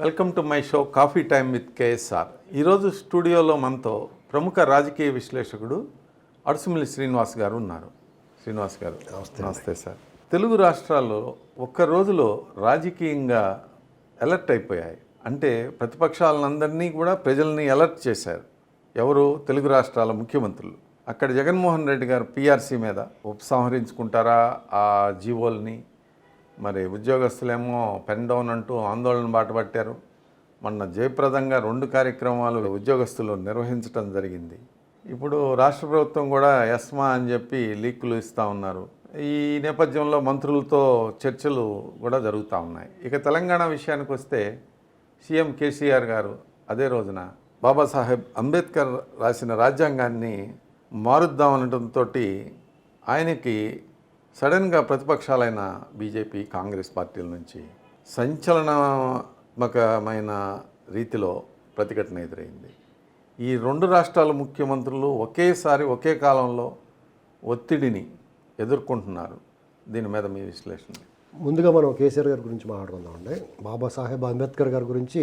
Welcome to my show coffee time with KSR. ఈరోజు స్టూడియోలో మనతో ప్రముఖ రాజకీయ విశ్లేషకుడు అడుసుమిల్లి శ్రీనివాస్ గారు ఉన్నారు. శ్రీనివాస్ గారు నమస్తే సార్. తెలుగు రాష్ట్రాల్లో ఒక్క రోజులో రాజకీయంగా అలర్ట్ అయిపోయాయి. అంటే ప్రతిపక్షాలందరినీ కూడా ప్రజల్ని అలర్ట్ చేశారు. ఎవరు? తెలుగు రాష్ట్రాల ముఖ్యమంత్రులు. అక్కడ జగన్మోహన్ రెడ్డి గారు పీఆర్సీ మీద ఉపసంహరించుకుంటారా ఆ జీవోల్ని, మరి ఉద్యోగస్తులేమో పెన్ డౌన్ అంటూ ఆందోళన బాట పట్టారు. మొన్న జయప్రదంగా 2 కార్యక్రమాలు ఉద్యోగస్తులు నిర్వహించడం జరిగింది. ఇప్పుడు రాష్ట్ర ప్రభుత్వం కూడా ఎస్మా అని చెప్పి లీకులు ఇస్తూ ఉన్నారు. ఈ నేపథ్యంలో మంత్రులతో చర్చలు కూడా జరుగుతూ ఉన్నాయి. ఇక తెలంగాణ విషయానికి వస్తే సీఎం కేసీఆర్ గారు అదే రోజున బాబాసాహెబ్ అంబేద్కర్ రాసిన రాజ్యాంగాన్ని మారుద్దామనడంతో ఆయనకి సడన్గా ప్రతిపక్షాలైన బీజేపీ, కాంగ్రెస్ పార్టీల నుంచి సంచలనాత్మకమైన రీతిలో ప్రతిఘటన ఎదురైంది. ఈ 2 రాష్ట్రాల ముఖ్యమంత్రులు ఒకేసారి ఒకే కాలంలో ఒత్తిడిని ఎదుర్కొంటున్నారు. దీని మీద మీ విశ్లేషణ? ముందుగా మనం కేసీఆర్ గారి గురించి మాట్లాడుకుందామండి. బాబాసాహెబ్ అంబేద్కర్ గారి గురించి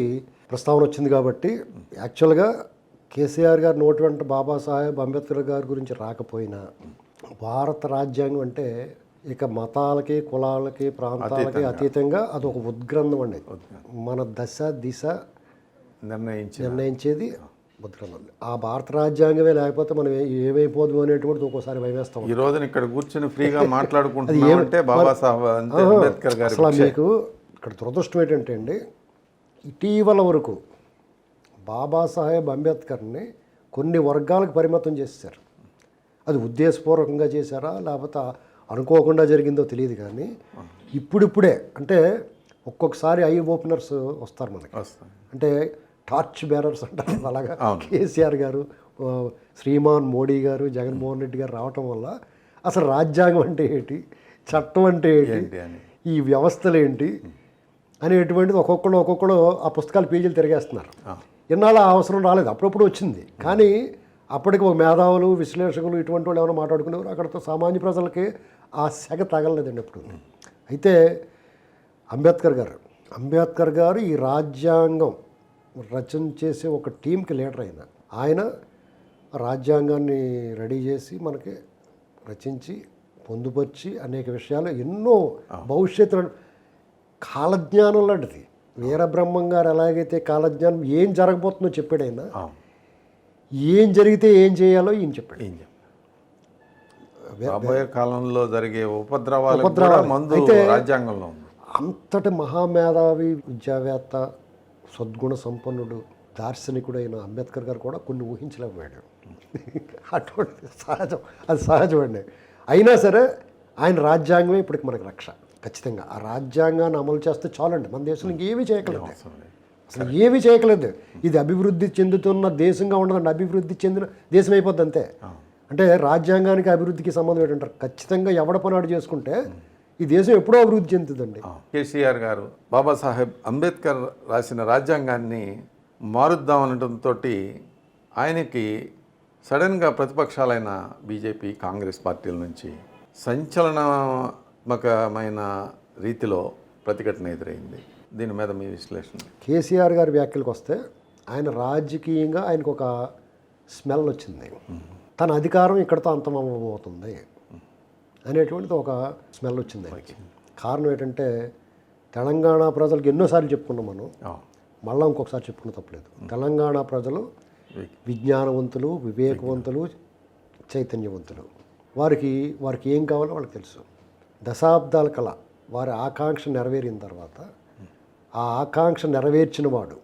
ప్రస్తావన వచ్చింది కాబట్టి యాక్చువల్గా కేసీఆర్ గారి నోటి వెంట బాబాసాహెబ్ అంబేద్కర్ గారి గురించి రాకపోయినా భారత రాజ్యాంగం అంటే ఇక మతాలకి, కులాలకి, ప్రాంతాలకి అతీతంగా అదొక ఉద్గ్రంథం అండి. మన దశ దిశ నిర్ణయించేది ఉద్గ్రంథం. ఆ భారత రాజ్యాంగమే లేకపోతే మనం ఏమైపోదు అనేటువంటిది ఒక్కోసారి భయమేస్తాం. ఈ రోజున ఇక్కడ కూర్చొని ఫ్రీగా మాట్లాడుకుంటే బాబాసాహెబ్ అంబేద్కర్ గారు అసలు మీకు ఇక్కడ దురదృష్టం ఏంటంటే అండి, ఇటీవల వరకు బాబాసాహెబ్ అంబేద్కర్ని కొన్ని వర్గాలకు పరిమితం చేశారు. అది ఉద్దేశపూర్వకంగా చేశారా లేకపోతే అనుకోకుండా జరిగిందో తెలియదు. కానీ ఇప్పుడిప్పుడే అంటే ఒక్కొక్కసారి ఐ ఓపెనర్స్ వస్తారు మనకి. అంటే టార్చ్ బేరర్స్ అంటారు. అలాగా కేసీఆర్ గారు, శ్రీమాన్ మోడీ గారు, జగన్మోహన్ రెడ్డి గారు రావటం వల్ల అసలు రాజ్యాంగం అంటే ఏంటి, చట్టం అంటే ఏంటి, ఈ వ్యవస్థలు ఏంటి అనేటువంటిది ఒక్కొక్కడు ఆ పుస్తకాల పేజీలు తిరిగేస్తున్నారు. ఇన్నాళ్ళ అవసరం రాలేదు, అప్పుడప్పుడు వచ్చింది. కానీ అప్పటికి ఒక మేధావులు, విశ్లేషకులు ఇటువంటి వాళ్ళు ఏమైనా మాట్లాడుకునేవారు. అక్కడతో సామాన్య ప్రజలకి ఆ సెగ తగలలేదండి ఎప్పుడు. అయితే అంబేద్కర్ గారు ఈ రాజ్యాంగం రచన చేసే ఒక టీంకి లీడర్ ఆయన రాజ్యాంగాన్ని రెడీ చేసి మనకి రచించి పొందుపరిచి అనేక విషయాలు ఎన్నో భవిష్యత్తు కాలజ్ఞానం లాంటిది. వీరబ్రహ్మం గారు ఎలాగైతే కాలజ్ఞానం ఏం జరగబోతుందో చెప్పాడు. ఆయన ఏం జరిగితే ఏం చేయాలో ఈయన చెప్పాడు. రాబోయే కాలంలో జరిగే ఉపద్రవాలు అయితే రాజ్యాంగంలో అంతటి మహామేధావి, విద్యావేత్త, సద్గుణ సంపన్నుడు, దార్శనికుడైన అంబేద్కర్ గారు కూడా కొన్ని ఊహించలేకపోయాడు. అటువంటి అది సహజం అండి. అయినా సరే ఆయన రాజ్యాంగమే ఇప్పటికి మనకు రక్ష. ఖచ్చితంగా ఆ రాజ్యాంగాన్ని అమలు చేస్తే చాలండి. మన దేశంలో ఇంకేమీ చేయగలదు, అసలు ఏమీ చేయగలేదు. ఇది అభివృద్ధి చెందుతున్న దేశంగా ఉండదండి, అభివృద్ధి చెందిన దేశం అయిపోద్ది అంతే. అంటే రాజ్యాంగానికి అభివృద్ధికి సంబంధం ఏంటంటారు. ఖచ్చితంగా ఎవడ పనాడు చేసుకుంటే ఈ దేశం ఎప్పుడో అభివృద్ధి చెందుతుందండి. కేసీఆర్ గారు బాబాసాహెబ్ అంబేద్కర్ రాసిన రాజ్యాంగాన్ని మారుద్దామనడంతో ఆయనకి సడన్గా ప్రతిపక్షాలైన బీజేపీ, కాంగ్రెస్ పార్టీల నుంచి సంచలనాత్మకమైన రీతిలో ప్రతిఘటన ఎదురైంది. దీని మీద మీ విశ్లేషణ? కేసీఆర్ గారి వ్యాఖ్యలకు వస్తే ఆయన రాజకీయంగా ఆయనకు ఒక స్మెల్ వచ్చింది. తన అధికారం ఇక్కడతో అంతమవుతుంది అనేటువంటిది ఒక స్మెల్ వచ్చింది ఆయనకి. కారణం ఏంటంటే తెలంగాణ ప్రజలకు ఎన్నోసార్లు చెప్పుకున్నాం మనం, మళ్ళీ ఇంకొకసారి చెప్పుకున్న తప్పలేదు. తెలంగాణ ప్రజలు విజ్ఞానవంతులు, వివేకవంతులు, చైతన్యవంతులు. వారికి ఏం కావాలో వాళ్ళకి తెలుసు. దశాబ్దాల కల వారి ఆకాంక్ష నెరవేరిన తర్వాత ఆ ఆకాంక్ష నెరవేర్చినవాడు,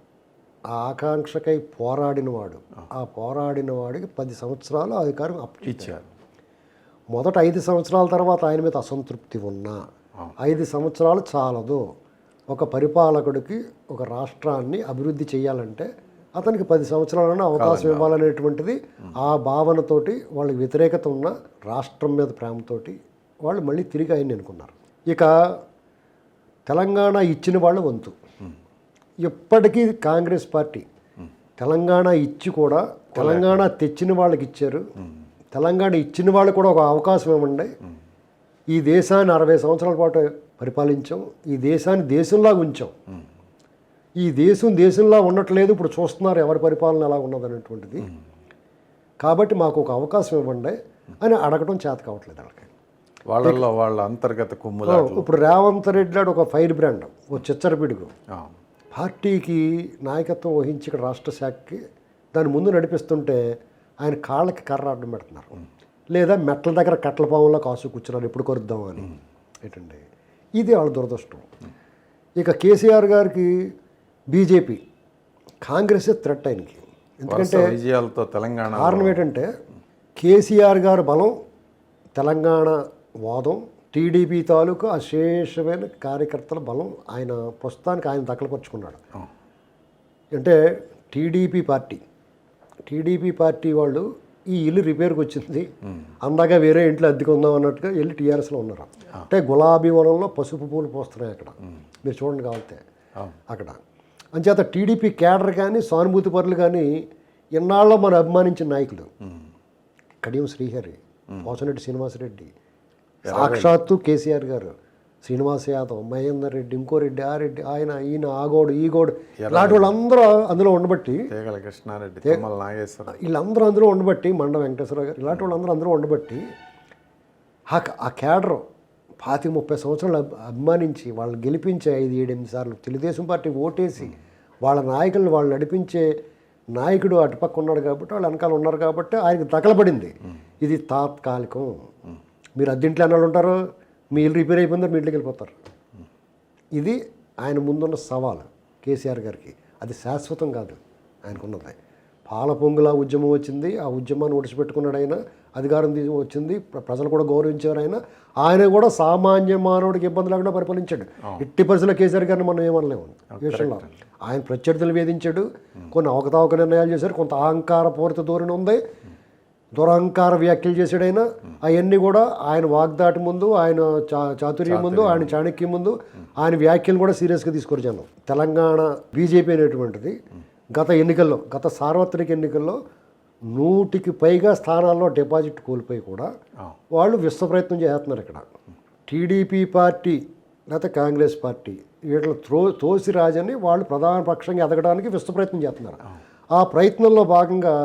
ఆ ఆకాంక్షకై పోరాడినవాడు, ఆ పోరాడిన వాడికి 10 సంవత్సరాలు అధికారం ఇచ్చారు. మొదట 5 సంవత్సరాల తర్వాత ఆయన మీద అసంతృప్తి ఉన్నా 5 సంవత్సరాలు చాలదు. ఒక పరిపాలకుడికి ఒక రాష్ట్రాన్ని అభివృద్ధి చేయాలంటే అతనికి 10 సంవత్సరాలైనా అవకాశం ఇవ్వాలనేటువంటిది ఆ భావనతోటి, వాళ్ళకి వ్యతిరేకత ఉన్న రాష్ట్రం మీద ప్రేమతోటి వాళ్ళు మళ్ళీ తిరిగి ఆయన ఎన్నుకున్నారు. ఇక తెలంగాణ ఇచ్చిన వాళ్ళు వంతు. ఇప్పటికీ కాంగ్రెస్ పార్టీ తెలంగాణ ఇచ్చి కూడా తెలంగాణ తెచ్చిన వాళ్ళకి ఇచ్చారు. తెలంగాణ ఇచ్చిన వాళ్ళు కూడా ఒక అవకాశం ఇవ్వండి, ఈ దేశాన్ని 60 సంవత్సరాల పాటు పరిపాలించాం, ఈ దేశాన్ని దేశంలాగా ఉంచాం, ఈ దేశంలా ఉండట్లేదు, ఇప్పుడు చూస్తున్నారు ఎవరి పరిపాలన ఎలా ఉన్నదనేటువంటిది. కాబట్టి మాకు ఒక అవకాశం ఇవ్వండి అని అడగడం చేత కావట్లేదు వాళ్ళకి. వాళ్ళల్లో వాళ్ళ అంతర్గత కుమ్ములు. ఇప్పుడు రేవంత్ రెడ్డి లాంటి ఒక ఫైర్ బ్రాండ్, ఓ చిచ్చరపిడుగు పార్టీకి నాయకత్వం వహించి ఇక్కడ రాష్ట్ర శాఖకి దాని ముందు నడిపిస్తుంటే ఆయన కాళ్ళకి కర్ర అడ్డం పెడుతున్నారు, లేదా మెట్ల దగ్గర కట్టల పాములా కాసు కూర్చున్నారు ఎప్పుడు కొరుద్దాం అని. ఏంటండి ఇది వాళ్ళ దురదృష్టం. ఇక కేసీఆర్ గారికి బీజేపీ, కాంగ్రెస్ థ్రెట్ ఆయనకి. ఎందుకంటే విజయాలతో తెలంగాణ కారణం ఏంటంటే కేసీఆర్ గారు బలం, తెలంగాణ వాదం, టీడీపీ తాలూకు అశేషమైన కార్యకర్తల బలం ఆయన ప్రస్తుతానికి ఆయన దఖలుపరుచుకున్నాడు. అంటే టీడీపీ పార్టీ వాళ్ళు ఈ ఇల్లు రిపేర్కి వచ్చింది, అందాక వేరే ఇంట్లో అద్దెకు ఉందాం అన్నట్టుగా వెళ్ళి టీఆర్ఎస్లో ఉన్నారు. అంటే గులాబీ వనంలో పసుపు పూలు పోస్తున్నాయి అక్కడ, మీరు చూడండి కావాలితే అక్కడ. అంచేత టీడీపీ కేడర్ కానీ సానుభూతి పరులు కానీ ఇన్నాళ్ళలో మనం అభిమానించిన నాయకులు కడియం శ్రీహరి, పోచనరెడ్డి శ్రీనివాసరెడ్డి, సాక్షాత్తు కేసీఆర్ గారు, శ్రీనివాస్ యాదవ్, మహేందర్ రెడ్డి, ఇంకో రెడ్డి, ఆ రెడ్డి, ఆయన, ఈయన, ఆగోడు, ఈగోడు, ఇలాంటి వాళ్ళందరూ అందులో ఉండబట్టి, కృష్ణారెడ్డి, వీళ్ళందరూ అందులో ఉండబట్టి, మండ వెంకటేశ్వర గారు, ఇలాంటి వాళ్ళందరూ అందులో ఉండబట్టి ఆ కేడర్ 25-30 సంవత్సరాలు అభిమానించి వాళ్ళని గెలిపించే 5-7 సార్లు తెలుగుదేశం పార్టీ ఓటేసి వాళ్ళ నాయకులను వాళ్ళు నడిపించే నాయకుడు అటుపక్క ఉన్నాడు కాబట్టి, వాళ్ళు వెనకాల ఉన్నారు కాబట్టి ఆయనకి దఖలపడింది. ఇది తాత్కాలికం. మీరు అద్దెంట్లో అన్నాళ్ళు ఉంటారు, మీ ఇల్లు రిపేర్ అయిపోయిందో మీ ఇంట్లోకి వెళ్ళిపోతారు. ఇది ఆయన ముందున్న సవాలు కేసీఆర్ గారికి. అది శాశ్వతం కాదు ఆయనకున్నది. పాల పొంగుల ఉద్యమం వచ్చింది, ఆ ఉద్యమాన్ని ఒడిచిపెట్టుకున్నాడు ఆయన, అధికారం వచ్చింది, ప్రజలు కూడా గౌరవించారు ఆయన కూడా సామాన్య మానవుడికి ఇబ్బంది లేకుండా పరిపాలించాడు. ఎట్టి పరిస్థితుల్లో కేసీఆర్ గారిని మనం ఏమనలేము ఈ విషయంలో. ఆయన ప్రత్యర్థులు వేధించాడు, కొన్ని అవకతవక నిర్ణయాలు చేశారు, కొంత అహంకార పూరిత ధోరణి ఉంది, దురహంకార వ్యాఖ్యలు చేశాడు ఆయన. అవన్నీ కూడా ఆయన వాగ్దాటి ముందు, ఆయన చాతుర్యం ముందు, ఆయన చాణక్యం ముందు ఆయన వ్యాఖ్యలు కూడా సీరియస్గా తీసుకొని జనం. తెలంగాణ బీజేపీ అనేటువంటిది గత సార్వత్రిక ఎన్నికల్లో 100కి పైగా స్థానాల్లో డిపాజిట్ కోల్పోయి కూడా వాళ్ళు విశ్వ ప్రయత్నం చేస్తున్నారు. ఇక్కడ టీడీపీ పార్టీ లేకపోతే కాంగ్రెస్ పార్టీ వీటిలో తోసి రాజని వాళ్ళు ప్రధాన పక్షంగా ఎదగడానికి విశ్వ ప్రయత్నం చేస్తున్నారు. ఆ ప్రయత్నంలో భాగంగా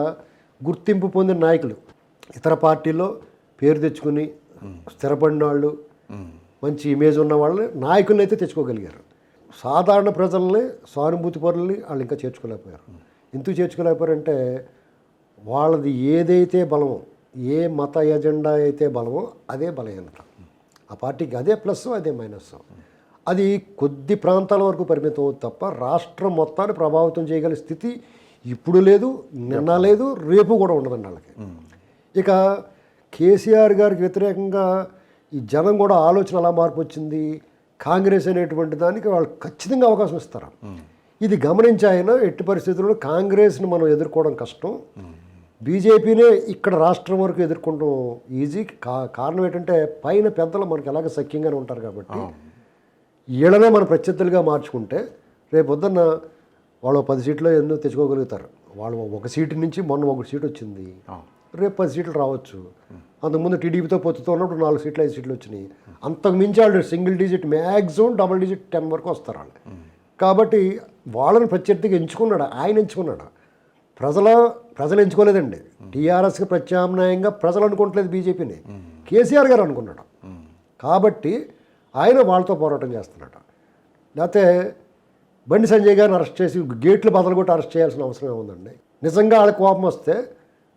గుర్తింపు పొందిన నాయకులు, ఇతర పార్టీల్లో పేరు తెచ్చుకుని స్థిరపడిన వాళ్ళు, మంచి ఇమేజ్ ఉన్న వాళ్ళని నాయకులను అయితే తెచ్చుకోగలిగారు. సాధారణ ప్రజల్ని, సానుభూతి పరుల్ని వాళ్ళు ఇంకా చేర్చుకోలేకపోయారు. ఎందుకు చేర్చుకోలేకపోయారంటే వాళ్ళది ఏదైతే బలమో, ఏ మత ఎజెండా అయితే బలమో అదే బలహీనత. ఆ పార్టీకి అదే ప్లస్, అదే మైనస్. అది కొద్ది ప్రాంతాల వరకు పరిమితం అవుతుంది తప్ప రాష్ట్రం మొత్తాన్ని ప్రభావితం చేయగల స్థితి ఇప్పుడు లేదు, నిన్న లేదు, రేపు కూడా ఉండదండి వాళ్ళకి. ఇక కేసీఆర్ గారికి వ్యతిరేకంగా ఈ జనం కూడా ఆలోచన ఎలా మార్పు వచ్చింది, కాంగ్రెస్ అనేటువంటి దానికి వాళ్ళు ఖచ్చితంగా అవకాశం ఇస్తారు. ఇది గమనించి ఆయన ఎట్టి పరిస్థితుల్లో కాంగ్రెస్ని మనం ఎదుర్కోవడం కష్టం, బీజేపీనే ఇక్కడ రాష్ట్రం వరకు ఎదుర్కొనడం ఈజీ. కారణం ఏంటంటే పైన పెద్దలు మనకు ఎలాగ సఖ్యంగానే ఉంటారు కాబట్టి వీళ్ళనే మనం ప్రత్యర్థులుగా మార్చుకుంటే రేపు పొద్దున్న వాళ్ళు 10 సీట్లు ఎన్నో తెచ్చుకోగలుగుతారు. వాళ్ళు 1 సీటు నుంచి మొన్న 1 సీటు వచ్చింది, రేపు 10 సీట్లు రావచ్చు. అంతకుముందు టీడీపీతో పొత్తుతో ఉన్నప్పుడు 4 సీట్లు 5 సీట్లు వచ్చినాయి. అంతకు మించి వాళ్ళు single digit, maximum double digit 10 వరకు వస్తారు వాళ్ళు. కాబట్టి వాళ్ళని ప్రత్యర్థిగా ఎంచుకున్నాడు ఆయన, ఎంచుకున్నాడు. ప్రజలు ఎంచుకోలేదండి. టీఆర్ఎస్కి ప్రత్యామ్నాయంగా ప్రజలు అనుకోవట్లేదు బీజేపీని, కేసీఆర్ గారు అనుకున్నాడు. కాబట్టి ఆయన వాళ్ళతో పోరాటం చేస్తున్నాడు. లేకపోతే బండి సంజయ్ గారిని అరెస్ట్ చేసి గేట్లు బదలగొట్టి అరెస్ట్ చేయాల్సిన అవసరం ఏముందండి? నిజంగా వాళ్ళ కోపం వస్తే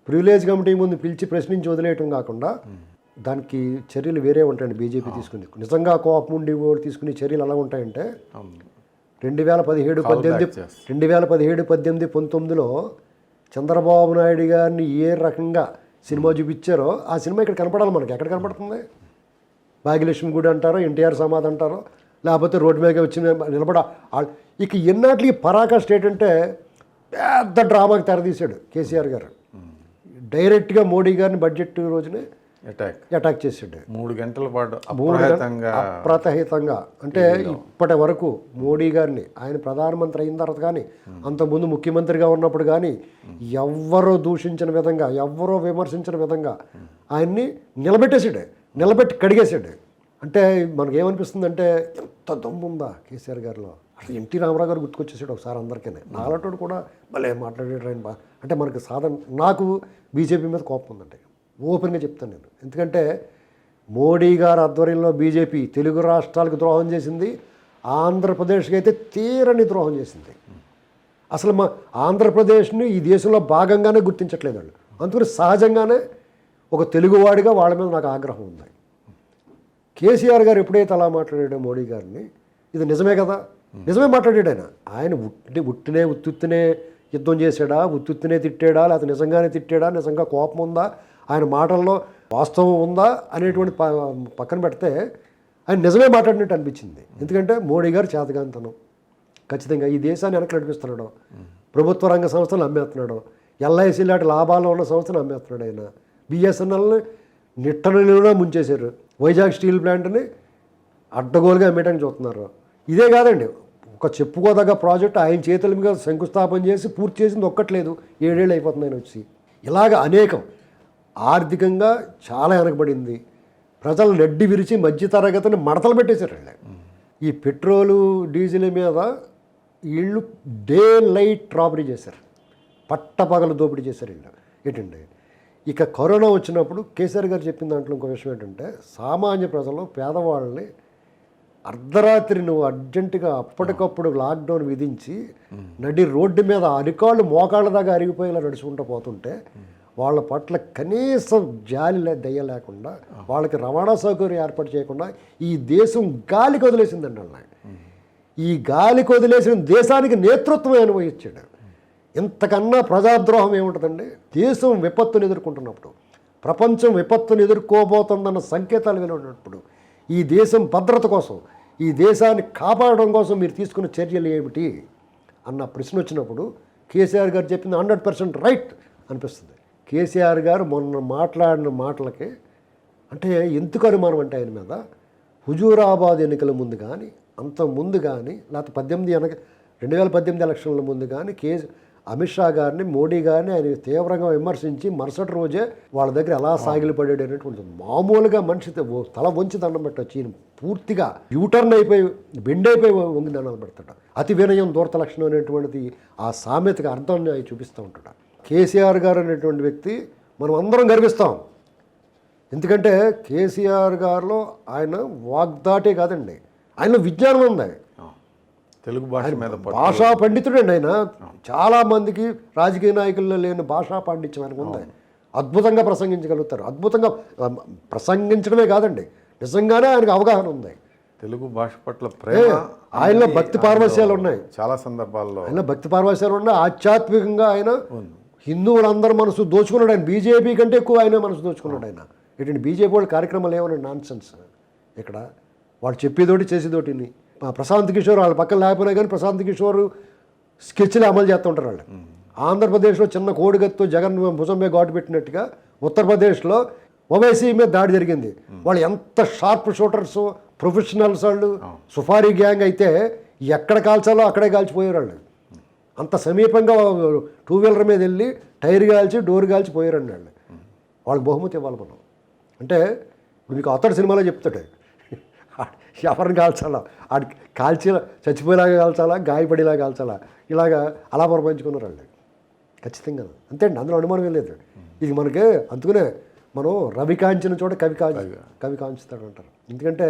ప్రివిలేజ్ కమిటీ ముందు పిలిచి ప్రశ్నించి వదిలేయటం కాకుండా దానికి చర్యలు వేరే ఉంటాయండి బీజేపీ తీసుకుంది. నిజంగా కోపం ఉండి తీసుకునే చర్యలు ఎలా ఉంటాయంటే 2017, 18, 19లో చంద్రబాబు నాయుడు గారిని ఏ రకంగా సినిమా చూపించారో ఆ సినిమా ఇక్కడ కనపడాలి మనకి. ఎక్కడ కనపడుతుంది? భాగ్యలక్ష్మి గుడి అంటారో, ఎన్టీఆర్ సమాధి అంటారో, లేకపోతే రోడ్డు మీద వచ్చిన నిలబడ. ఇక ఎన్నాటికి పరాకాష్ట ఏంటంటే పెద్ద డ్రామాకి తెరదీశాడు కేసీఆర్ గారు. డైరెక్ట్గా మోడీ గారిని బడ్జెట్ రోజునే అటాక్ చేసాడు. 3 గంటల పాటు అప్రతహితంగా. అంటే ఇప్పటి వరకు మోడీ గారిని ఆయన ప్రధానమంత్రి అయిన తర్వాత కానీ అంతకుముందు ముఖ్యమంత్రిగా ఉన్నప్పుడు కానీ ఎవ్వరో దూషించిన విధంగా, ఎవ్వరో విమర్శించిన విధంగా ఆయన్ని నిలబెట్టి కడిగేశాడు. అంటే మనకేమనిపిస్తుందంటే ఎంత దమ్ముందా కేసీఆర్ గారిలో, అసలు ఎన్టీ రామారావు గారు గుర్తుకొచ్చేసాడు ఒకసారి అందరికీ. నాలాంటి కూడా భలే మాట్లాడాడు ఆయన అంటే మనకు సాధారణ. నాకు బీజేపీ మీద కోపం ఉందండి, ఓపెన్గా చెప్తాను నేను. ఎందుకంటే మోడీ గారి ఆధ్వర్యంలో బీజేపీ తెలుగు రాష్ట్రాలకు ద్రోహం చేసింది, ఆంధ్రప్రదేశ్కి అయితే తీరని ద్రోహం చేసింది. అసలు మా ఆంధ్రప్రదేశ్ని ఈ దేశంలో భాగంగానే గుర్తించట్లేదు వాళ్ళు. అందుకని సహజంగానే ఒక తెలుగువాడిగా వాళ్ళ మీద నాకు ఆగ్రహం ఉంది. కేసీఆర్ గారు ఎప్పుడైతే అలా మాట్లాడాడో మోడీ గారిని, ఇది నిజమే కదా, నిజమే మాట్లాడాడు ఆయన. ఆయన ఉత్తునే యుద్ధం చేశాడా, ఉత్తునే తిట్టాడా, లేకపోతే నిజంగానే తిట్టాడా, నిజంగా కోపం ఉందా, ఆయన మాటల్లో వాస్తవం ఉందా అనేటువంటి పక్కన పెడితే ఆయన నిజమే మాట్లాడినట్టు అనిపించింది. ఎందుకంటే మోడీ గారు చేతగాంతనం ఖచ్చితంగా ఈ దేశాన్ని వెనక్కి నడిపిస్తున్నాడు, ప్రభుత్వ రంగ సంస్థలు అమ్మేస్తున్నాడు, ఎల్ఐసి లాంటి లాభాలు ఉన్న సంస్థలు అమ్మేస్తున్నాడు ఆయన. బిఎస్ఎన్ఎల్ని నిట్టనలో ముంచేశారు, వైజాగ్ స్టీల్ ప్లాంట్ని అడ్డగోలుగా అమ్మేయడానికి చూస్తున్నారు. ఇదే కాదండి, ఒక చెప్పుకోదగ్గ ప్రాజెక్ట్ ఆయన చేతుల మీద శంకుస్థాపన చేసి పూర్తి చేసింది ఒక్కట్లేదు, 7 ఏళ్ళు అయిపోతుంది ఆయన వచ్చి. ఇలాగ అనేకం. ఆర్థికంగా చాలా వెనకబడింది, ప్రజలు నెడ్డి విరిచి మధ్యతరగతిని మడతలు పెట్టేశారు. ఈ పెట్రోలు డీజిల్ మీద వీళ్ళు డే లైట్ రాబరీ చేశారు, పట్టపగలు దోపిడీ చేశారు వీళ్ళు. ఏంటండి ఇక కరోనా వచ్చినప్పుడు కేసీఆర్ గారు చెప్పిన దాంట్లో ఇంకో విషయం ఏంటంటే, సామాన్య ప్రజలు పేదవాళ్ళని అర్ధరాత్రి నువ్వు అర్జెంటుగా అప్పటికప్పుడు లాక్డౌన్ విధించి నడి రోడ్డు మీద అరికాళ్ళు మోకాళ్ళ దాకా అరిగిపోయేలా నడుచుకుంటూ పోతుంటే వాళ్ళ పట్ల కనీసం జాలి దయ లేకుండా, వాళ్ళకి రవాణా సౌకర్యం ఏర్పాటు చేయకుండా ఈ దేశం గాలికి వదిలేసిందండి వాళ్ళని. ఈ గాలికి వదిలేసిన దేశానికి నేతృత్వం అనుభవించాడు. ఇంతకన్నా ప్రజాద్రోహం ఏముంటుందండి? దేశం విపత్తును ఎదుర్కొంటున్నప్పుడు, ప్రపంచం విపత్తును ఎదుర్కోబోతుందన్న సంకేతాలు వినప్పుడు, ఈ దేశం భద్రత కోసం, ఈ దేశాన్ని కాపాడడం కోసం మీరు తీసుకున్న చర్యలు ఏమిటి అన్న ప్రశ్న వచ్చినప్పుడు కేసీఆర్ గారు చెప్పింది 100% రైట్ అనిపిస్తుంది. కేసీఆర్ గారు మొన్న మాట్లాడిన మాటలకి అంటే ఎందుకు అనుమానం అంటే ఆయన మీద, హుజూరాబాద్ ఎన్నికల ముందు కానీ, అంత ముందు కానీ, లేకపోతే 2018 ఎలక్షన్ల ముందు కానీ అమిత్ షా గారిని, మోడీ గారిని ఆయన తీవ్రంగా విమర్శించి మరుసటి రోజే వాళ్ళ దగ్గర ఎలా సాగిలిపడాడు అనేటువంటి మామూలుగా మనిషి తల వంచి దండం పెట్టచ్చు. ఈయన పూర్తిగా యూటర్న్ అయిపోయి బెండ్ అయిపోయి వంగి దండం పెడతాడు. అతి వినయం దూరత లక్షణం అనేటువంటిది ఆ సామెతకి అర్థాన్ని ఆయన చూపిస్తూ ఉంటాడు. కేసీఆర్ గారు అనేటువంటి వ్యక్తి మనం అందరం గర్విస్తాం. ఎందుకంటే కేసీఆర్ గారిలో ఆయన వాగ్దాటే కాదండి, ఆయనలో విజ్ఞానం ఉంది. తెలుగు భాష మీద భాషా పండితుడండి ఆయన. చాలామందికి రాజకీయ నాయకుల్లో లేని భాషా పాండిత్యం ఆయనకు ఉంది. అద్భుతంగా ప్రసంగించగలుగుతారు. అద్భుతంగా ప్రసంగించడమే కాదండి, నిజంగానే ఆయనకు అవగాహన ఉంది. తెలుగు భాష పట్ల ప్రేమ, ఆయనలో భక్తి పారవస్యాలు ఉన్నాయి. చాలా సందర్భాల్లో ఆయన భక్తి పారవస్యాలు ఉన్నాయి. ఆధ్యాత్మికంగా ఆయన హిందువులందరూ మనసు దోచుకున్నాడు. ఆయన బీజేపీ కంటే ఎక్కువ ఆయన మనసు దోచుకున్నాడు ఆయన. ఏంటంటే బీజేపీ వాళ్ళ కార్యక్రమాలు ఏమన్నా నాన్ సెన్స్ ఇక్కడ, వాళ్ళు చెప్పేదోటి చేసేదోటిని. ప్రశాంత్ కిషోర్ వాళ్ళ పక్కన లేకపోయినా కానీ ప్రశాంత్ కిషోర్ స్కెచ్లు అమలు చేస్తూ ఉంటారు వాళ్ళు. ఆంధ్రప్రదేశ్లో చిన్న కోడిగత్తో జగన్ భుజం మీద ఘాటు పెట్టినట్టుగా ఉత్తరప్రదేశ్లో ఓవైసీ మీద దాడి జరిగింది. వాళ్ళు ఎంత షార్ప్ షూటర్స్, ప్రొఫెషనల్స్ వాళ్ళు. సుఫారీ గ్యాంగ్ అయితే ఎక్కడ కాల్చాలో అక్కడే కాల్చిపోయారు వాళ్ళు. అంత సమీపంగా 2 వీలర్ మీద వెళ్ళి టైర్ కాల్చి డోర్ కాల్చి పోయారండి వాళ్ళు. వాళ్ళకి బహుమతి ఇవ్వాలి మనం. అంటే ఇప్పుడు మీకు అతడు సినిమాలో చెప్తాడు, ఎవరిని కాల్చాలా, ఆడి కాల్చి చచ్చిపోయేలాగా కాల్చాలా, గాయపడేలా కాల్చాలా, ఇలాగా అలా పురమాయించుకున్నారు వాళ్ళు. ఖచ్చితంగా అంతే అండి, అందులో అనుమానం లేదు. ఇది మనకి అందుకనే మనం రవి కాంచిన చోట కవి కాంచుతాడు అంటారు. ఎందుకంటే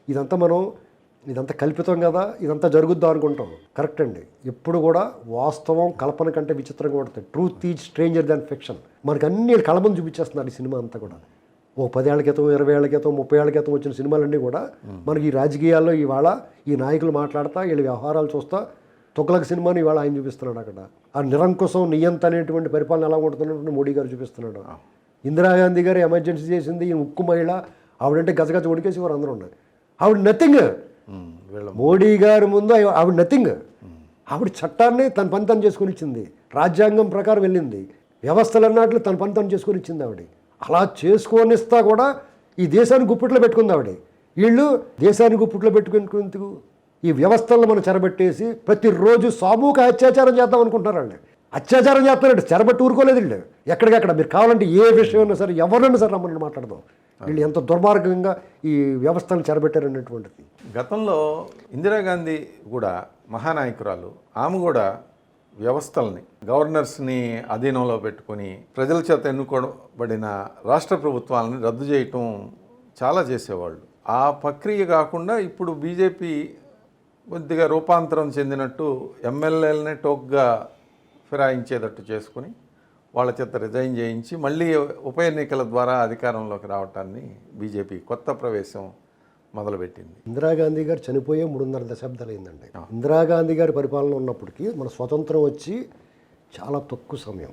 ఇదంతా కల్పితం కదా, ఇదంతా జరుగుద్దాం అనుకుంటాం. కరెక్ట్ అండి. ఎప్పుడు కూడా వాస్తవం కల్పన కంటే విచిత్రంగా ఉంటుంది. Truth is stranger than fiction. మనకు అన్ని కలబం చూపించేస్తున్నారు ఈ సినిమా అంతా కూడా. 10 ఏళ్ల క్రితం, 20 ఏళ్ల క్రితం, 30 ఏళ్ల క్రితం వచ్చిన సినిమాలన్నీ కూడా మనకి ఈ రాజకీయాల్లో ఇవాళ ఈ నాయకులు మాట్లాడతా, వీళ్ళ వ్యవహారాలు చూస్తా, తొక్కలక సినిమాని ఇవాళ ఆయన చూపిస్తున్నాడు. అక్కడ ఆ నిరంకుశం నియంత అనేటువంటి పరిపాలన ఎలా ఉంటుందన్నటువంటి మోడీ గారు చూపిస్తున్నాడు. ఇందిరాగాంధీ గారు ఎమర్జెన్సీ చేసింది, ఈ ఉక్కు మహిళ, ఆవిడంటే గజగజ ఉడికేసి వారు అందరూ ఉన్నాయి. ఆవిడ నథింగ్. మోడీ గారి ముందు ఆవిడ నథింగ్. ఆవిడ చట్టాన్ని తన పని తను చేసుకుని ఇచ్చింది, రాజ్యాంగం ప్రకారం వెళ్ళింది, వ్యవస్థలు అన్నట్లు తన పని తను చేసుకుని ఇచ్చింది ఆవిడ. అలా చేసుకొనిస్తా కూడా ఈ దేశాన్ని గుప్పిట్లో పెట్టుకుంది ఆవిడ. వీళ్ళు దేశాన్ని గుప్పిట్లో పెట్టుకునేందుకు ఈ వ్యవస్థలను మనం చెరబెట్టేసి ప్రతిరోజు సామూహిక అత్యాచారం చేద్దాం అనుకుంటున్నారు వాళ్ళు. అత్యాచారం చేస్తున్నాడు, చెరబెట్టి ఊరుకోలేదు వీళ్ళు. ఎక్కడికక్కడ మీరు కావాలంటే ఏ విషయం ఉన్నా సరే, ఎవరైనా సరే రమ్మని మాట్లాడదాం. వీళ్ళు ఎంత దుర్మార్గంగా ఈ వ్యవస్థను చెరబెట్టారనేటువంటిది. గతంలో ఇందిరాగాంధీ కూడా మహానాయకురాలు, ఆమె కూడా వ్యవస్థల్ని, గవర్నర్స్ని అధీనంలో పెట్టుకొని ప్రజల చేత ఎన్నుకోబడిన రాష్ట్ర ప్రభుత్వాలని రద్దు చేయటం చాలా చేసేవాళ్ళు. ఆ ప్రక్రియ కాకుండా ఇప్పుడు బీజేపీ కొద్దిగా రూపాంతరం చెందినట్టు ఎమ్మెల్యేలనే టోక్గా ఫిరాయించేటట్టు చేసుకుని వాళ్ళ చేత రిజైన్ చేయించి మళ్ళీ ఉప ఎన్నికల ద్వారా అధికారంలోకి రావటాన్ని బీజేపీ కొత్త ప్రవేశం మొదలుపెట్టింది. ఇందిరాగాంధీ గారు చనిపోయే 3.5 దశాబ్దాలు అయిందండి. ఇందిరాగాంధీ గారి పరిపాలన ఉన్నప్పటికీ మన స్వతంత్రం వచ్చి చాలా తక్కువ సమయం,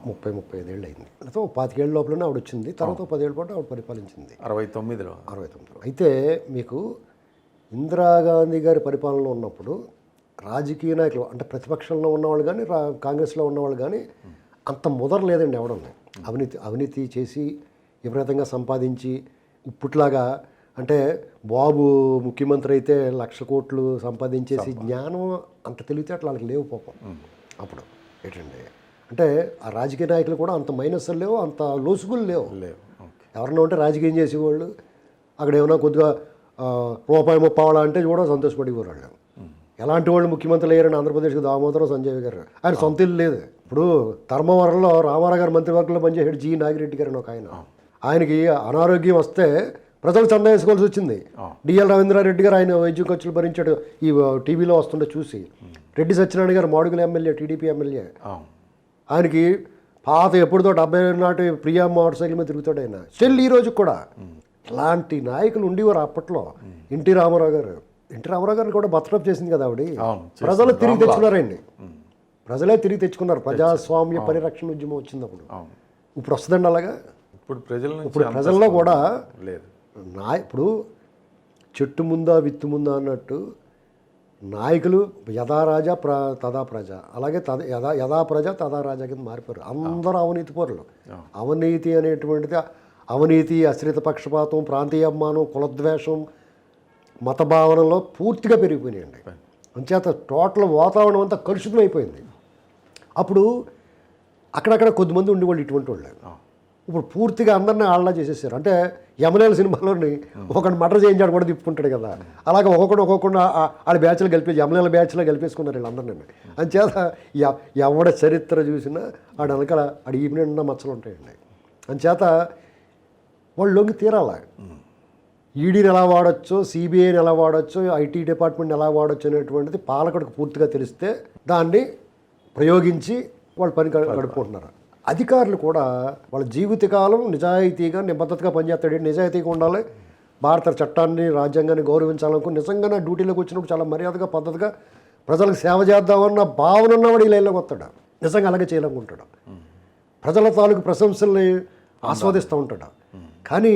30-35 ఏళ్ళు అయింది. అయితే 25 ఏళ్ళ లోపలనే ఆవిడ వచ్చింది. తర్వాత 10 ఏళ్ళ పాటు ఆవిడ పరిపాలించింది, 69లో. అయితే మీకు ఇందిరాగాంధీ గారి పరిపాలన ఉన్నప్పుడు రాజకీయ నాయకులు అంటే ప్రతిపక్షంలో ఉన్నవాళ్ళు కానీ కాంగ్రెస్లో ఉన్నవాళ్ళు కానీ అంత ముదరలేదండి ఎవడన్నా. అవినీతి చేసి విపరీతంగా సంపాదించి ఇప్పట్లాగా అంటే బాబు ముఖ్యమంత్రి అయితే 1,00,000 కోట్లు సంపాదించేసి జ్ఞానం అంత తెలివితేటలు వాళ్ళకి లేవు పాపం. అప్పుడు ఏంటండి అంటే ఆ రాజకీయ నాయకులు కూడా అంత మైనస్లు లేవు, అంత లోసుగులు లేవు. ఎవరన్నా ఉంటే రాజకీయం చేసేవాళ్ళు అక్కడ ఏమైనా కొద్దిగా ₹30 అంటే కూడా సంతోషపడిపోరాళ్ళు. ఎలాంటి వాళ్ళు ముఖ్యమంత్రులు అయ్యారని ఆంధ్రప్రదేశ్కి దామోదరం సంజయ్ గారు, ఆయన సొంత ఇల్లు లేదు. ఇప్పుడు ధర్మవరంలో రామారావు గారు మంత్రివర్గంలో పనిచేసాడు జి నాగిరెడ్డి గారు అని ఒక ఆయనకి అనారోగ్యం వస్తే ప్రజలు చందా వేసుకోవాల్సి వచ్చింది. డిఎల్ రవీంద్రారెడ్డి గారు ఆయన వైద్య ఖర్చులు భరించాడు. ఈ టీవీలో వస్తుండే చూసి రెడ్డి సత్యనారాయణ గారు మాడుగుల ఎమ్మెల్యే, టీడీపీ ఎమ్మెల్యే, ఆయనకి పాత ఎప్పుడుతో 70 నాటి ప్రియా మోటార్ సైకిల్ మీద తిరుగుతాడు ఆయన స్టిల్ ఈ రోజు కూడా. ఇలాంటి నాయకులు ఉండేవారు అప్పట్లో. ఎన్టీ రామారావు గారిని కూడా బతకప్ చేసింది కదా ఆవిడ. ప్రజలు తిరిగి తెచ్చుకున్నారండి, ప్రజలే తిరిగి తెచ్చుకున్నారు. ప్రజాస్వామ్య పరిరక్షణ ఉద్యమం వచ్చింది ఇప్పుడు వస్తుందండి అలాగా. ఇప్పుడు ప్రజల్లో కూడా లేదు. ఇప్పుడు చెట్టు ముందా విత్తు ముందా అన్నట్టు నాయకులు యథారాజా తదా ప్రజ, అలాగే యథా ప్రజ తదా రాజా కింద మారిపోయారు. అందరూ అవినీతి పరులు. అవినీతి అనేటువంటిది అవినీతి, అశ్రిత పక్షపాతం, ప్రాంతీయ అభిమానం, కులద్వేషం, మత భావనలో పూర్తిగా పెరిగిపోయినాయండి. అంచేత టోటల్ వాతావరణం అంతా కలుషితం అయిపోయింది. అప్పుడు అక్కడక్కడ కొద్దిమంది ఉండేవాళ్ళు ఇటువంటి వాళ్ళు. ఇప్పుడు పూర్తిగా అందరినీ ఆళ్ళ చేసేసారు. అంటే యమనేల సినిమాలోని ఒకటి మటర్ చేయించాడు కూడా తిప్పుకుంటాడు కదా, అలాగే ఒక్కొక్కడు ఆడ బ్యాచ్లో యమనేల బ్యాచ్లో గెలిపేసుకున్నారు వీళ్ళందరినీ. అంచేత ఎవడ చరిత్ర చూసినా ఆడ వెనకాల ఆడ ఈవినిండా మచ్చలు ఉంటాయండి. అంచేత వాళ్ళు లొంగి తీరాల. ఈడీని ఎలా వాడచ్చు, సిబిఐని ఎలా వాడచ్చు, ఐటీ డిపార్ట్మెంట్ని ఎలా వాడచ్చు అనేటువంటిది పాలకుడికి పూర్తిగా తెలిస్తే దాన్ని ప్రయోగించి వాళ్ళు పని గడుపుకుంటున్నారు. అధికారులు కూడా వాళ్ళ జీవితకాలం నిజాయితీగా నిబద్ధతగా పనిచేస్తాడు. నిజాయితీగా ఉండాలి, భారత చట్టాన్ని రాజ్యాంగాన్ని గౌరవించాలనుకుని నిజంగా డ్యూటీలోకి వచ్చినప్పుడు చాలా మర్యాదగా పద్ధతిగా ప్రజలకు సేవ చేద్దామన్న భావన ఉన్నవాడు ఈ లైన్లోకి వస్తాడు. నిజంగా అలాగే చేయాలనుకుంటాడు. ప్రజల తాలూకు ప్రశంసల్ని ఆస్వాదిస్తూ ఉంటాడు. కానీ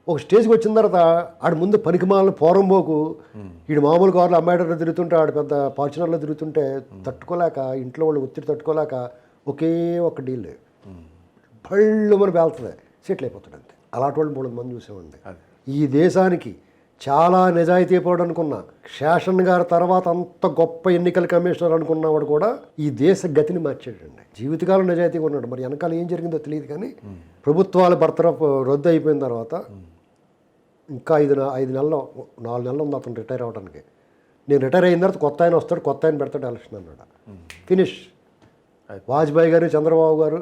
ఒక స్టేజ్కి వచ్చిన తర్వాత ఆడ ముందు పనికిమాలను పోరంబోకు ఈడు మామూలు కార్లు అమ్మాయిడర్లో తిరుగుతుంటే ఆడ పెద్ద ఫార్చునర్లో తిరుగుతుంటే తట్టుకోలేక ఇంట్లో వాళ్ళు ఒత్తిడి తట్టుకోలేక ఒకే ఒక డీల్ పళ్ళు మన పేలుతుంది, సెటిల్ అయిపోతాడు అంతే. అలాంటి వాళ్ళు 3 మంది చూసామండి. ఈ దేశానికి చాలా నిజాయితీ పడు అనుకున్న శేషన్ గారి తర్వాత అంత గొప్ప ఎన్నికల కమిషనర్ అనుకున్నవాడు కూడా ఈ దేశ గతిని మార్చాడండి. జీవితకాలం నిజాయితీగా ఉన్నాడు. మరి వెనకాల ఏం జరిగిందో తెలియదు కానీ ప్రభుత్వాల బర్తరఫ్ రద్దు అయిపోయిన తర్వాత ఇంకా 5 నెలలు 4 నెలలు ఉంది అతను రిటైర్ అవ్వడానికి. నేను రిటైర్ అయిన తర్వాత కొత్త ఆయన వస్తాడు, కొత్త ఆయన పెడతాడు ఎలక్షన్ అన్నాడు. ఫినిష్. వాజ్పేయి గారు, చంద్రబాబు గారు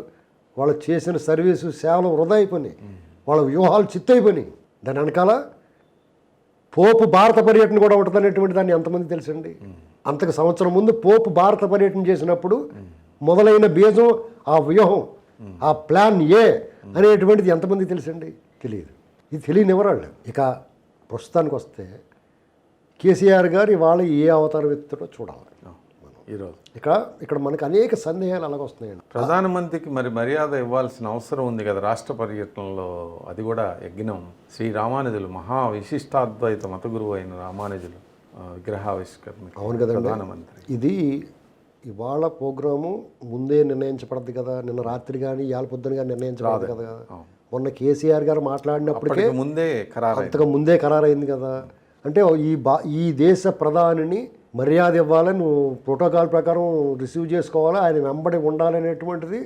వాళ్ళు చేసిన సర్వీసు సేవలు వృధా అయిపోయినాయి, వాళ్ళ వ్యూహాలు చిత్తైపోయినాయి. దాని వెనకాల పోపు భారత పర్యటన కూడా ఉంటుంది అనేటువంటి దాన్ని ఎంతమంది తెలుసండి? అంతకు సంవత్సరం ముందు పోపు భారత పర్యటన చేసినప్పుడు మొదలైన బీజం ఆ వ్యూహం, ఆ ప్లాన్ ఏ అనేటువంటిది ఎంతమంది తెలుసండి? తెలియదు. ఇది తెలియని ఎవరాళ్ళు. ఇక ప్రస్తుతానికి వస్తే కేసీఆర్ గారు ఇవాళ ఏ అవతారం ఎత్తుడో చూడాలి ఈరోజు. ఇక్కడ మనకు అనేక సందేహాలు అలాగ వస్తున్నాయండి. ప్రధానమంత్రికి మరి మర్యాద ఇవ్వాల్సిన అవసరం ఉంది కదా రాష్ట్ర పర్యటనలో. అది కూడా యజ్ఞం శ్రీ రామానుజులు మహా విశిష్టాద్వైత మత గురువు అయిన రామానుజులు విగ్రహావిష్కరణ. అవును కదండి. ప్రధానమంత్రి ఇది ఇవాళ ప్రోగ్రాము ముందే నిర్ణయించబడద్దు కదా, నిన్న రాత్రి కానీ ఇవాళ పొద్దున కానీ నిర్ణయించబడదు కదా. మొన్న కేసీఆర్ గారు మాట్లాడినప్పటికే అంతకు ముందే ఖరారైంది కదా. అంటే ఈ దేశ ప్రధానిని మర్యాద ఇవ్వాలని నువ్వు ప్రోటోకాల్ ప్రకారం రిసీవ్ చేసుకోవాలా, ఆయన వెంబడి ఉండాలనేటువంటిది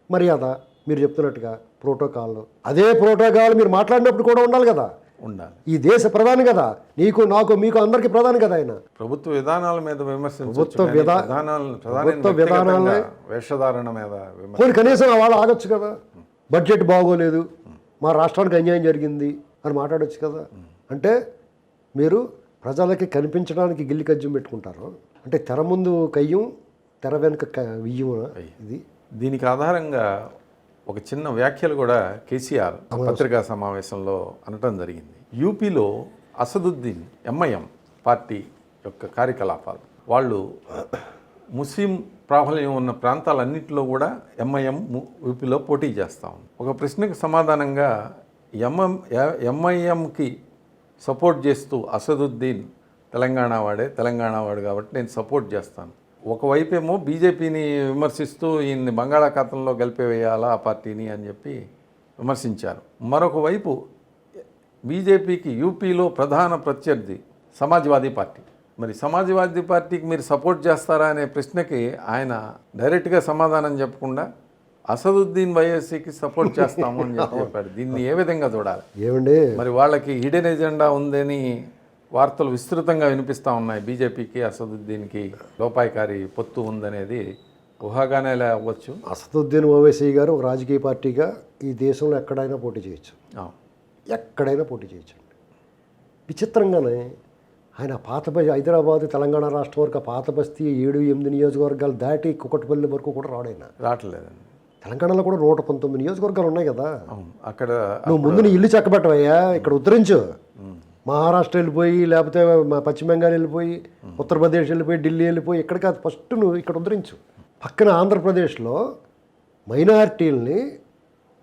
మర్యాద. మీరు చెప్తున్నట్టుగా ప్రోటోకాల్, అదే ప్రోటోకాల్ మీరు మాట్లాడినప్పుడు కూడా ఉండాలి కదా. ఉండాలి. ఈ దేశ ప్రధాని కదా, నీకు నాకు మీకు అందరికీ ప్రధాని కదా ఆయన. ప్రభుత్వ విధానాల మీద ప్రభుత్వ విధానాలే వేషధారణ మీద కొన్ని కనీసం వాళ్ళు ఆగొచ్చు కదా. బడ్జెట్ బాగోలేదు, మా రాష్ట్రానికి అన్యాయం జరిగింది అని మాట్లాడొచ్చు కదా. అంటే మీరు ప్రజలకి కనిపించడానికి గిల్లి కజ్జం పెట్టుకుంటారు. అంటే తెర ముందు కయ్యం, తెర వెనుక వియ్యం. ఇది దీనికి ఆధారంగా ఒక చిన్న వ్యాఖ్యలు కూడా కేసీఆర్ పత్రికా సమావేశంలో అనటం జరిగింది. యూపీలో అసదుద్దీన్ ఎంఐఎం పార్టీ యొక్క కార్యకలాపాలు, వాళ్ళు ముస్లిం ప్రాబల్యం ఉన్న ప్రాంతాలన్నింటిలో కూడా ఎంఐఎం యూపీలో పోటీ చేస్తూ ఉంది. ఒక ప్రశ్నకు సమాధానంగా ఎంఐఎంకి సపోర్ట్ చేస్తూ అసదుద్దీన్ తెలంగాణ వాడు కాబట్టి నేను సపోర్ట్ చేస్తాను. ఒకవైపేమో బీజేపీని విమర్శిస్తూ ఈయన్ని బంగాళాఖాతంలో గెలిపేయాలా ఆ పార్టీని అని చెప్పి విమర్శించారు. మరొక వైపు బీజేపీకి యూపీలో ప్రధాన ప్రత్యర్థి సమాజ్వాదీ పార్టీ. మరి సమాజ్వాదీ పార్టీకి మీరు సపోర్ట్ చేస్తారా అనే ప్రశ్నకి ఆయన డైరెక్ట్గా సమాధానం చెప్పకుండా అసదుద్దీన్ వైఎస్సీకి సపోర్ట్ చేస్తాము అని చెప్పాడు. దీన్ని ఏ విధంగా చూడాలి? ఏమండి, మరి వాళ్ళకి హిడెన్ ఎజెండా ఉందని వార్తలు విస్తృతంగా వినిపిస్తూ ఉన్నాయి. బీజేపీకి అసదుద్దీన్కి లోపాయికారి పొత్తు ఉందనేది ఊహాగానేలా అవ్వచ్చు. అసదుద్దీన్ ఓవైసీ గారు ఒక రాజకీయ పార్టీగా ఈ దేశంలో ఎక్కడైనా పోటీ చేయొచ్చు, ఎక్కడైనా పోటీ చేయొచ్చు. విచిత్రంగానే ఆయన హైదరాబాద్ తెలంగాణ రాష్ట్రం వరకు పాత బస్తీ 7-8 నియోజకవర్గాలు దాటి కుకట్పల్లి వరకు కూడా రాడైనా రావట్లేదండి. తెలంగాణలో కూడా 119 నియోజకవర్గాలు ఉన్నాయి కదా. అక్కడ నువ్వు ముందు నీ ఇల్లు చక్కబెట్టవయ్యా, ఇక్కడ ఉద్ధరించు. మహారాష్ట్ర వెళ్ళిపోయి, లేకపోతే పశ్చిమ బెంగాల్ వెళ్ళిపోయి, ఉత్తరప్రదేశ్ వెళ్ళిపోయి, ఢిల్లీ వెళ్ళిపోయి, ఇక్కడ కాదు, ఫస్ట్ నువ్వు ఇక్కడ ఉద్ధరించు. పక్కన ఆంధ్రప్రదేశ్లో మైనారిటీలని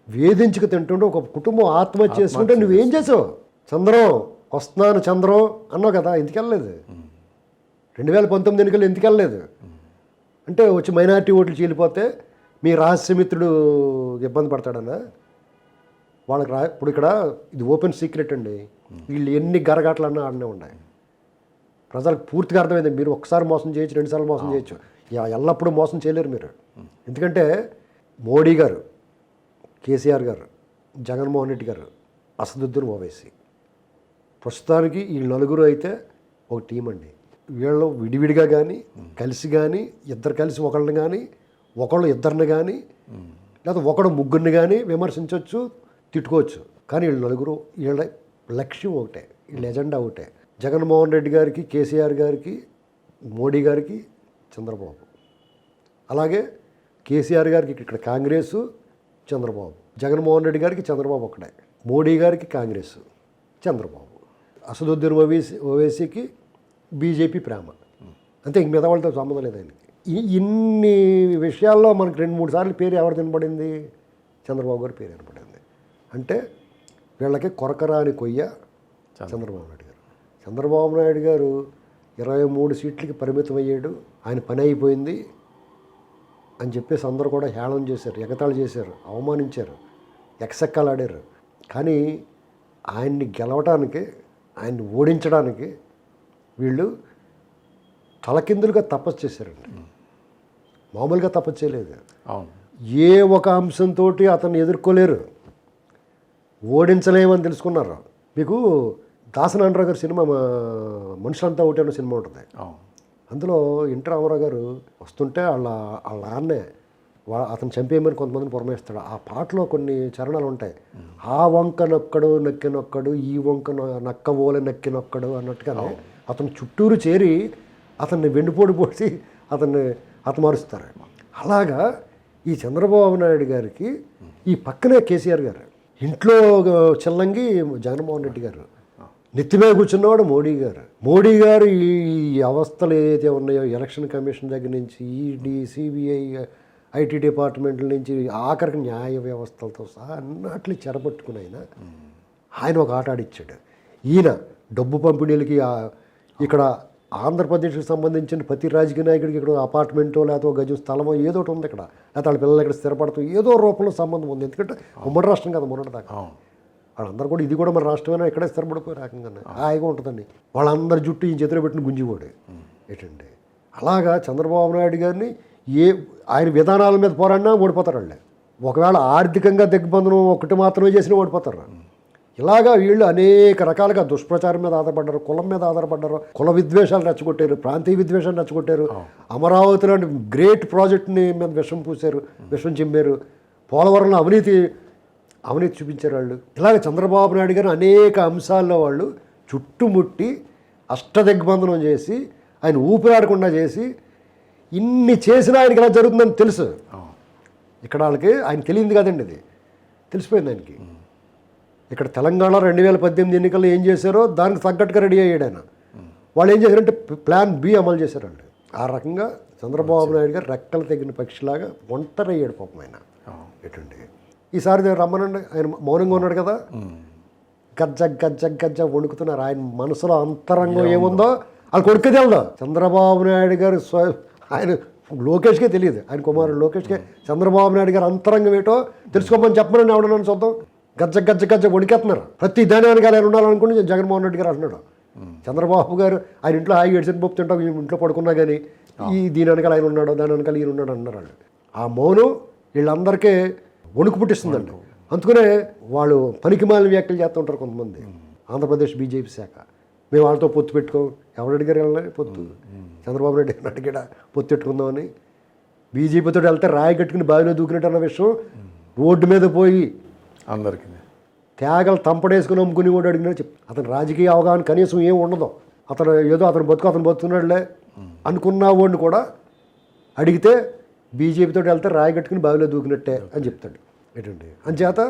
వేధించుకు తింటుంటే ఒక కుటుంబం ఆత్మహత్య చేసుకుంటే నువ్వేం చేసావు? చంద్రం వస్తున్నాను చంద్రం అన్నావు కదా, ఎందుకు వెళ్ళలేదు? 2019 ఎన్నికలు ఎందుకు వెళ్ళలేదు? అంటే వచ్చి మైనారిటీ ఓట్లు చీలిపోతే మీ రహస్యమిత్రుడు ఇబ్బంది పడతాడనా? వాళ్ళకి ఇప్పుడు ఇక్కడ ఇది ఓపెన్ సీక్రెట్ అండి. వీళ్ళు ఎన్ని గరగాట్లన్నా ఆడనే ఉన్నాయి. ప్రజలకు పూర్తిగా అర్థమైంది. మీరు ఒకసారి మోసం చేయొచ్చు, 2 సార్లు మోసం చేయొచ్చు, ఎల్లప్పుడూ మోసం చేయలేరు మీరు. ఎందుకంటే మోడీ గారు, కేసీఆర్ గారు, జగన్మోహన్ రెడ్డి గారు, అసదుద్దీన్ ఓవైసీ, ప్రస్తుతానికి ఈ నలుగురు అయితే ఒక టీం అండి. వీళ్ళు విడివిడిగా కానీ కలిసి కానీ ఇద్దరు కలిసి ఒకళ్ళని కానీ ఒకళ్ళు ఇద్దరిని కానీ లేదా ఒకడు ముగ్గురిని కానీ విమర్శించవచ్చు, తిట్టుకోవచ్చు. కానీ వీళ్ళు నలుగురు, వీళ్ళ లక్ష్యం ఒకటే, వీళ్ళ ఎజెండా ఒకటే. జగన్మోహన్ రెడ్డి గారికి, కేసీఆర్ గారికి, మోడీ గారికి, చంద్రబాబు. అలాగే కేసీఆర్ గారికి ఇక్కడ కాంగ్రెస్, చంద్రబాబు. జగన్మోహన్ రెడ్డి గారికి చంద్రబాబు ఒకటే. మోడీ గారికి కాంగ్రెస్, చంద్రబాబు. అసదుద్దీన్ ఓవైసీకి బీజేపీ ప్రేమ, అంతే. ఇంక మిగతా వాళ్ళతో సంబంధం లేదు ఆయనకి. ఇన్ని విషయాల్లో మనకు 2-3 సార్లు పేరు ఎవరు వినపడింది? చంద్రబాబు గారి పేరు వినపడింది. అంటే వీళ్ళకి కొరకరాని కొయ్య చంద్రబాబు నాయుడు గారు. చంద్రబాబు నాయుడు గారు 23 సీట్లకి పరిమితం అయ్యాడు, ఆయన పని అయిపోయింది అని చెప్పేసి అందరూ కూడా హేళన చేశారు, ఎగతాళి చేశారు, అవమానించారు, ఎక్సెక్కాలు ఆడారు. కానీ ఆయన్ని గెలవటానికి, ఆయన్ని ఓడించడానికి వీళ్ళు తలకిందులుగా తపస్సు చేశారండి. మామూలుగా తపస్సు చేయలేదు. ఏ ఒక అంశంతో అతన్ని ఎదుర్కోలేరు, ఓడించలేమని తెలుసుకున్నారు. మీకు దాసనారాయణరావు గారి సినిమా మనుషులంతా ఒకటే అన్న సినిమా ఉంటుంది. అందులో ఎన్టీ రామారావు గారు వస్తుంటే వాళ్ళ నాన్నే అతను చంపేయమని కొంతమందిని పురమేస్తాడు. ఆ పాటలో కొన్ని చరణాలు ఉంటాయి. ఆ వంక నొక్కడు నొక్కినొక్కడు, ఈ వంక నక్కబోలే నక్కినొక్కడు అన్నట్టుగానే అతను చుట్టూరు చేరి అతన్ని వెండిపోటు పోసి అతన్ని హతమారుస్తారు. అలాగా ఈ చంద్రబాబు నాయుడు గారికి ఈ పక్కనే కేసీఆర్ గారు, ఇంట్లో చెల్లంగి జగన్మోహన్ రెడ్డి గారు, నెత్తిమీద కూర్చున్నవాడు మోడీ గారు. మోడీ గారు ఈ అవస్థలు ఏదైతే ఉన్నాయో, ఎలక్షన్ కమిషన్ దగ్గర నుంచి ఈడీ, సిబిఐ, ఐటీ డిపార్ట్మెంట్ల నుంచి ఆఖరికి న్యాయ వ్యవస్థలతో సహా అన్నట్లు చెరపట్టుకుని ఆయన ఒక ఆట ఆడిచ్చాడు. ఈయన డబ్బు పంపిణీలకి ఇక్కడ ఆంధ్రప్రదేశ్కి సంబంధించిన ప్రతి రాజకీయ నాయకుడికి ఇక్కడ అపార్ట్మెంటో లేకపోతే గజం స్థలమో ఏదో ఒకటి ఉంది ఇక్కడ, లేకపోతే వాళ్ళ పిల్లలు ఇక్కడ స్థిరపడుతూ ఏదో రూపంలో సంబంధం ఉంది. ఎందుకంటే ఉమ్మడి రాష్ట్రం కదా మొన్నటి దాకా. వాళ్ళందరూ కూడా ఇది కూడా మన రాష్ట్రమైనా ఇక్కడే స్థిరపడిపోయే రకంగానే హాయిగా ఉంటుందండి. వాళ్ళందరి జుట్టు ఈ చేతిలో పెట్టిన గుంజిపోడు ఏంటంటే. అలాగా చంద్రబాబు నాయుడు గారిని ఆయన విధానాల మీద పోరాడినా ఓడిపోతారు వాళ్ళే. ఒకవేళ ఆర్థికంగా దిగ్బంధనం ఒకటి మాత్రమే చేసినా ఓడిపోతారు. ఇలాగా వీళ్ళు అనేక రకాలుగా దుష్ప్రచారం మీద ఆధారపడ్డారు, కులం మీద ఆధారపడ్డారు, కుల విద్వేషాలు రెచ్చగొట్టారు, ప్రాంతీయ విద్వేషాలు రెచ్చగొట్టారు, అమరావతి లాంటి గ్రేట్ ప్రాజెక్ట్ని మీద విషం పూసారు, విషం చిమ్మారు, పోలవరంలో అవినీతి చూపించారు వాళ్ళు. ఇలాగ చంద్రబాబు నాయుడు గారు అనేక అంశాల్లో వాళ్ళు చుట్టుముట్టి అష్టదిగ్బంధనం చేసి ఆయన ఊపిరాడకుండా చేసి ఇన్ని చేసినా ఆయనకి ఇలా జరుగుతుందని తెలుసు. ఇక్కడ వాళ్ళకి ఆయన తెలియదు కదండి, అది తెలిసిపోయింది ఆయనకి. ఇక్కడ తెలంగాణ 2018 ఎన్నికల్లో ఏం చేశారో దానికి తగ్గట్టుగా రెడీ అయ్యాడు ఆయన. వాళ్ళు ఏం చేశారంటే ప్లాన్ బి అమలు చేశారు వాళ్ళు. ఆ రకంగా చంద్రబాబు నాయుడు గారు రెక్కలు తెగిన పక్షిలాగా ఒంటరి అయ్యాడు పాపం ఆయన. ఎటువంటి ఈసారి రమ్మనండి, ఆయన మౌనంగా ఉన్నాడు కదా, గజ్జ గజ్జ గజ్జ వణుకుతున్నారు. ఆయన మనసులో అంతరంగం ఏముందో వాళ్ళు కొడుకు తెలదు. చంద్రబాబు నాయుడు గారు ఆయన లోకేష్కే తెలియదు, ఆయన కుమారుడు లోకేష్కే చంద్రబాబు నాయుడు గారు అంతరంగం ఏంటో తెలుసుకోమని చెప్పమని ఎవడన్నాను చూద్దాం. గజ్జ గజ్జ గజ్జ వణికేస్తున్నారు. ప్రతి దానికి ఆయన ఉండాలనుకుని జగన్మోహన్ రెడ్డి గారు అంటున్నాడు. చంద్రబాబు గారు ఆయన ఇంట్లో హాయి ఎడిసిన పప్పు తింటాం, ఇంట్లో పడుకున్నా కానీ దీని వెనకాల ఆయన ఉన్నాడు, దాని వెనకాల ఈయన ఉన్నాడు అన్నారు వాళ్ళు. ఆ మౌనం వీళ్ళందరికీ వణుకు పుట్టిస్తుందండి. అందుకనే వాళ్ళు పనికిమాలిన వ్యాఖ్యలు చేస్తుంటారు కొంతమంది. ఆంధ్రప్రదేశ్ బీజేపీ శాఖ మేము వాళ్ళతో పొత్తు పెట్టుకోం, ఎవరు అడిగారు వెళ్ళాలి పొత్తు? చంద్రబాబు నాయుడు అడిగాడా పొత్తు పెట్టుకుందామని? బీజేపీతో వెళ్తే రాయి కట్టుకుని బావిలో దూకినట్టు అన్న విషయం రోడ్డు మీద పోయి అందరికీ త్యాగలు తంపడేసుకుని అమ్ముకుని కూడా అడిగినా అతను రాజకీయ అవగాహన కనీసం ఏం ఉండదు. అతను ఏదో అతను బతుకుతున్నాడులే అనుకున్న వాడిని కూడా అడిగితే బీజేపీతో వెళ్తే రాయి కట్టుకుని బావిలో దూకినట్టే అని చెప్తాడు. ఏంటండి అంచేత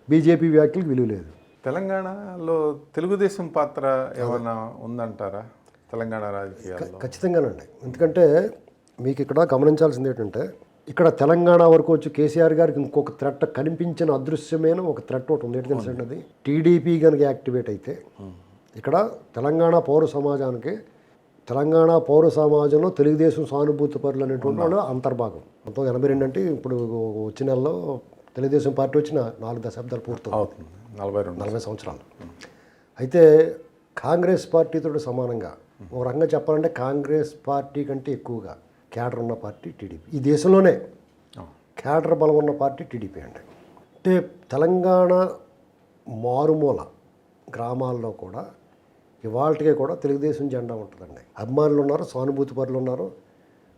బీజేపీ వ్యాఖ్యలకు విలువ లేదు. తెలంగాణలో తెలుగుదేశం పాత్ర ఏమైనా ఉందంటారా తెలంగాణ రాజకీయాల్లో? ఖచ్చితంగానండి. ఎందుకంటే మీకు ఇక్కడ గమనించాల్సింది ఏంటంటే ఇక్కడ తెలంగాణ వరకు వచ్చి కేసీఆర్ గారికి ఇంకొక థ్రెట్ కనిపించిన అదృశ్యమైన ఒక థ్రెట్ ఒకటి ఉంది. ఏంటి తెలుసండి, అది టీడీపీ కనుక యాక్టివేట్ అయితే ఇక్కడ తెలంగాణ పౌర సమాజానికి, తెలంగాణ పౌర సమాజంలో తెలుగుదేశం సానుభూతి పరులు అనేటువంటి వాళ్ళు అంతర్భాగం. 1982 అంటే ఇప్పుడు వచ్చే నెలలో తెలుగుదేశం పార్టీ వచ్చిన 4 దశాబ్దాలు పూర్తవుతుంది, 40 సంవత్సరాలు. అయితే కాంగ్రెస్ పార్టీతో సమానంగా ఒక రకంగా చెప్పాలంటే కాంగ్రెస్ పార్టీ కంటే ఎక్కువగా క్యాడర్ ఉన్న పార్టీ టీడీపీ. ఈ దేశంలోనే క్యాడర్ బలం ఉన్న పార్టీ టీడీపీ అండి. అంటే తెలంగాణ మారుమూల గ్రామాల్లో కూడా ఇవాళకే కూడా తెలుగుదేశం జెండా ఉంటుందండి. అభిమానులు ఉన్నారు, సానుభూతి పరులు ఉన్నారు.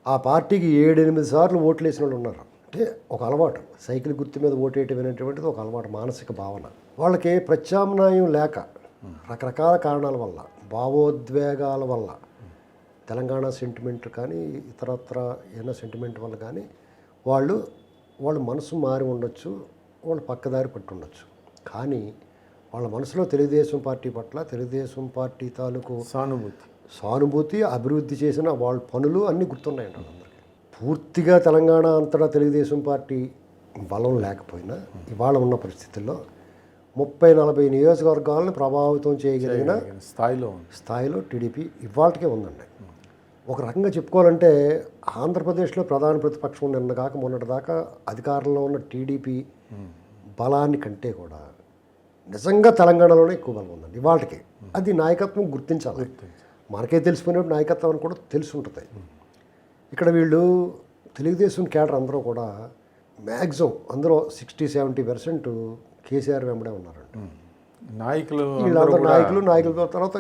ఆ పార్టీకి 7-8 సార్లు ఓట్లు వేసిన వాళ్ళు ఉన్నారు. అంటే ఒక అలవాటు, సైకిల్ గుర్తు మీద ఓటేయటం అనేటువంటిది ఒక అలవాటు, మానసిక భావన. వాళ్ళకి ప్రత్యామ్నాయం లేక రకరకాల కారణాల వల్ల, భావోద్వేగాల వల్ల, తెలంగాణ సెంటిమెంట్ కానీ ఇతరత్ర ఏదైనా సెంటిమెంట్ వల్ల కానీ వాళ్ళు మనసు మారి ఉండొచ్చు, వాళ్ళు పక్కదారి పట్టి ఉండొచ్చు. కానీ వాళ్ళ మనసులో తెలుగుదేశం పార్టీ పట్ల, తెలుగుదేశం పార్టీ తాలూకు సానుభూతి, అభివృద్ధి చేసిన వాళ్ళ పనులు అన్నీ గుర్తున్నాయండి వాళ్ళందరికీ. పూర్తిగా తెలంగాణ అంతటా తెలుగుదేశం పార్టీ బలం లేకపోయినా ఇవాళ ఉన్న పరిస్థితుల్లో 30-40 నియోజకవర్గాలను ప్రభావితం చేయగలిగిన స్థాయిలో టీడీపీ ఇవాళకే ఉందండి. ఒక రకంగా చెప్పుకోవాలంటే ఆంధ్రప్రదేశ్లో ప్రధాన ప్రతిపక్షం నిన్నగాక మొన్నటిదాకా అధికారంలో ఉన్న టీడీపీ బలాన్ని కంటే కూడా నిజంగా తెలంగాణలోనే ఎక్కువ బలం ఉందండి ఇవాళకి. అది నాయకత్వం గుర్తించాలి. మనకే తెలిసిపోయినప్పుడు నాయకత్వం అని కూడా తెలిసి ఉంటుంది. ఇక్కడ వీళ్ళు తెలుగుదేశం క్యాడర్ అందరూ కూడా మ్యాక్సిమం అందరూ 60-70% కేసీఆర్ వెంబడే ఉన్నారండి. నాయకులు తర్వాత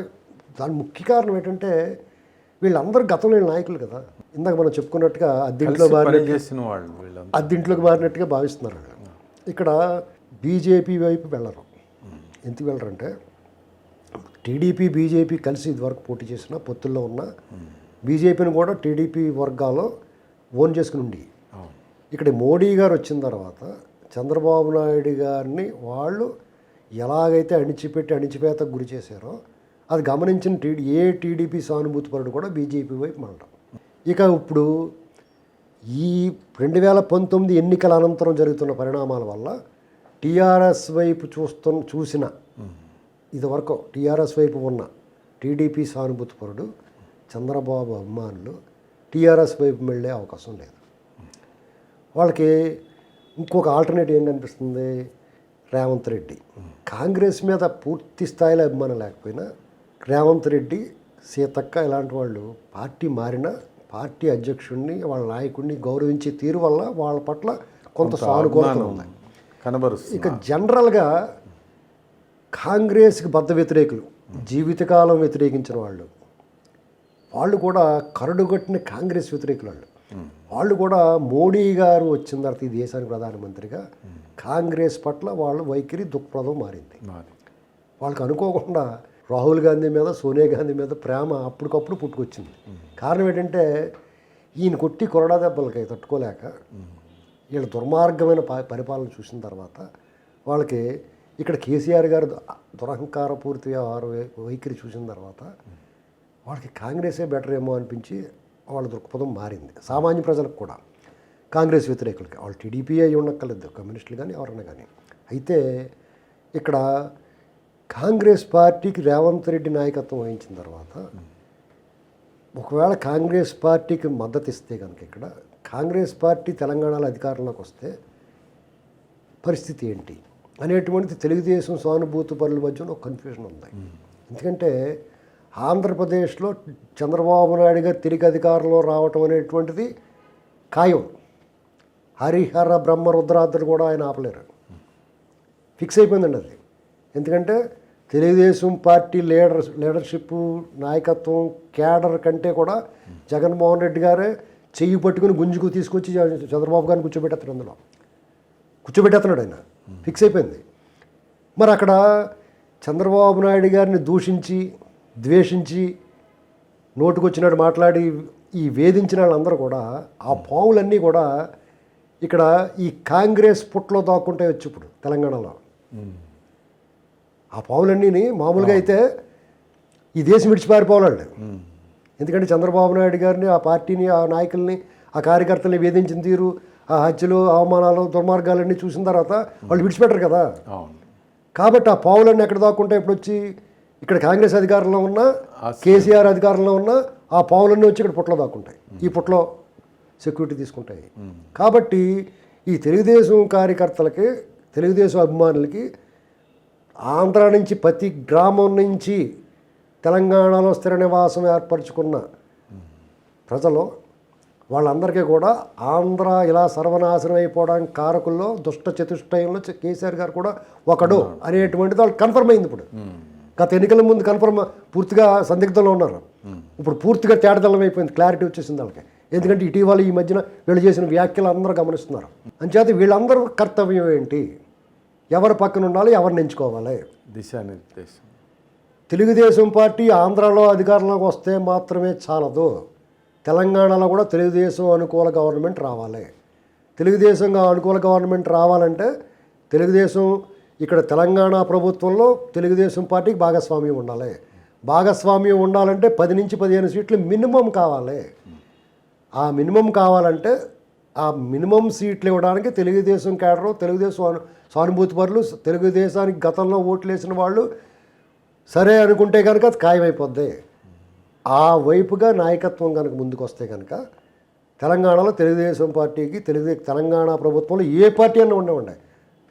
దాని ముఖ్య కారణం ఏంటంటే వీళ్ళందరూ గతంలో నాయకులు కదా. ఇందాక మనం చెప్పుకున్నట్టుగా అద్దింట్లోకి మారినట్టుగా భావిస్తున్నారు. ఇక్కడ బీజేపీ వైపు వెళ్ళరు. ఎందుకు వెళ్ళరంటే టీడీపీ బీజేపీ కలిసి ఇదివరకు పోటీ చేసిన పొత్తుల్లో ఉన్న బీజేపీని కూడా టీడీపీ వర్గాల్లో ఓన్ చేసుకుని ఉండి, ఇక్కడ మోడీ గారు వచ్చిన తర్వాత చంద్రబాబు నాయుడు గారిని వాళ్ళు ఎలాగైతే అణిచిపేతకు గురి చేశారో అది గమనించిన టీడీపీ సానుభూతిపరుడు కూడా బీజేపీ వైపు మళ్ళడం. ఇక ఇప్పుడు ఈ 2019 ఎన్నికల అనంతరం జరుగుతున్న పరిణామాల వల్ల టీఆర్ఎస్ వైపు చూసిన ఇదివరకు టీఆర్ఎస్ వైపు ఉన్న టీడీపీ సానుభూతిపరుడు, చంద్రబాబు అభిమానులు టీఆర్ఎస్ వైపు వెళ్ళే అవకాశం లేదు. వాళ్ళకి ఇంకొక ఆల్టర్నేటివ్ ఏం కనిపిస్తుంది, రేవంత్ రెడ్డి. కాంగ్రెస్ మీద పూర్తి స్థాయిలో అభిమానం లేకపోయినా రేవంత్ రెడ్డి, సీతక్క ఇలాంటి వాళ్ళు పార్టీ మారిన పార్టీ అధ్యక్షుడిని, వాళ్ళ నాయకుడిని గౌరవించే తీరు వల్ల వాళ్ళ పట్ల కొంత సానుకూలత అభిమానం ఉంది. కనబరుస్తుంది. ఇక జనరల్గా కాంగ్రెస్కి బద్ద వ్యతిరేకులు, జీవితకాలం వ్యతిరేకించిన వాళ్ళు కూడా కరడుగట్టిన కాంగ్రెస్ వ్యతిరేకులు వాళ్ళు కూడా మోడీ గారు వచ్చిన తర్వాత ఈ దేశానికి ప్రధానమంత్రిగా కాంగ్రెస్ పట్ల వాళ్ళ వైఖరి దృక్పథం మారింది. వాళ్ళకి అనుకోకుండా రాహుల్ గాంధీ మీద, సోనియా గాంధీ మీద ప్రేమ అప్పటికప్పుడు పుట్టుకొచ్చింది. కారణం ఏంటంటే ఈయన కొట్టి కొరడా దెబ్బలకి తట్టుకోలేక వీళ్ళ దుర్మార్గమైన పరిపాలన చూసిన తర్వాత వాళ్ళకి ఇక్కడ కేసీఆర్ గారు దురహంకారపూర్తి వైఖరి చూసిన తర్వాత వాళ్ళకి కాంగ్రెసే బెటర్ ఏమో అనిపించి వాళ్ళ దృక్పథం మారింది. సామాన్య ప్రజలకు కూడా, కాంగ్రెస్ వ్యతిరేకులకి, వాళ్ళు టీడీపీ అయి ఉండక్కర్లేదు, కమ్యూనిస్టులు కానీ ఎవరైనా కానీ. అయితే ఇక్కడ కాంగ్రెస్ పార్టీకి రేవంత్ రెడ్డి నాయకత్వం వహించిన తర్వాత ఒకవేళ కాంగ్రెస్ పార్టీకి మద్దతు ఇస్తే కనుక ఇక్కడ కాంగ్రెస్ పార్టీ తెలంగాణలో అధికారంలోకి వస్తే పరిస్థితి ఏంటి అనేటువంటిది తెలుగుదేశం సానుభూతి పరుల మధ్య ఒక కన్ఫ్యూజన్ ఉంది. ఎందుకంటే ఆంధ్రప్రదేశ్లో చంద్రబాబు నాయుడు గారు తిరిగి అధికారంలో రావటం అనేటువంటిది ఖాయం. హరిహర బ్రహ్మ రుద్రాద్రులు కూడా ఆయన ఆపలేరు, ఫిక్స్ అయిపోయిందండి అది. ఎందుకంటే తెలుగుదేశం పార్టీ లీడర్షిప్, నాయకత్వం, క్యాడర్ కంటే కూడా జగన్మోహన్ రెడ్డి గారే చెయ్యి పట్టుకుని గుంజుకు తీసుకొచ్చి చంద్రబాబు గారిని కూర్చోబెట్టేస్తాడు, అందులో కూర్చోబెట్టేస్తున్నాడు ఆయన, ఫిక్స్ అయిపోయింది. మరి అక్కడ చంద్రబాబు నాయుడు గారిని దూషించి, ద్వేషించి, నోటుకొచ్చినట్టు మాట్లాడి ఈ వేధించిన వాళ్ళందరూ కూడా ఆ పాములన్నీ కూడా ఇక్కడ ఈ కాంగ్రెస్ పుట్లో దాక్కుంటే వచ్చి ఇప్పుడు తెలంగాణలో ఆ పాములన్నీ మామూలుగా అయితే ఈ దేశం విడిచిపారిపోవాలండి. ఎందుకంటే చంద్రబాబు నాయుడు గారిని, ఆ పార్టీని, ఆ నాయకుల్ని, ఆ కార్యకర్తల్ని వేధించిన తీరు, ఆ హత్యలు, అవమానాలు, దుర్మార్గాలన్నీ చూసిన తర్వాత వాళ్ళు విడిచిపెట్టరు కదా. కాబట్టి ఆ పావులన్నీ ఎక్కడ దాక్కుంటే ఇప్పుడు వచ్చి ఇక్కడ కాంగ్రెస్ అధికారంలో ఉన్నా, కేసీఆర్ అధికారంలో ఉన్నా ఆ పావులన్నీ వచ్చి ఇక్కడ పుట్లో దాక్కుంటాయి, ఈ పుట్లో సెక్యూరిటీ తీసుకుంటాయి. కాబట్టి ఈ తెలుగుదేశం కార్యకర్తలకి, తెలుగుదేశం అభిమానులకి ఆంధ్ర నుంచి ప్రతి గ్రామం నుంచి తెలంగాణలో స్థిర నివాసం ఏర్పరచుకున్న ప్రజలు వాళ్ళందరికీ కూడా ఆంధ్ర ఇలా సర్వనాశనం అయిపోవడానికి కారకుల్లో, దుష్ట చతుష్టయంలో కేసీఆర్ గారు కూడా ఒకడు అనేటువంటిది వాళ్ళు కన్ఫర్మ్ అయింది. ఇప్పుడు గత ఎన్నికల ముందు కన్ఫర్మ్ పూర్తిగా సందిగ్ధంలో ఉన్నారు, ఇప్పుడు పూర్తిగా తేటతెల్లం అయిపోయింది, క్లారిటీ వచ్చేసింది వాళ్ళకి. ఎందుకంటే ఇటీవల ఈ మధ్యన వీళ్ళు చేసిన వ్యాఖ్యలు అందరూ గమనిస్తున్నారు. అంచేత వీళ్ళందరూ కర్తవ్యం ఏంటి, ఎవరి పక్కన ఉండాలి, ఎవరిని ఎంచుకోవాలి, దిశానిర్దేశం. తెలుగుదేశం పార్టీ ఆంధ్రాలో అధికారంలోకి వస్తే మాత్రమే చాలదు, తెలంగాణలో కూడా తెలుగుదేశం అనుకూల గవర్నమెంట్ రావాలి. తెలుగుదేశం అనుకూల గవర్నమెంట్ రావాలంటే తెలుగుదేశం ఇక్కడ తెలంగాణ ప్రభుత్వంలో తెలుగుదేశం పార్టీకి భాగస్వామ్యం ఉండాలి. భాగస్వామ్యం ఉండాలంటే 10 నుంచి 15 సీట్లు మినిమం కావాలి. ఆ మినిమం కావాలంటే ఆ మినిమం సీట్లు ఇవ్వడానికి తెలుగుదేశం క్యాడరు, తెలుగుదేశం సానుభూతి పరులు, తెలుగుదేశానికి గతంలో ఓట్లు వేసిన వాళ్ళు సరే అనుకుంటే కనుక అది ఖాయమైపోద్ది. ఆ వైపుగా నాయకత్వం కనుక ముందుకు వస్తే కనుక తెలంగాణలో తెలుగుదేశం పార్టీకి, తెలంగాణ ప్రభుత్వంలో ఏ పార్టీ అన్నా ఉండవండి,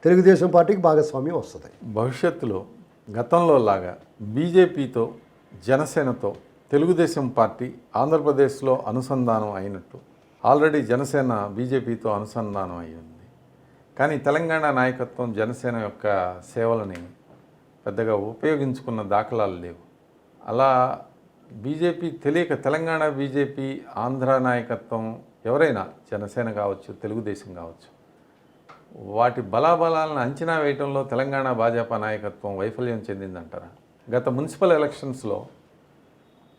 తెలుగుదేశం పార్టీకి భాగస్వామ్యం వస్తుంది. భవిష్యత్తులో గతంలో లాగా బీజేపీతో, జనసేనతో తెలుగుదేశం పార్టీ ఆంధ్రప్రదేశ్లో అనుసంధానం అయినట్టు ఆల్రెడీ జనసేన బీజేపీతో అనుసంధానం అయి ఉంది. కానీ తెలంగాణ నాయకత్వం జనసేన యొక్క సేవలని పెద్దగా ఉపయోగించుకున్న దాఖలాలు లేవు. అలా బీజేపీ తెలియక తెలంగాణ బీజేపీ, ఆంధ్ర నాయకత్వం ఎవరైనా, జనసేన కావచ్చు, తెలుగుదేశం కావచ్చు, వాటి బలాబలాలను అంచనా వేయడంలో తెలంగాణ భాజపా నాయకత్వం వైఫల్యం చెందిందంటారా? గత మున్సిపల్ ఎలక్షన్స్లో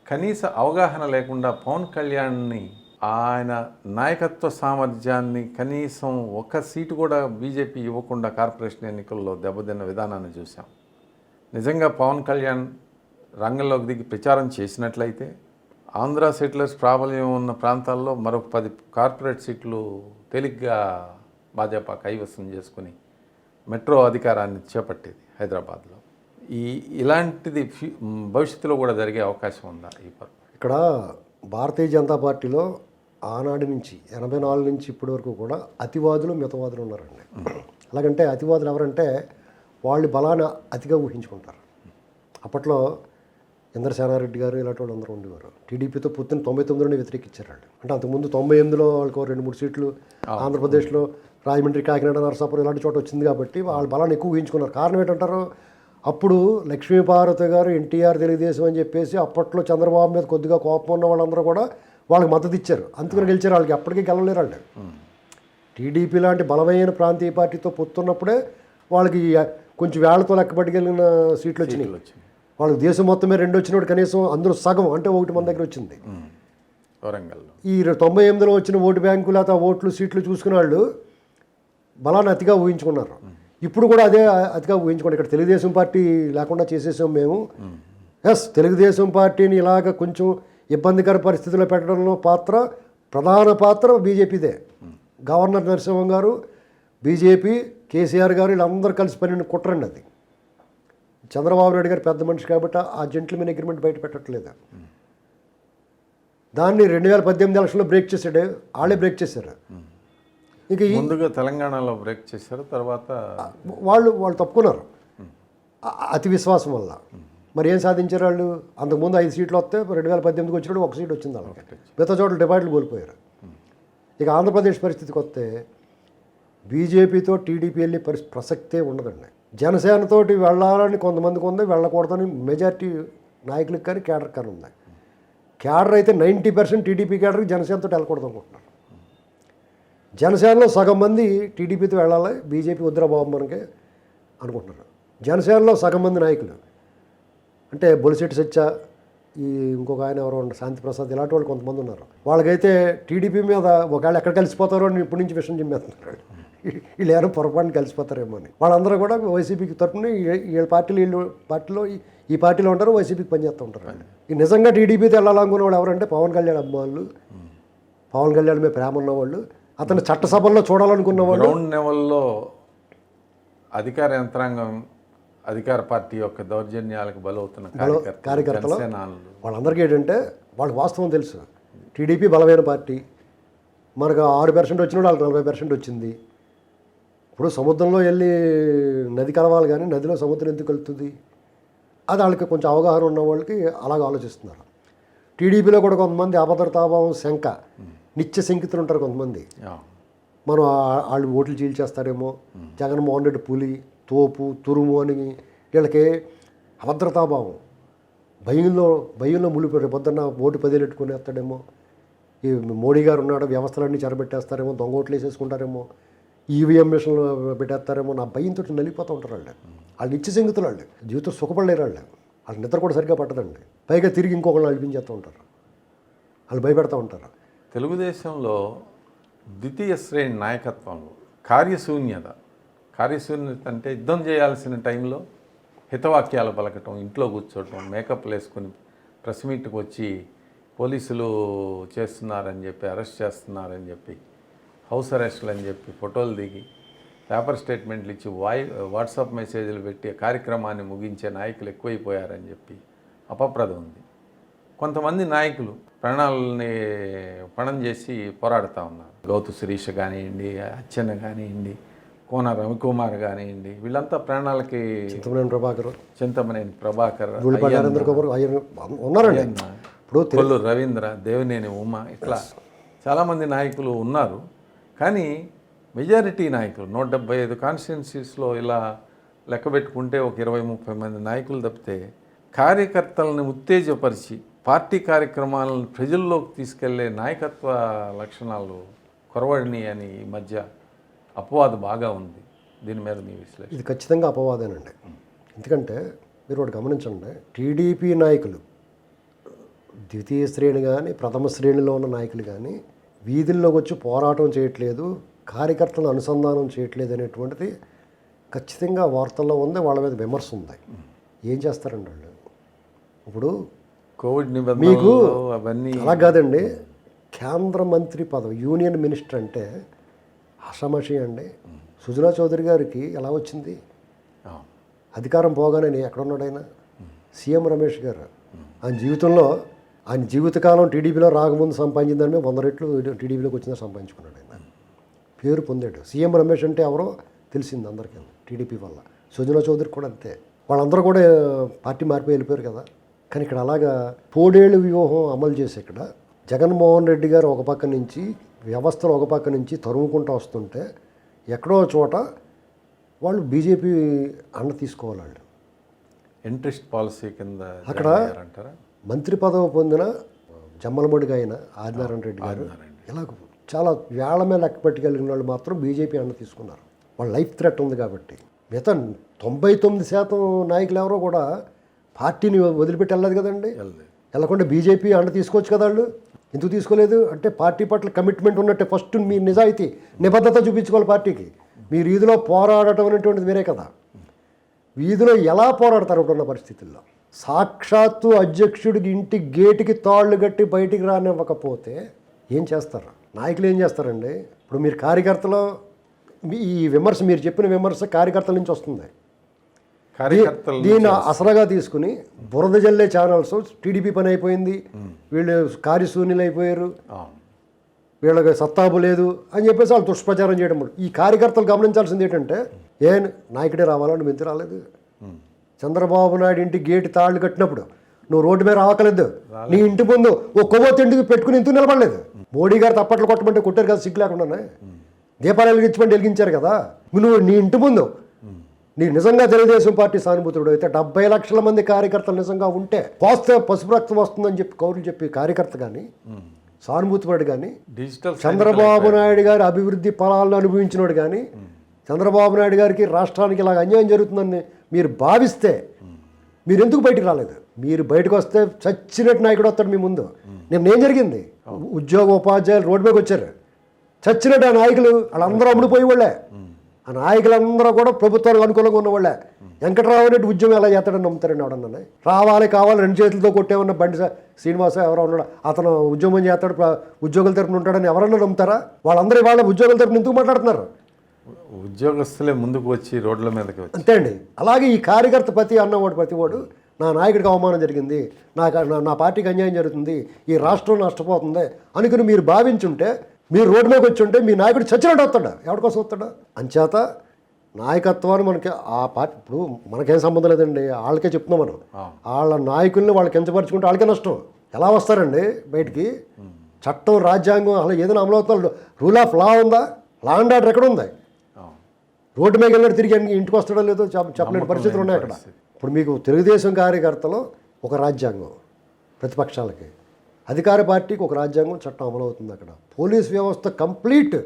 కనీస అవగాహన లేకుండా పవన్ కళ్యాణ్ని, ఆయన నాయకత్వ సామర్థ్యాన్ని కనీసం ఒక్క సీటు కూడా బీజేపీ ఇవ్వకుండా కార్పొరేషన్ ఎన్నికల్లో దెబ్బతిన్న విధానాన్ని చూసాం. నిజంగా పవన్ కళ్యాణ్ రంగంలోకి దిగి ప్రచారం చేసినట్లయితే ఆంధ్ర సెటిలర్స్ ప్రాబల్యం ఉన్న ప్రాంతాల్లో మరొక 10 కార్పొరేట్ సీట్లు తేలిగ్గా భాజపా కైవసం చేసుకుని మెట్రో అధికారాన్ని చేపట్టేది హైదరాబాద్లో. ఇలాంటిది భవిష్యత్తులో కూడా జరిగే అవకాశం ఉందా? ఇక్కడ భారతీయ జనతా పార్టీలో ఆనాటి నుంచి 84 నుంచి ఇప్పటి వరకు కూడా అతివాదులు, మితవాదులు ఉన్నారండి. అలాగంటే అతివాదులు ఎవరంటే వాళ్ళు బలాన్ని అతిగా ఊహించుకుంటారు. అప్పట్లో ఇంద్రసేనారెడ్డి గారు ఇలాంటి వాళ్ళు అందరూ ఉండేవారు. టీడీపీతో పొత్తుని 99లోనే వ్యతిరేకించారు వాళ్ళు. అంటే అంతకుముందు 98లో వాళ్ళకు 2-3 సీట్లు ఆంధ్రప్రదేశ్లో రాజమండ్రి, కాకినాడ, నరసాపురం ఇలాంటి చోట వచ్చింది కాబట్టి వాళ్ళ బలాన్ని ఎక్కువ ఊహించుకున్నారు. కారణం ఏంటంటారు, అప్పుడు లక్ష్మీపార్వతి గారు ఎన్టీఆర్ తెలుగుదేశం అని చెప్పేసి అప్పట్లో చంద్రబాబు మీద కొద్దిగా కోపం ఉన్న వాళ్ళందరూ కూడా వాళ్ళకి మద్దతు ఇచ్చారు. అందుకని గెలిచారు. వాళ్ళకి ఎప్పటికీ గెలవలేరు వాళ్ళు. టీడీపీ లాంటి బలమైన ప్రాంతీయ పార్టీతో పొత్తున్నప్పుడే వాళ్ళకి కొంచెం వేళ్లతో లెక్కబట్టగలిగిన సీట్లు వచ్చినాయి. వాళ్ళకి దేశం మొత్తమే 2 వచ్చినప్పుడు కనీసం అందులో సగం అంటే 1 మన దగ్గర వచ్చింది. వరంగల్లో ఈ 98లో వచ్చిన ఓటు బ్యాంకు లేకపోతే ఓట్లు సీట్లు చూసుకునే వాళ్ళు బలాన్ని అతిగా ఊహించుకున్నారు. ఇప్పుడు కూడా అదే అతిగా ఊహించుకోండి. ఇక్కడ తెలుగుదేశం పార్టీ లేకుండా చేసేసాం మేము. తెలుగుదేశం పార్టీని ఇలాగ కొంచెం ఇబ్బందికర పరిస్థితుల్లో పెట్టడంలో ప్రధాన పాత్ర బీజేపీదే. గవర్నర్ నరసింహన్ గారు, బీజేపీ, కేసీఆర్ గారు వీళ్ళందరూ కలిసి పని కుట్రండి అది. చంద్రబాబు నాయుడు గారు పెద్ద మనిషి కాబట్టి ఆ జెంటిల్మెన్ అగ్రిమెంట్ బయట పెట్టట్లేదు. దాన్ని 2018 ఎలక్షన్లో బ్రేక్ చేశాడు. వాళ్ళే బ్రేక్ చేశారు. ఇక ముందుగా తెలంగాణలో బ్రేక్ చేశారు, తర్వాత వాళ్ళు తప్పుకున్నారు అతి విశ్వాసం వల్ల. మరి ఏం సాధించారు వాళ్ళు? అంతకుముందు 5 సీట్లు వస్తే 2018కి వచ్చినప్పుడు 1 సీట్ వచ్చింది వాళ్ళకి. మిగతా చోట్ల డిపాజిట్లు కోల్పోయారు. ఇక ఆంధ్రప్రదేశ్ పరిస్థితికి వస్తే బీజేపీతో టీడీపీ వెళ్ళే ప్రసక్తే ఉండదండి. జనసేనతోటి వెళ్ళాలని కొంతమందికి ఉంది, వెళ్ళకూడదని మెజార్టీ నాయకులకు కానీ కేడర్ కానీ ఉంది. కేడర్ అయితే 90% టీడీపీ కేడర్కి జనసేనతో వెళ్ళకూడదు అనుకుంటున్నారు. జనసేనలో సగం మంది టీడీపీతో వెళ్ళాలి, బీజేపీ వద్దురా బాబు మనకి అనుకుంటున్నారు. జనసేనలో సగం మంది నాయకులు అంటే బొలిశెట్టి సత్య, ఈ ఇంకొక ఆయన ఎవరో శాంతి ప్రసాద్, ఇలాంటి వాళ్ళు కొంతమంది ఉన్నారు. వాళ్ళకైతే టీడీపీ మీద ఒకవేళ ఎక్కడ కలిసిపోతారో అని ఇప్పటి నుంచి విషయం చెప్పేస్తున్నారు. వీళ్ళు ఎవరో పొరపాటుని కలిసిపోతారేమో అని. వాళ్ళందరూ కూడా వైసీపీకి తరఫున వీళ్ళ పార్టీలో ఈ పార్టీలో ఉంటారు, వైసీపీకి పనిచేస్తూ ఉంటారు. ఈ నిజంగా టీడీపీతో వెళ్ళాలనుకున్న వాళ్ళు ఎవరంటే పవన్ కళ్యాణ్ అభిమానులు, పవన్ కళ్యాణ్ మీద ప్రేమ ఉన్నవాళ్ళు, అతను చట్టసభల్లో చూడాలనుకున్న వాళ్ళు. గ్రౌండ్ లెవెల్లో అధికార యంత్రాంగం, అధికార పార్టీ యొక్క దౌర్జన్యాలకు బలవుతున్న కార్యకర్తలు వాళ్ళందరికీ ఏంటంటే వాళ్ళకి వాస్తవం తెలుసు. టీడీపీ బలమైన పార్టీ, మనకు 6% వచ్చిన వాళ్ళకి 40% వచ్చింది. ఇప్పుడు సముద్రంలో వెళ్ళి నది కలవాలి కానీ నదిలో సముద్రం ఎందుకు కలుగుతుంది? అది వాళ్ళకి కొంచెం అవగాహన ఉన్న వాళ్ళకి అలాగ ఆలోచిస్తున్నారు. టీడీపీలో కూడా కొంతమంది అభద్రతాభావం, శంక, నిత్య శంకితులు ఉంటారు కొంతమంది. మనం వాళ్ళు ఓట్లు చీల్చేస్తారేమో, జగన్మోహన్ రెడ్డి పులి, తోపు, తురుము అని వీళ్ళకి అభద్రతాభావం, భయంలో మునిగిపోయారు. పొద్దున్న ఓటు 10 పెట్టుకుని వేస్తాడేమో, ఈ మోడీ గారు ఉన్నాడు వ్యవస్థలన్నీ చెరబెట్టేస్తారేమో, దొంగ ఓట్లు వేసేసుకుంటారేమో, ఈవీఎం మిషన్లు పెట్టేస్తారేమో, నా భయంతో నలిగిపోతూ ఉంటారు వాళ్ళు నిత్య సంగతులు. వాళ్ళు జీవితం సుఖపడలేరు. వాళ్ళ నిద్ర కూడా సరిగ్గా పట్టదండి. పైగా తిరిగి ఇంకొకళ్ళు అల్పించేస్తూ ఉంటారు, వాళ్ళు భయపెడతా ఉంటారు. తెలుగుదేశంలో ద్వితీయ శ్రేణి నాయకత్వంలో కార్యశూన్యత అంటే యుద్ధం చేయాల్సిన టైంలో హితవాక్యాలు పలకటం, ఇంట్లో కూర్చోవటం, మేకప్లు వేసుకుని ప్రెస్ మీట్కి వచ్చి పోలీసులు చేస్తున్నారని చెప్పి, అరెస్ట్ చేస్తున్నారని చెప్పి, హౌస్ అరెస్టులు అని చెప్పి ఫోటోలు దిగి పేపర్ స్టేట్మెంట్లు ఇచ్చి వాట్సాప్ మెసేజ్లు పెట్టి కార్యక్రమాన్ని ముగించే నాయకులు ఎక్కువైపోయారని చెప్పి అపప్రదం ఉంది. కొంతమంది నాయకులు ప్రాణాలని పణం చేసి పోరాడుతూ ఉన్నారు. గౌతు శిరీష కానివ్వండి, అచ్చెన్న కానివ్వండి, కోన రవికుమార్ కానివ్వండి, వీళ్ళంతా ప్రాణాలకి చింతమనేని ప్రభాకర్, ఉన్నారండి. ఇప్పుడు కొల్లు రవీంద్ర, దేవినేని ఉమ, ఇట్లా చాలామంది నాయకులు ఉన్నారు. కానీ మెజారిటీ నాయకులు 175 కాన్స్టిట్యున్సీస్లో ఇలా లెక్క పెట్టుకుంటే ఒక 20-30 మంది నాయకులు తప్పితే కార్యకర్తలను ఉత్తేజపరిచి పార్టీ కార్యక్రమాలను ప్రజల్లోకి తీసుకెళ్లే నాయకత్వ లక్షణాలు కొరవడిని అని ఈ మధ్య అపవాదు బాగా ఉంది. దీని మీద మీ విశ్లేషణ? ఇది ఖచ్చితంగా అపవాదేనండి. ఎందుకంటే మీరు ఒకటి గమనించండి, టీడీపీ నాయకులు ద్వితీయ శ్రేణి కానీ ప్రథమ శ్రేణిలో ఉన్న నాయకులు కానీ వీధుల్లోకి వచ్చి పోరాటం చేయట్లేదు, కార్యకర్తలను అనుసంధానం చేయట్లేదు అనేటువంటిది ఖచ్చితంగా వార్తల్లో ఉంది. వాళ్ళ మీద విమర్శ ఉంది. ఏం చేస్తారండి వాళ్ళు? ఇప్పుడు కోవిడ్ మీకు అవన్నీ అలా కాదండి. కేంద్ర మంత్రి పదవి, యూనియన్ మినిస్టర్ అంటే ఆషామాషి అండి. సుజనా చౌదరి గారికి ఎలా వచ్చింది అధికారం? పోగానే ఎక్కడున్నాడు ఆయన? సీఎం రమేష్ గారు ఆయన జీవితకాలం టీడీపీలో రాకముందు సంపాదించిన దాని మీద 100 రెట్లు టీడీపీలోకి వచ్చిందా సంపాదించుకున్నాడు. ఆయన పేరు పొందాడు. సీఎం రమేష్ అంటే ఎవరో తెలిసింది అందరికీ టీడీపీ వల్ల. సుజనా చౌదరి కూడా అంతే. వాళ్ళందరూ కూడా పార్టీ మారిపోయి వెళ్ళిపోయారు కదా. కానీ ఇక్కడ అలాగా తోడేళ్ళు వ్యూహం అమలు చేసి ఇక్కడ జగన్మోహన్ రెడ్డి గారు ఒక పక్క నుంచి వ్యవస్థలు ఒక పక్క నుంచి తరుముకుంటూ వస్తుంటే ఎక్కడో చోట వాళ్ళు బీజేపీ అండ తీసుకోవాలి. వాళ్ళు ఇంట్రెస్ట్ పాలసీ కింద అక్కడ అంటారా? మంత్రి పదవి పొందిన జమ్మలమడిగా అయిన ఆదినారాయణ రెడ్డి గారు ఇలా చాలా వేళ్ల మీద లెక్క పెట్టగలిగిన వాళ్ళు మాత్రం బీజేపీ అండ తీసుకున్నారు. వాళ్ళ లైఫ్ థ్రెట్ ఉంది కాబట్టి. మిగతా 99% నాయకులు ఎవరో కూడా పార్టీని వదిలిపెట్టి వెళ్ళలేదు కదండి. వెళ్ళకుండా బీజేపీ అండ తీసుకోవచ్చు కదా. వాళ్ళు ఎందుకు తీసుకోలేదు అంటే పార్టీ పట్ల కమిట్మెంట్ ఉన్నట్టే. ఫస్ట్ మీ నిజాయితీ నిబద్ధత చూపించుకోవాలి పార్టీకి. మీ వీధిలో పోరాడటం అనేటువంటిది వేరే కదా. వీధిలో ఎలా పోరాడతారు ఇప్పుడున్న పరిస్థితుల్లో? సాక్షాత్తు అధ్యక్షుడికి ఇంటి గేటుకి తాళ్ళు కట్టి బయటికి రానివ్వకపోతే ఏం చేస్తారు నాయకులు? ఏం చేస్తారండి? ఇప్పుడు మీరు కార్యకర్తలు ఈ విమర్శ, మీరు చెప్పిన విమర్శ కార్యకర్తల నుంచి వస్తుంది. దీన్ని అసలుగా తీసుకుని బురద జల్లే ఛానల్స్ టీడీపీ పని అయిపోయింది, వీళ్ళు కార్యశూన్యులు అయిపోయారు, వీళ్ళకి సత్తాబు లేదు అని చెప్పేసి వాళ్ళు దుష్ప్రచారం చేయడం. ఈ కార్యకర్తలు గమనించాల్సింది ఏంటంటే నాయకుడే రావాలని మెంతి రాలేదు. చంద్రబాబు నాయుడు ఇంటి గేటు తాళ్ళు కట్టినప్పుడు నువ్వు రోడ్డు మీద రావట్లేదు. నీ ఇంటి ముందు ఓ కొవ్వొత్తి ఇంటికి పెట్టుకుని ఇంతకు నిలబడలేదు. మోడీ గారు తప్పట్లు కొట్టమంటే కొట్టారు కదా, సిగ్గు లేకుండానే. దీపాలు వెలిగించమంటే వెలిగించారు కదా. నువ్వు నీ ఇంటి ముందు నీ నిజంగా తెలుగుదేశం పార్టీ సానుభూతుడు అయితే 70 లక్షల మంది కార్యకర్తలు నిజంగా ఉంటే పోస్తే పసుపు రక్తం వస్తుందని చెప్పి కౌరులు చెప్పి కార్యకర్త కానీ సానుభూతిపడు కానీ చంద్రబాబు నాయుడు గారి అభివృద్ధి ఫలాలను అనుభవించినోడు కానీ చంద్రబాబు నాయుడు గారికి రాష్ట్రానికి ఇలాగ అన్యాయం జరుగుతుందని మీరు భావిస్తే మీరు ఎందుకు బయటికి రాలేదు? మీరు బయటకు వస్తే చచ్చినట్టు నాయకుడు వస్తాడు మీ ముందు. ఏం జరిగింది? ఉద్యోగ ఉపాధ్యాయులు రోడ్డు మీదకి వచ్చారు. చచ్చినట్టు ఆ నాయకులు వాళ్ళందరూ అమ్ముడిపోయి వాళ్ళే. ఆ నాయకులందరూ కూడా ప్రభుత్వానికి అనుకూలంగా ఉన్నవాళ్ళే. వెంకటరావు రెడ్డి ఉద్యోగం ఎలా చేస్తాడని నమ్ముతారండి ఎవడన్నా? రావాలి కావాలి 2 చేతులతో కొట్టేమన్న బండి శ్రీనివాస ఎవరో ఉన్నాడు, అతను ఉద్యోగం చేస్తాడు, ఉద్యోగుల తరపున ఉంటాడని ఎవరన్నా నమ్ముతారా? వాళ్ళందరూ వాళ్ళ ఉద్యోగుల తరపున ఎందుకు మాట్లాడుతున్నారు? ఉద్యోగస్తులే ముందుకు వచ్చి రోడ్ల మీదకి వచ్చి అంతే అండి. అలాగే ఈ కార్యకర్త ప్రతి వాడు నా నాయకుడికి అవమానం జరిగింది, నా పార్టీకి అన్యాయం జరుగుతుంది, ఈ రాష్ట్రం నష్టపోతుంది అనుకుని మీరు భావించుంటే మీరు రోడ్డు మీదకి వచ్చి ఉంటే మీ నాయకుడు చచ్చినట్టు వస్తాడా? ఎవరి కోసం వస్తాడా? అంచేత నాయకత్వాన్ని మనకి ఆ పార్టీ ఇప్పుడు మనకేం సంబంధం లేదండి, వాళ్ళకే చెప్తున్నాం మనం. వాళ్ళ నాయకుల్ని వాళ్ళు కించపరుచుకుంటే వాళ్ళకే నష్టం. ఎలా వస్తారండి బయటికి? చట్టం రాజ్యాంగం అలా ఏదైనా అమలు అవుతుందో రూల్ ఆఫ్ లా ఉందా? లా అండ్ ఆర్డర్ ఎక్కడ ఉంది? రోడ్డు మీద వెళ్ళినట్టు తిరిగి ఇంటికి వస్తాడో లేదో చెప్పలేని పరిస్థితులు ఉన్నాయి అక్కడ. ఇప్పుడు మీకు తెలుగుదేశం కార్యకర్తలు ఒక రాజ్యాంగం, ప్రతిపక్షాలకి అధికార పార్టీకి ఒక రాజ్యాంగం చట్టం అమలు అవుతుంది. అక్కడ పోలీస్ వ్యవస్థ కంప్లీట్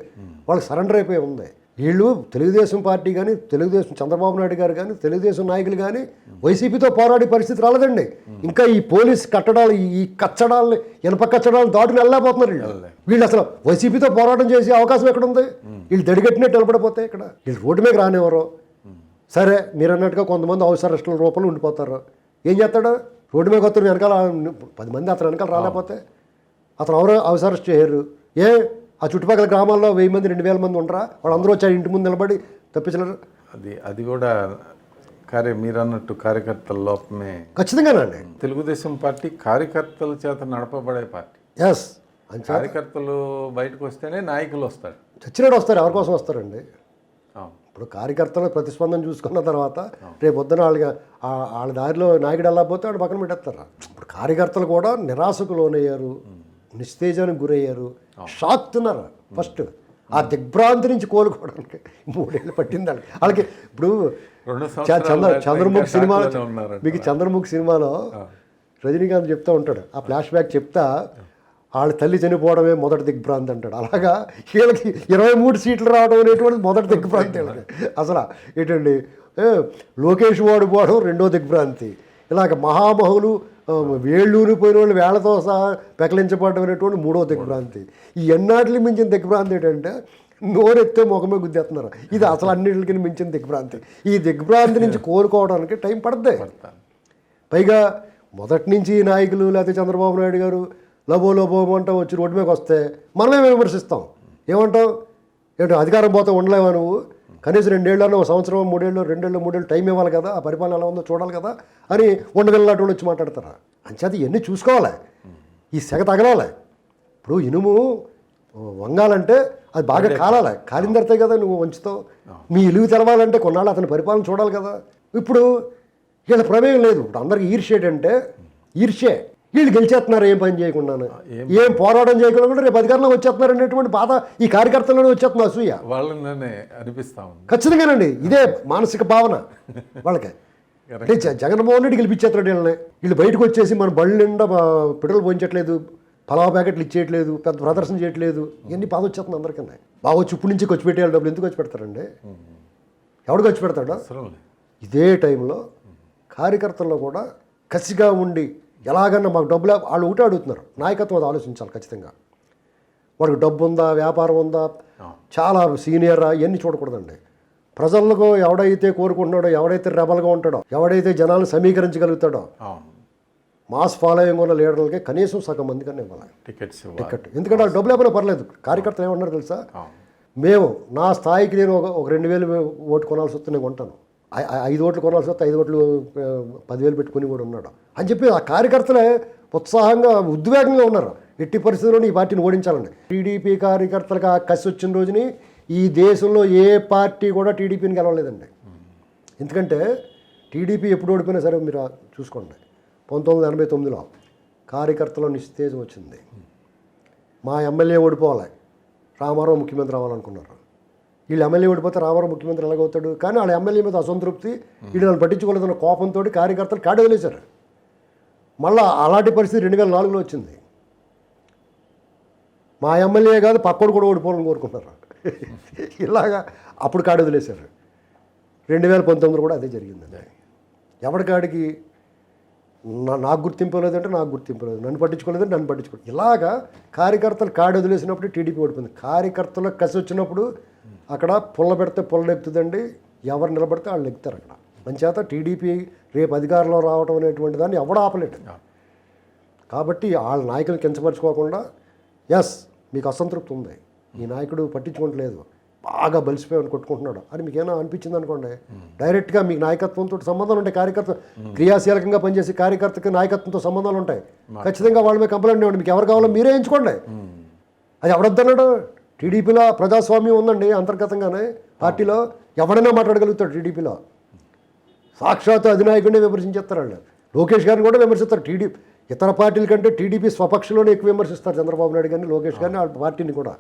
వాళ్ళకి సరెండర్ అయిపోయి ఉంది. వీళ్ళు తెలుగుదేశం పార్టీ కానీ తెలుగుదేశం చంద్రబాబు నాయుడు గారు కానీ తెలుగుదేశం నాయకులు కానీ వైసీపీతో పోరాడే పరిస్థితి రాలేదండి. ఇంకా ఈ పోలీస్ కట్టడాలు ఈ కచ్చడాలని ఇనప కచ్చడాలను దాటుకు వెళ్ళలేకపోతున్నారు వీళ్ళు. అసలు వైసీపీతో పోరాటం చేసే అవకాశం ఎక్కడ ఉంది? వీళ్ళు దడిగట్టినట్టు నిలబడిపోతాయి. ఇక్కడ వీళ్ళు రోడ్డు మీద రానివ్వరు. సరే మీరు అన్నట్టుగా కొంతమంది అవసరస్తుల రూపంలో ఉండిపోతారు. ఏం చేస్తాడు? రోడ్డు మీద కొత్త వెనకాల 10 మంది అతను వెనకాల రాలేకపోతే అతను ఎవరో అవసరస్ట్ చేయరు. ఆ చుట్టుపక్కల గ్రామాల్లో 1000 మంది 2000 మంది ఉండరా? వాళ్ళందరూ వచ్చి ఇంటి ముందు నిలబడి తప్పించలేరు. అది కూడా మీరు అన్నట్టు కార్యకర్తల లోపమే ఖచ్చితంగానండి. తెలుగుదేశం పార్టీ కార్యకర్తల చేత నడపబడే పార్టీ. ఎస్, కార్యకర్తలు బయటకు వస్తేనే నాయకులు వస్తారు. చచ్చినట్టు వస్తారు. ఎవరి కోసం వస్తారండి? ఇప్పుడు కార్యకర్తల ప్రతిస్పందన చూసుకున్న తర్వాత రేపు పొద్దున వాళ్ళ దారిలో నాయకుడు ఎలా పోతే వాడు పక్కన పెట్టేస్తారు. ఇప్పుడు కార్యకర్తలు కూడా నిరాశకు లోనయ్యారు, నిస్తేజానికి గురయ్యారు, షాక్ తిన్నారు. ఫస్ట్ ఆ దిగ్భ్రాంతి నుంచి కోలుకోవడానికి 3 ఏళ్ళు పట్టింది వాళ్ళకి. ఇప్పుడు చంద్రముఖి సినిమాలో మీకు చంద్రముఖి సినిమాలో రజనీకాంత్ చెప్తా ఉంటాడు, ఆ ఫ్లాష్ బ్యాక్ చెప్తా వాళ్ళ తల్లి చనిపోవడమే మొదటి దిగ్భ్రాంతి అంటాడు. అలాగా వీళ్ళకి 23 సీట్లు రావడం అనేటువంటిది మొదటి దిగ్భ్రాంతి. అసలు ఏంటండి, లోకేష్ ఓడిపోవడం 2వ దిగ్భ్రాంతి. ఇలాగ మహామహులు వేళ్ళూని పోయిన వాళ్ళు వేళ్లతో సహా పెకలించబడడం అనేటువంటి 3వ దిగ్భ్రాంతి. ఈ ఎన్నాటిని మించిన దిగ్భ్రాంతి ఏంటంటే నోరెత్తే ముఖమే గుద్దేస్తున్నారు. ఇది అసలు అన్నింటికి మించిన దిగ్భ్రాంతి. ఈ దిగ్భ్రాంతి నుంచి కోలుకోవడానికి టైం పడుతుంది. పైగా మొదటి నుంచి నాయకులు లేకపోతే చంద్రబాబు నాయుడు గారు లోబోమంటావు వచ్చి రోడ్డు మీదకి వస్తే మనమే విమర్శిస్తాం. ఏమంటావు? ఏంటో అధికారం పోతే ఉండలేవా నువ్వు? కనీసం 2 ఏళ్ళు 1 సంవత్సరం 3 ఏళ్ళు 2 ఏళ్ళు 3 ఏళ్ళు టైం ఇవ్వాలి కదా, ఆ పరిపాలన ఎలా ఉందో చూడాలి కదా అని ఉండగలిగినట్టు వచ్చి మాట్లాడతారా? అంచేత ఇవన్నీ చూసుకోవాలి, ఈ సెగ తగలాలి. ఇప్పుడు ఇనుము వంగాలంటే అది బాగా కాలాలి, కాలిన తర్వాతే కదా నువ్వు వంచుతావు. మీ ఇలుగు తెలవాలంటే కొన్నాళ్ళు అతని పరిపాలన చూడాలి కదా. ఇప్పుడు వీళ్ళ ప్రమేయం లేదు. ఇప్పుడు అందరికీ ఈర్ష్య ఏంటంటే ఈర్ష్యే. వీళ్ళు గెలిచేస్తున్నారు ఏం పని చేయకుండాను, ఏం పోరాటం చేయకుండా కూడా రేపు అధికారంలో వచ్చేస్తున్నారు అనేటువంటి బాధ ఈ కార్యకర్తలను వచ్చేస్తుంది, అసూయ వాళ్ళనే అనిపిస్తా ఉంది. ఖచ్చితంగానండి. ఇదే మానసిక భావన వాళ్ళకి. అంటే జగన్మోహన్ రెడ్డి గెలిపించేస్తాడు వీళ్ళని. వీళ్ళు బయటకు వచ్చేసి మన బళ్ళు నిండా పెట్రోల్ పోయించట్లేదు, పలావ్ ప్యాకెట్లు ఇచ్చేయట్లేదు, పెద్ద ప్రదర్శన చేయట్లేదు, ఇవన్నీ బాధ వచ్చేస్తుంది అందరికన్నా. బాగా వచ్చి ఇప్పుడు నుంచి ఖర్చు పెట్టేయాలి, డబ్బులు ఎందుకు ఖర్చు పెడతారండి? ఎవడు ఖర్చు పెడతాడు? ఇదే టైంలో కార్యకర్తల్లో కూడా కసిగా ఉండి ఎలాగన్నా మాకు డబ్బులు, వాళ్ళు ఒకటే అడుగుతున్నారు, నాయకత్వం అది ఆలోచించాలి ఖచ్చితంగా. వాడికి డబ్బు ఉందా, వ్యాపారం ఉందా, చాలా సీనియరా, ఇవన్నీ చూడకూడదండి. ప్రజలకు ఎవడైతే కోరుకుంటున్నాడో, ఎవడైతే రెబల్గా ఉంటాడో, ఎవడైతే జనాలను సమీకరించగలుగుతాడో, మాస్ ఫాలోయింగ్ ఉన్న లీడర్లకి కనీసం సగం మంది కన్నా ఇవ్వాలి టికెట్. ఎందుకంటే వాళ్ళు డబ్బులు లేకపోయినా పర్లేదు. కార్యకర్తలు ఏమన్నారు తెలుసా, మేము నా స్థాయికి నేను ఒక 2,000 ఓటు కొనాల్సి వస్తే నేను కొంటాను, 5 ఓట్లు కొనాల్సి వస్తే 5 ఓట్లు 10,000 పెట్టుకుని కూడా ఉన్నాడు అని చెప్పి ఆ కార్యకర్తలే ఉత్సాహంగా ఉద్వేగంగా ఉన్నారు. ఎట్టి పరిస్థితుల్లో ఈ పార్టీని ఓడించాలండి. టీడీపీ కార్యకర్తలకు ఆ కసి వచ్చిన రోజుని ఈ దేశంలో ఏ పార్టీ కూడా టీడీపీని గెలవలేదండి. ఎందుకంటే టీడీపీ ఎప్పుడు ఓడిపోయినా సరే మీరు చూసుకోండి, 1989లో కార్యకర్తలో నిస్తేజం వచ్చింది. మా ఎమ్మెల్యే ఓడిపోవాలి, రామారావు ముఖ్యమంత్రి అవ్వాలనుకున్నారు. వీళ్ళు ఎమ్మెల్యే ఓడిపోతే రామారావు ముఖ్యమంత్రి ఎలాగవుతాడు? కానీ వాళ్ళ ఎమ్మెల్యే మీద అసంతృప్తి, వీళ్ళు నన్ను పట్టించుకోలేదన్న కోపంతో కార్యకర్తలు కాడి వదిలేశారు. మళ్ళీ అలాంటి పరిస్థితి 2004లో వచ్చింది. మా ఎమ్మెల్యే కాదు పక్కోడు కూడా ఓడిపోవాలని కోరుకుంటున్నారు. ఇలాగా అప్పుడు కాడి వదిలేశారు. 2019 కూడా అదే జరిగిందండి. ఎవరికాడికి నాకు గుర్తింపు లేదంటే నాకు గుర్తింపు లేదు, నన్ను పట్టించుకోలేదంటే నన్ను పట్టించుకోలేదు. ఇలాగా కార్యకర్తలు కాడి వదిలేసినప్పుడు టీడీపీ ఓడిపోయింది. కార్యకర్తలకు కసి వచ్చినప్పుడు అక్కడ పుల్ల పెడితే పుల్ల ఎక్కుతుందండి, ఎవరు నిలబడితే వాళ్ళు ఎక్కుతారు అక్కడ. మంచేత టీడీపీ రేపు అధికారంలో రావడం అనేటువంటి దాన్ని ఎవడు ఆపలేడు. కాబట్టి వాళ్ళ నాయకులు కించపరుచుకోకుండా, ఎస్ మీకు అసంతృప్తి ఉంది, ఈ నాయకుడు పట్టించుకోవట్లేదు, బాగా బలిసిపోయి కొట్టుకుంటున్నాడు అని మీకు ఏమైనా అనిపించింది అనుకోండి, డైరెక్ట్గా మీకు నాయకత్వంతో సంబంధాలు ఉంటాయి. కార్యకర్త క్రియాశీలకంగా పనిచేసి కార్యకర్తకి నాయకత్వంతో సంబంధాలు ఉంటాయి. ఖచ్చితంగా వాళ్ళ మీద కంప్లైంట్ ఇవ్వండి, మీకు ఎవరు కావాలో మీరే ఎంచుకోండి. అది ఎవడొద్దన్నాడు? టీడీపీలో ప్రజాస్వామ్యం ఉందండి అంతర్గతంగానే. పార్టీలో ఎవడైనా మాట్లాడగలుగుతాడు. టీడీపీలో సాక్షాత్ అధినాయకుడిని విమర్శించేస్తారు వాళ్ళు. లోకేష్ గారిని కూడా విమర్శిస్తారు. ఇతర పార్టీల కంటే టీడీపీ స్వపక్షంలోనే ఎక్కువ విమర్శిస్తారు చంద్రబాబు నాయుడు గారిని, లోకేష్ గారిని, వాళ్ళ పార్టీని కూడా.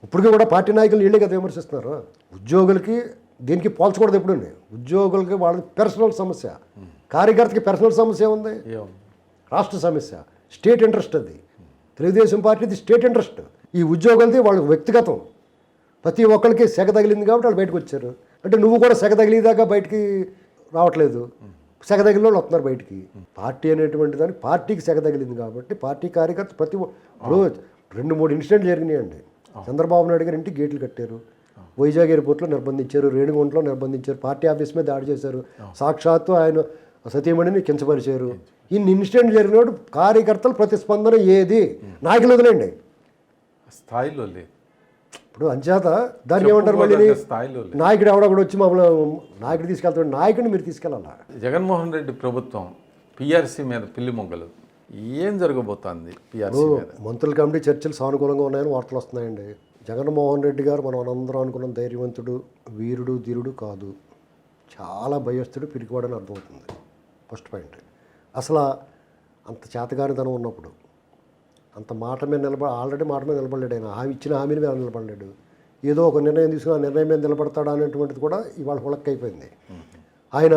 ఇప్పటికీ కూడా పార్టీ నాయకులు వీళ్ళే కదా విమర్శిస్తున్నారు. ఉద్యోగులకి దీనికి పోల్చకూడదు ఎప్పుడు. ఉద్యోగులకి వాళ్ళకి పర్సనల్ సమస్య, కార్యకర్తకి పర్సనల్ సమస్య ఉంది, రాష్ట్ర సమస్య, స్టేట్ ఇంట్రెస్ట్. అది తెలుగుదేశం పార్టీది స్టేట్ ఇంట్రెస్ట్, ఈ ఉద్యోగులది వాళ్ళకి వ్యక్తిగతం. ప్రతి ఒక్కరికి సెగ తగిలింది కాబట్టి వాళ్ళు బయటకు వచ్చారు. అంటే నువ్వు కూడా సెగ తగిలిదాకా బయటికి రావట్లేదు, సెగ తగిలిన వాళ్ళు వస్తున్నారు బయటికి. పార్టీ అనేటువంటి దానికి పార్టీకి సెగ తగిలింది కాబట్టి పార్టీ కార్యకర్త ప్రతి రోజు 2-3 ఇన్సిడెంట్లు జరిగినాయండి. చంద్రబాబు నాయుడు గారు ఇంటికి గేట్లు కట్టారు, వైజాగ్ ఎయిర్పోర్ట్లో నిర్బంధించారు, రేణిగుంటలో నిర్బంధించారు, పార్టీ ఆఫీస్ మీద దాడి చేశారు, సాక్షాత్తు ఆయన సతీమణిని కించపరిచారు. ఇన్ని ఇన్సిడెంట్లు జరిగినప్పుడు కార్యకర్తలు ప్రతిస్పందన ఏది? నాయకులు వదిలేండి, స్థాయిలో లేదు. ఇప్పుడు అంచేత దాన్ని ఏమంటారు, మళ్ళీ నాయకుడు ఎవడో కూడా వచ్చి మమ్మల్ని నాయకుడు తీసుకెళ్తాడు. నాయకుడిని మీరు తీసుకెళ్ళాలా? జగన్మోహన్ రెడ్డి ప్రభుత్వం పిఆర్సీ మీద పిల్లి మొగ్గలు, ఏం జరగబోతోంది పిఆర్సీ మీద? మంత్రుల కమిటీ చర్చలు సానుకూలంగా ఉన్నాయని వార్తలు వస్తున్నాయండి. జగన్మోహన్ రెడ్డి గారు మనం అందరం అనుకున్న ధైర్యవంతుడు, వీరుడు, ధీరుడు కాదు, చాలా భయస్థుడు, పిరికివాడని అర్థమవుతుంది. First point. అసలు అంత చేతగానితనం ఉన్నప్పుడు అంత మాట మీద ఆల్రెడీ మాట మీద నిలబడలేడు ఆయన. ఇచ్చిన హామీని మీద నిలబడలేడు. ఏదో ఒక నిర్ణయం తీసుకుని ఆ నిర్ణయం మీద నిలబడతాడా అనేటువంటిది కూడా ఇవాళ హుళక్కైపోయింది. ఆయన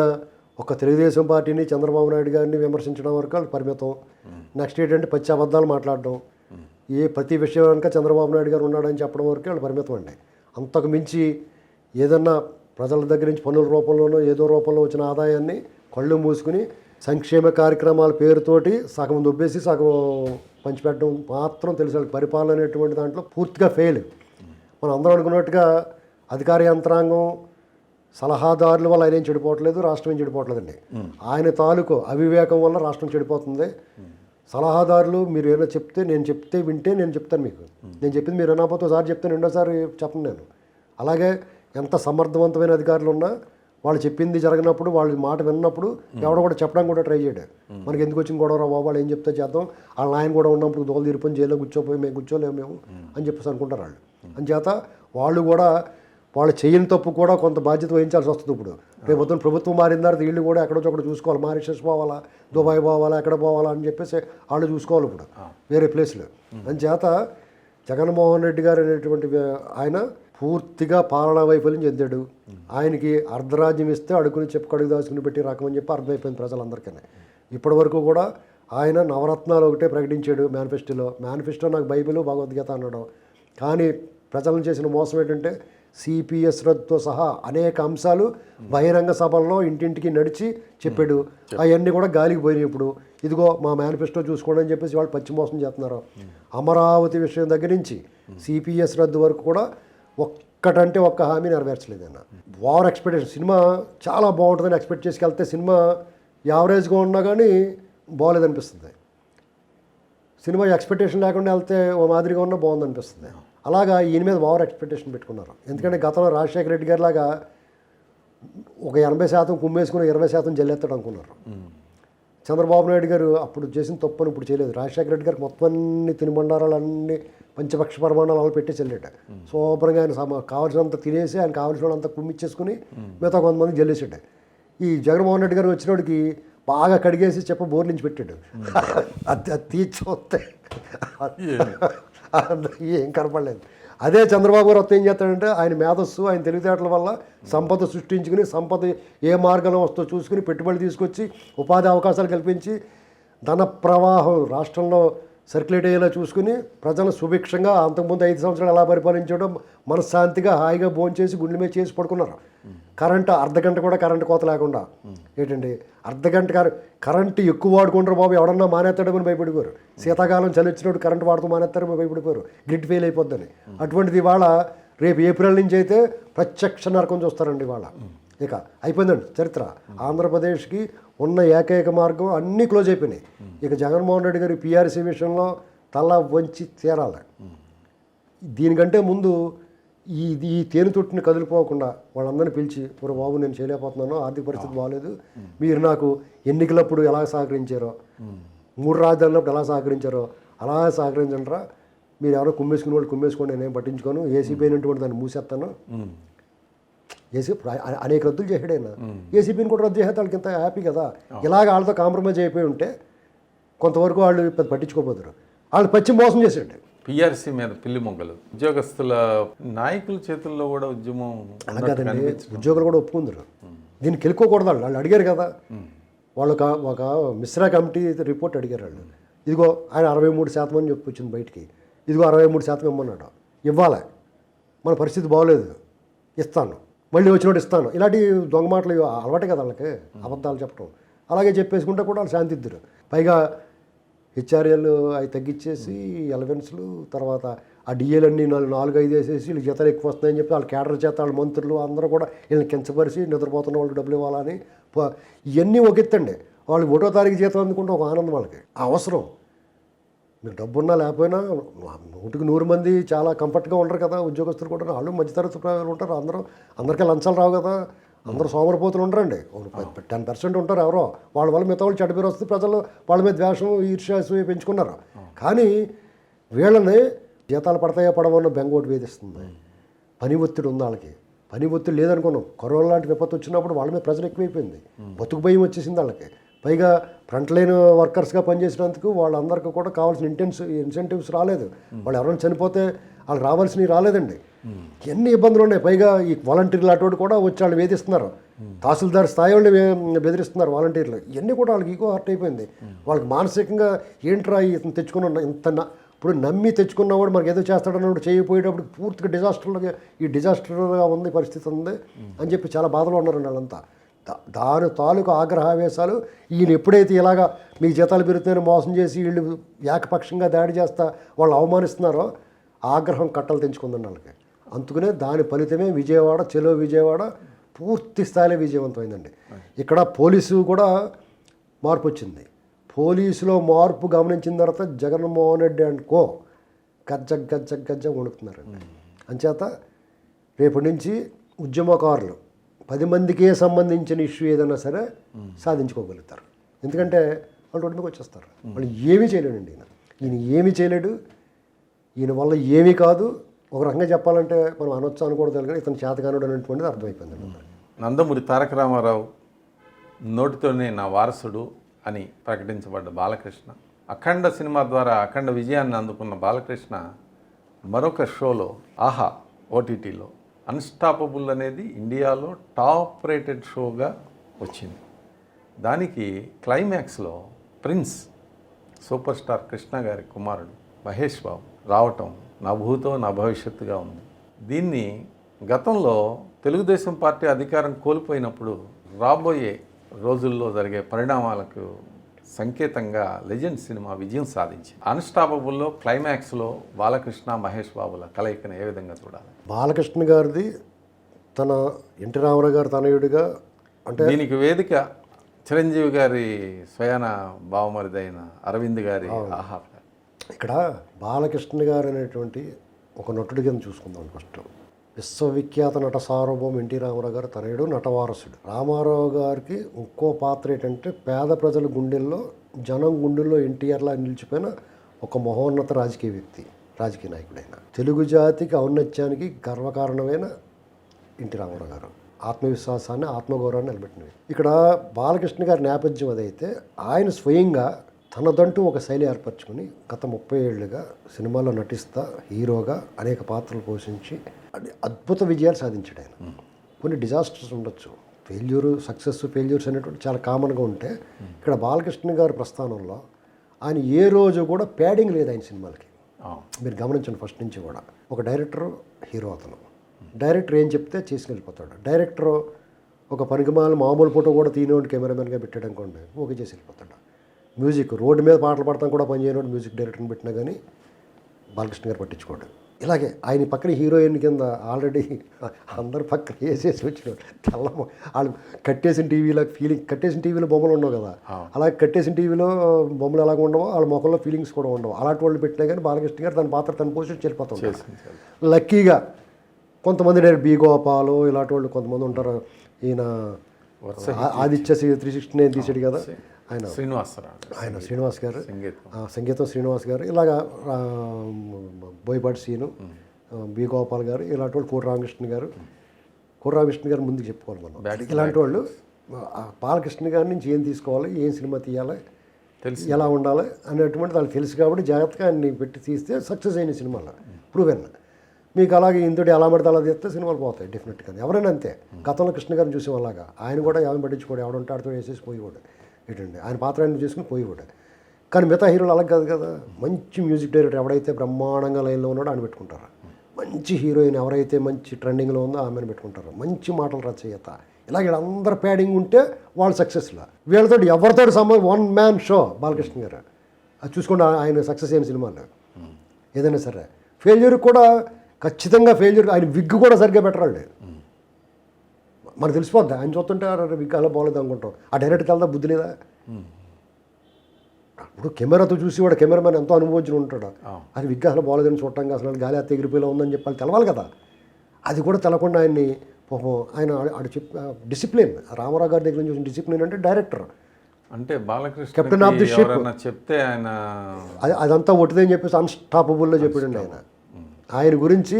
ఒక తెలుగుదేశం పార్టీని, చంద్రబాబు నాయుడు గారిని విమర్శించడం వరకు వాళ్ళు పరిమితం. నెక్స్ట్ ఏంటంటే పచ్చి అబద్ధాలు మాట్లాడడం, ప్రతి విషయం కనుక చంద్రబాబు నాయుడు గారు ఉన్నాడని చెప్పడం వరకు వాళ్ళు పరిమితం అండి. అంతకు మించి ఏదన్నా ప్రజల దగ్గర నుంచి పన్నుల రూపంలోనో ఏదో రూపంలో వచ్చిన ఆదాయాన్ని కళ్ళు మూసుకుని సంక్షేమ కార్యక్రమాల పేరుతోటి సగం దొబ్బేసి సగం పంచిపెట్టడం మాత్రం తెలుసు. పరిపాలన అనేటువంటి దాంట్లో పూర్తిగా ఫెయిల్. మనం అందరం అనుకున్నట్టుగా అధికార యంత్రాంగం సలహాదారుల వల్ల ఆయన ఏం చెడిపోవట్లేదు, రాష్ట్రం ఏం చెడిపోవట్లేదండి. ఆయన తాలూకు అవివేకం వల్ల రాష్ట్రం చెడిపోతుంది. సలహాదారులు మీరు ఏమైనా చెప్తే వింటే నేను చెప్తాను మీకు. నేను చెప్పింది మీరు వినకపోతే ఒకసారి చెప్తాను, రెండోసారి చెప్పను నేను. అలాగే ఎంత సమర్థవంతమైన అధికారులు ఉన్నా వాళ్ళు చెప్పింది జరగనప్పుడు, వాళ్ళ మాట విన్నప్పుడు ఎవడో కూడా చెప్పడానికి కూడా ట్రై చేయడు. మనకి ఎందుకు వచ్చిన గొడవ బాబు, వాళ్ళు ఏం చెప్తే చేద్దాం, వాళ్ళ ఆయన కూడా ఉన్నప్పుడు దోలు తీరిపోయి జైల్లో కూర్చోపోయి మేము కూర్చోలేము మేము అని చెప్పేసి అనుకుంటారు వాళ్ళు. అంచేత వాళ్ళు కూడా వాళ్ళు చేయని తప్పు కూడా కొంత బాధ్యత వహించాల్సి వస్తుంది. ఇప్పుడు రేపు పొద్దున్న ప్రభుత్వం మారిన తర్వాత వీళ్ళు కూడా ఎక్కడో చోక్కడ చూసుకోవాలి. మారిషస్ పోవాలా, దుబాయ్ పోవాలా, ఎక్కడ పోవాలా అని చెప్పేసి వాళ్ళు చూసుకోవాలి ఇప్పుడు వేరే ప్లేస్లో. అందుచేత జగన్మోహన్ రెడ్డి గారు అనేటువంటి ఆయన పూర్తిగా పాలనా వైఫల్యం చెందాడు. ఆయనకి అర్ధరాజ్యం ఇస్తే అడుగుని చెప్పు కడుగు దాచుకుని పెట్టి రకం అని చెప్పి అర్థమైపోయింది ప్రజలందరికీ. ఇప్పటి వరకు కూడా ఆయన నవరత్నాలు ఒకటే ప్రకటించాడు మేనిఫెస్టో నాకు బైబిల్ భగవద్గీత అన్నాడు. కానీ ప్రజలను చేసిన మోసం ఏంటంటే సిపిఎస్ రద్దుతో సహా అనేక అంశాలు బహిరంగ సభల్లో ఇంటింటికి నడిచి చెప్పాడు. అవన్నీ కూడా గాలికి పోయినాయి. ఇప్పుడు ఇదిగో మా మేనిఫెస్టో చూసుకోండి అని చెప్పేసి వాళ్ళు పచ్చి మోసం చేస్తున్నారు. అమరావతి విషయం దగ్గర నుంచి సిపిఎస్ రద్దు వరకు కూడా ఒక్కటంటే ఒక్క హామీ నెరవేర్చలేదన్న. Over expectation. సినిమా చాలా బాగుంటుందని ఎక్స్పెక్ట్ చేసుకెళ్తే సినిమా యావరేజ్గా ఉన్నా కానీ బాగోలేదనిపిస్తుంది. సినిమా ఎక్స్పెక్టేషన్ లేకుండా వెళ్తే ఓ మాదిరిగా ఉన్నా బాగుందనిపిస్తుంది. అలాగా ఈయన మీద ఓవర్ ఎక్స్పెక్టేషన్ పెట్టుకున్నారు. ఎందుకంటే గతంలో రాజశేఖర రెడ్డి గారి లాగా ఒక 80% కుమ్మేసుకుని 20% జల్లేస్తాడు అనుకున్నారు. చంద్రబాబు నాయుడు గారు అప్పుడు చేసిన తప్పుని ఇప్పుడు చేయలేదు. రాజశేఖర రెడ్డి గారికి మొత్తం అన్ని తినుబండారాలన్నీ పంచపక్ష పరిమాణాలు అలా పెట్టేసి వెళ్ళాడు. శుభ్రంగా ఆయన కావాల్సినంత తినేసి ఆయన కావాల్సినంత కుమ్మిచ్చేసుకుని మిగతా కొంతమంది జల్లేసాడు. ఈ జగన్మోహన్ రెడ్డి గారు వచ్చినోడికి బాగా కడిగేసి బోర్ నుంచి పెట్టాడు. అది తీసి చూస్తే ఏం కనపడలేదు. అదే చంద్రబాబు గారు ఏం చేస్తాడంటే ఆయన మేధస్సు, ఆయన తెలివితేటల వల్ల సంపద సృష్టించుకుని సంపద ఏ మార్గంలో వస్తుందో చూసుకుని పెట్టుబడి తీసుకొచ్చి ఉపాధి అవకాశాలు కల్పించి ధన ప్రవాహం రాష్ట్రంలో సర్క్యులేట్ అయ్యేలా చూసుకుని ప్రజలను సుభిక్షంగా అంతకుముందు 5 సంవత్సరాలు ఎలా పరిపాలించడం మనశ్శాంతిగా హాయిగా భోంచేసి గుండెల మీద చేసి పడుకున్నారు. కరెంటు అర్ధగంట కూడా కరెంటు కోత లేకుండా. ఏంటండి అర్ధగంట కరెంటు ఎక్కువ వాడుకుంటారు బాబు, ఎవడన్నా మానేస్తాడమని భయపడిపోయారు. శీతాకాలం చలి వచ్చినప్పుడు కరెంటు వాడుతూ మానేస్తారని భయపడిపోయారు, గ్రిడ్ ఫెయిల్ అయిపోద్దని. అటువంటిది ఇవాళ రేపు ఏప్రిల్ నుంచి అయితే ప్రత్యక్ష నరకం చూస్తారండి. ఇవాళ ఇక అయిపోయిందండి చరిత్ర. ఆంధ్రప్రదేశ్కి ఉన్న ఏకైక మార్గం అన్నీ క్లోజ్ అయిపోయినాయి. ఇక జగన్మోహన్ రెడ్డి గారి పిఆర్సీ విషయంలో తల వంచి తీరాలి. దీనికంటే ముందు ఈ తేనెతొట్టుని కదిలిపోకుండా వాళ్ళందరినీ పిలిచి ఒక బాబు నేను చేయలేకపోతున్నాను, ఆర్థిక పరిస్థితి బాగోలేదు, మీరు నాకు ఎన్నికలప్పుడు ఎలా సహకరించారో 3 రాజధానులప్పుడు ఎలా సహకరించారో అలా సహకరించండిరా, మీరు ఎవరో కుమ్మేసుకునే వాళ్ళు కుమ్మేసుకోండి, నేనేం పట్టించుకోను, ఏసీపీ అయినటువంటి దాన్ని మూసేస్తాను. ఏసీపీ అనేక రద్దులు చేసాడు ఆయన. ఏసీపీని కూడా రద్దు చేస్తే వాళ్ళకి ఇంత హ్యాపీ కదా. ఇలాగ వాళ్ళతో కాంప్రమైజ్ అయిపోయి ఉంటే కొంతవరకు వాళ్ళు పెద్ద పట్టించుకోపోతారు. వాళ్ళు పచ్చి మోసం చేసాడు. పిఆర్సీ మీద పిల్లి మొగ్గలు ఉద్యోగస్తుల నాయకుల చేతుల్లో కూడా ఉద్యమం కాదండి, ఉద్యోగులు కూడా ఒప్పుకుందరు. దీన్ని కెలుక్కోకూడదు. వాళ్ళు అడిగారు కదా, వాళ్ళు ఒక మిశ్రా కమిటీ రిపోర్ట్ అడిగారు వాళ్ళు. ఇదిగో ఆయన 63% అని చెప్పి వచ్చింది బయటికి, ఇదిగో 63% ఇమ్మన్నాడు. ఇవ్వాలి, మన పరిస్థితి బాగోలేదు, ఇస్తాను, మళ్ళీ వచ్చినట్టు ఇస్తాను. ఇలాంటి దొంగ మాటలు అలవాటే కదా వాళ్ళకి, అబద్ధాలు చెప్పడం. అలాగే చెప్పేసుకుంటే కూడా వాళ్ళు శాంతిద్దురు. పైగా హెచ్ఆర్ఏలు అవి తగ్గించేసి ఎలవెన్స్లు, తర్వాత ఆ డిఏలన్నీ 4-5 వేసేసి వీళ్ళు జీతాలు ఎక్కువ వస్తున్నాయని చెప్పి వాళ్ళ కేడర్ చేత వాళ్ళ మంత్రులు అందరూ కూడా వీళ్ళని కించపరిచి నిద్రపోతున్న వాళ్ళకి డబ్బులు ఇవ్వాలని ఇవన్నీ ఒక ఎత్తండి. వాళ్ళు 1వ తారీఖు జీతం అందుకుంటే ఒక ఆనందం వాళ్ళకి. అవసరం మీరు డబ్బున్నా లేకపోయినా 100కి 100 మంది చాలా కంఫర్ట్గా ఉండరు కదా. ఉద్యోగస్తులు కూడా వాళ్ళు మధ్యతరగతి ప్రజలు ఉంటారు. అందరికీ లంచాలు రావు కదా. అందరూ సోమరిపోతులు ఉండరండి. 10% ఉంటారు ఎవరో, వాళ్ళ వల్ల మిగతా వాళ్ళు చెడ్డ పేరు వస్తుంది. ప్రజలు వాళ్ళ మీద ద్వేషం ఈర్ష్యాసు పెంచుకున్నారు. కానీ వీళ్ళని జీతాలు పడతాయో పడవన్న బెంగోటి వేధిస్తుంది. పని ఒత్తిడి ఉంది వాళ్ళకి. పని ఒత్తిడి లేదనుకున్నాం. కరోనా లాంటి విపత్తు వచ్చినప్పుడు వాళ్ళ మీద ప్రెజర్ ఎక్కువైపోయింది. బతుకు భయం వచ్చేసింది వాళ్ళకి. పైగా ఫ్రంట్ లైన్ వర్కర్స్గా పనిచేసినందుకు వాళ్ళందరికీ కూడా కావాల్సిన ఇన్సెంటివ్స్ రాలేదు. వాళ్ళు ఎవరైనా చనిపోతే వాళ్ళు రావాల్సినవి రాలేదండి. ఎన్ని ఇబ్బందులు ఉన్నాయి. పైగా ఈ వాలంటీర్లు అటువంటి కూడా వచ్చి వాళ్ళు వేధిస్తున్నారు. తహసీల్దార్ స్థాయి వాళ్ళు బెదిరిస్తున్నారు వాలంటీర్లు. ఇవన్నీ కూడా వాళ్ళకి ఈగో హర్ట్ అయిపోయింది. వాళ్ళకి మానసికంగా ఏంట్రా ఇతను తెచ్చుకున్న ఇంత ఇప్పుడు నమ్మి తెచ్చుకున్నవాడు మనకి ఏదో చేస్తాడన్నప్పుడు చేయకపోయేటప్పుడు పూర్తిగా డిజాస్టర్గా ఉంది పరిస్థితి ఉంది అని చెప్పి చాలా బాధలో ఉన్నారండి వాళ్ళంతా. దాని తాలూకు ఆగ్రహావేశాలు ఈయన ఎప్పుడైతే ఇలాగా మీకు జీతాలు పెరుగుతాయని మోసం చేసి వీళ్ళు ఏకపక్షంగా దాడి చేస్తా వాళ్ళు అవమానిస్తున్నారో ఆగ్రహం కట్టలు తెంచుకుందండి వాళ్ళకి. అందుకనే దాని ఫలితమే విజయవాడ, చెలో విజయవాడ పూర్తి స్థాయిలో విజయవంతమైందండి. ఇక్కడ పోలీసు కూడా మార్పు వచ్చింది. పోలీసులో మార్పు గమనించిన తర్వాత జగన్మోహన్ రెడ్డి అండ్ కో గజ్జ వణుకుతున్నారండి. అంచేత రేపటి నుంచి ఉద్యమకారులు 10 మందికే సంబంధించిన ఇష్యూ ఏదైనా సరే సాధించుకోగలుగుతారు. ఎందుకంటే వాళ్ళు రోడ్డు మీదకి వచ్చేస్తారు. వాళ్ళు ఏమీ చేయలేడండి. ఈయన ఏమీ చేయలేడు. ఈయన వల్ల ఏమీ కాదు. ఒక రకంగా చెప్పాలంటే మనం అనొచ్చు అనకూడదు కానీ ఇతను చేతకానుడు అనేటువంటిది అర్థమైపోయింది. నందమూరి తారక రామారావు నోటితోనే నా వారసుడు అని ప్రకటించబడ్డ బాలకృష్ణ, అఖండ సినిమా ద్వారా అఖండ విజయాన్ని అందుకున్న బాలకృష్ణ మరొక షోలో ఆహా ఓటీటీలో అన్స్టాపబుల్ అనేది ఇండియాలో టాప్ రేటెడ్ షోగా వచ్చింది. దానికి క్లైమాక్స్లో ప్రిన్స్ సూపర్ స్టార్ కృష్ణ గారి కుమారుడు మహేష్ బాబు రావటం నా భూతో నా భవిష్యత్తుగా ఉంది. దీన్ని గతంలో తెలుగుదేశం పార్టీ అధికారం కోల్పోయినప్పుడు రాబోయే రోజుల్లో జరిగే పరిణామాలకు సంకేతంగా లెజెండ్ సినిమా విజయం సాధించింది. అన్స్టాపబుల్లో క్లైమాక్స్లో బాలకృష్ణ మహేష్ బాబుల కలయికను ఏ విధంగా చూడాలి? బాలకృష్ణ గారిది తన ఎన్టీ రామారావు గారి తనయుడిగా అంటే దీనికి వేదిక చిరంజీవి గారి స్వయాన బావమరిదైన అరవింద్ గారి ఆహా. ఇక్కడ బాలకృష్ణ గారు అనేటువంటి ఒక నటుడి కింద చూసుకుందాం. ఫస్ట్ విశ్వవిఖ్యాత నట సార్వభౌమ ఎన్టీ రామారావు గారు తనయుడు, నటవారసుడు. రామారావు గారికి ఇంకో పాత్ర ఏంటంటే పేద ప్రజల గుండెల్లో, జనం గుండెల్లో ఎన్టీఆర్లా నిలిచిపోయిన ఒక మహోన్నత రాజకీయ వ్యక్తి, రాజకీయ నాయకుడైన, తెలుగు జాతికి ఔన్నత్యానికి గర్వకారణమైన ఎన్టీ రామారావు గారు ఆత్మవిశ్వాసాన్ని, ఆత్మగౌరవాన్ని నిలబెట్టినవి. ఇక్కడ బాలకృష్ణ గారి నేపథ్యం అదైతే ఆయన స్వయంగా తనదంటూ ఒక శైలి ఏర్పరచుకుని గత 30 ఏళ్ళుగా సినిమాలో నటిస్తా హీరోగా అనేక పాత్రలు పోషించి అద్భుత విజయాలు సాధించాడు ఆయన. కొన్ని డిజాస్టర్స్ ఉండొచ్చు, ఫెయిల్యూర్స్ అనేటువంటి చాలా కామన్గా ఉంటే ఇక్కడ బాలకృష్ణ గారి ప్రస్థానంలో ఆయన ఏ రోజు కూడా ప్యాడింగ్ లేదు ఆయన సినిమాలకి. మీరు గమనించండి, ఫస్ట్ నుంచి కూడా ఒక డైరెక్టర్ హీరో, అతను డైరెక్టర్ ఏం చెప్తే చేసుకెళ్ళిపోతాడు. డైరెక్టర్ ఒక పనికిమాల మామూలు ఫోటో కూడా తీయనివాడు కెమెరామెన్గా పెట్టాడు అనుకోండి, ఓకే చేసి వెళ్ళిపోతాడు. మ్యూజిక్ రోడ్డు మీద పాటలు పాడతాం కూడా పని చేయనివాడు మ్యూజిక్ డైరెక్టర్ని పెట్టినా కానీ బాలకృష్ణ గారు పట్టించుకోడు. ఇలాగే ఆయన పక్కన హీరోయిన్ కింద ఆల్రెడీ అందరు పక్కన వేసేసి వచ్చినాడు. వాళ్ళు కట్టేసిన టీవీలో బొమ్మలు ఉండవు కదా, అలాగే కట్టేసిన టీవీలో బొమ్మలు ఎలాగ ఉండవో వాళ్ళ మొక్కల్లో ఫీలింగ్స్ కూడా ఉండవు. అలాంటి వాళ్ళు పెట్టినా కానీ బాలకృష్ణ గారు తన పాత్ర తను పోషించి వెళ్ళిపోతాం. లక్కీగా కొంతమంది డైరెక్ట్ బి గోపాలు ఇలాంటి వాళ్ళు కొంతమంది ఉంటారు. ఈయన ఆదిత్య 369 తీసాడు కదా ఆయన, శ్రీనివాస్ గారు, సంగీతం శ్రీనివాస్ గారు, ఇలాగా బోయపాటి సీను, బి గోపాల్ గారు, ఇలాంటి వాళ్ళు కోటి రామకృష్ణ గారు ముందుకు చెప్పుకోవాలి మనం. ఇలాంటి వాళ్ళు బాలకృష్ణ గారి నుంచి ఏం తీసుకోవాలి, ఏం సినిమా తీయాలి, ఎలా ఉండాలి అనేటువంటి వాళ్ళకి తెలుసు కాబట్టి జాగ్రత్తగా అన్ని పెట్టి తీస్తే సక్సెస్ అయిన సినిమాలు ప్రూవెన్. మీకు అలాగే ఇందుడు ఎలా పడితే అలా తీస్తే సినిమాలు పోతాయి డెఫినెట్గా. ఎవరైనా అంతే. గతంలో కృష్ణ గారిని చూసే వాళ్ళగా ఆయన కూడా ఎవరిని పట్టించుకోడు, ఎవడంటే ఆడుతూ వేసేసి పోయేవాడు. ఏంటండి ఆయన పాత్ర ఆయన చేసుకుని పోయేవాడు. కానీ మిగతా హీరోలు అలా కాదు కదా. మంచి మ్యూజిక్ డైరెక్టర్ ఎవడైతే బ్రహ్మాండంగా లైన్లో ఉన్నాడో ఆయన పెట్టుకుంటారు. మంచి హీరోయిన్ ఎవరైతే మంచి ట్రెండింగ్లో ఉందో ఆమెను పెట్టుకుంటారు. మంచి మాటలు రచయిత, ఇలా వీళ్ళందరూ ప్యాడింగ్ ఉంటే వాళ్ళు సక్సెస్లా. వీళ్ళతో ఎవరితో వన్ మ్యాన్ షో బాలకృష్ణ గారు. అది చూసుకోండి ఆయన సక్సెస్ అయిన సినిమాలు ఏదైనా సరే. ఫెయిల్యూర్ కూడా ఖచ్చితంగా ఫెయిల్యూర్. ఆయన విగ్ కూడా సరిగ్గా పెట్టరాడు. మనకు తెలిసిపోద్ది ఆయన చూస్తుంటే విగ్ అలా బాగలేదు అనుకుంటాం. ఆ డైరెక్ట్కి వెళ్తా బుద్ధి లేదా? ఇప్పుడు కెమెరాతో చూసి వాడు కెమెరామెన్ ఎంతో అనుభవించి ఉంటాడు. అది విగ్ అసలు బాగలేదని చూడటానికి అసలు గాలి అత్త ఎగిరిపోయిలో ఉందని చెప్పాలి, తెలవాలి కదా. అది కూడా తెలకుండా ఆయన్ని పాపం ఆయన ఆడు డిసిప్లిన్, రామారావు గారి దగ్గర నుంచి చూసిన డిసిప్లిన్ అంటే డైరెక్టర్ అంటే Balakrishna captain of the ship చెప్తే ఆయన అదంతా ఒట్టిదని చెప్పేసి అన్స్టాపబుల్లో చెప్పాడండి ఆయన. ఆయన గురించి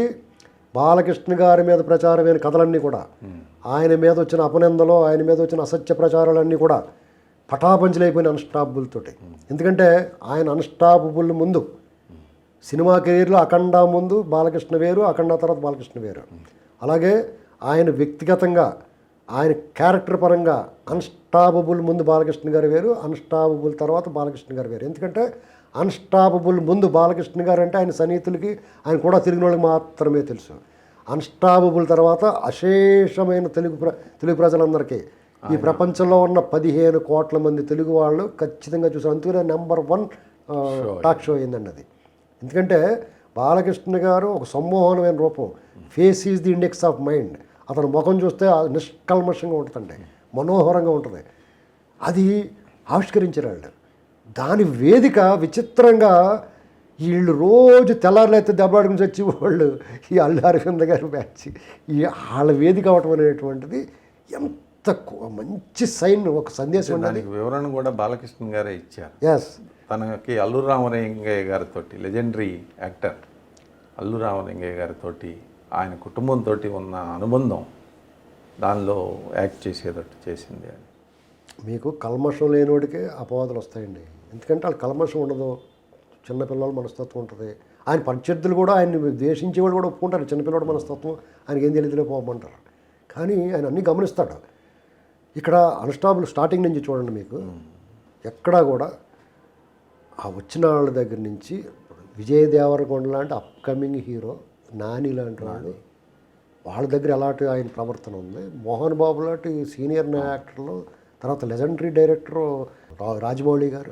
బాలకృష్ణ గారి మీద ప్రచారమైన కథలన్నీ కూడా, ఆయన మీద వచ్చిన అపనిందలు, ఆయన మీద వచ్చిన అసత్య ప్రచారాలన్నీ కూడా పటాపంచలైపోయిన అన్స్టాపబుల్ తోటి. ఎందుకంటే ఆయన అన్స్టాపబుల్ ముందు సినిమా కెరీర్లో అఖండ ముందు బాలకృష్ణ వేరు, అఖండ తర్వాత బాలకృష్ణ వేరు. అలాగే ఆయన వ్యక్తిగతంగా ఆయన క్యారెక్టర్ పరంగా అన్స్టాపబుల్ ముందు బాలకృష్ణ గారు వేరు, అన్స్టాపబుల్ తర్వాత బాలకృష్ణ గారు వేరు. ఎందుకంటే అన్స్టాపబుల్ ముందు బాలకృష్ణ గారు అంటే ఆయన సన్నిహితులకి, ఆయన కూడా తిరిగిన వాళ్ళకి మాత్రమే తెలుసు. అన్స్టాపబుల్ తర్వాత అశేషమైన తెలుగు ప్రజలందరికీ, ఈ ప్రపంచంలో ఉన్న 15 కోట్ల మంది తెలుగు వాళ్ళు ఖచ్చితంగా చూసారు. అందుకనే నెంబర్ 1 టాక్ షో అయిందండి అది. ఎందుకంటే బాలకృష్ణ గారు ఒక సమ్మోహనమైన రూపం. Face is the index of mind. అతను ముఖం చూస్తే నిష్కల్మషంగా ఉంటుందండి, మనోహరంగా ఉంటుంది. అది ఆవిష్కరించారు వాళ్ళు. దాని వేదిక విచిత్రంగా వీళ్ళు రోజు తెల్లారులైతే దెబ్బలాడుకుని వచ్చి వాళ్ళు ఈ అల్లు అరవింద్ గారి బ్యాచ్ ఈ వాళ్ళ వేదిక అవటం అనేటువంటిది ఎంత మంచి సైన్, ఒక సందేశం. దానికి వివరణ కూడా బాలకృష్ణ గారే ఇచ్చారు. ఎస్, తనకి అల్లు రామలింగయ్య గారితో లెజెండరీ యాక్టర్ అల్లు రామలింగయ్య గారితో ఆయన కుటుంబంతో ఉన్న అనుబంధం దానిలో యాక్ట్ చేసేటట్టు చేసింది అని. మీకు కల్మషం లేనివాడికే అపవాదులు వస్తాయండి. ఎందుకంటే వాళ్ళ కల్మషం ఉండదు, చిన్నపిల్లల మనస్తత్వం ఉంటుంది. ఆయన ప్రత్యర్థులు కూడా ఆయన్ని ద్వేషించేవాడు కూడా ఒప్పుకుంటారు, చిన్నపిల్లవాడు మనస్తత్వం ఆయనకి ఏం తెలియదులే పోమంటారు. కానీ ఆయన అన్నీ గమనిస్తాడు. ఇక్కడ అన్స్టాపుల్ స్టార్టింగ్ నుంచి చూడండి, మీకు ఎక్కడా కూడా ఆ వచ్చిన వాళ్ళ దగ్గర నుంచి విజయ్ దేవరకొండ లాంటి అప్కమింగ్ హీరో, నాని లాంటి వాళ్ళు, వాళ్ళ దగ్గర ఎలాంటి ఆయన ప్రవర్తన ఉంది, మోహన్ బాబు లాంటి సీనియర్ యాక్టర్లు, తర్వాత లెజెండరీ డైరెక్టరు రాజమౌళి గారు,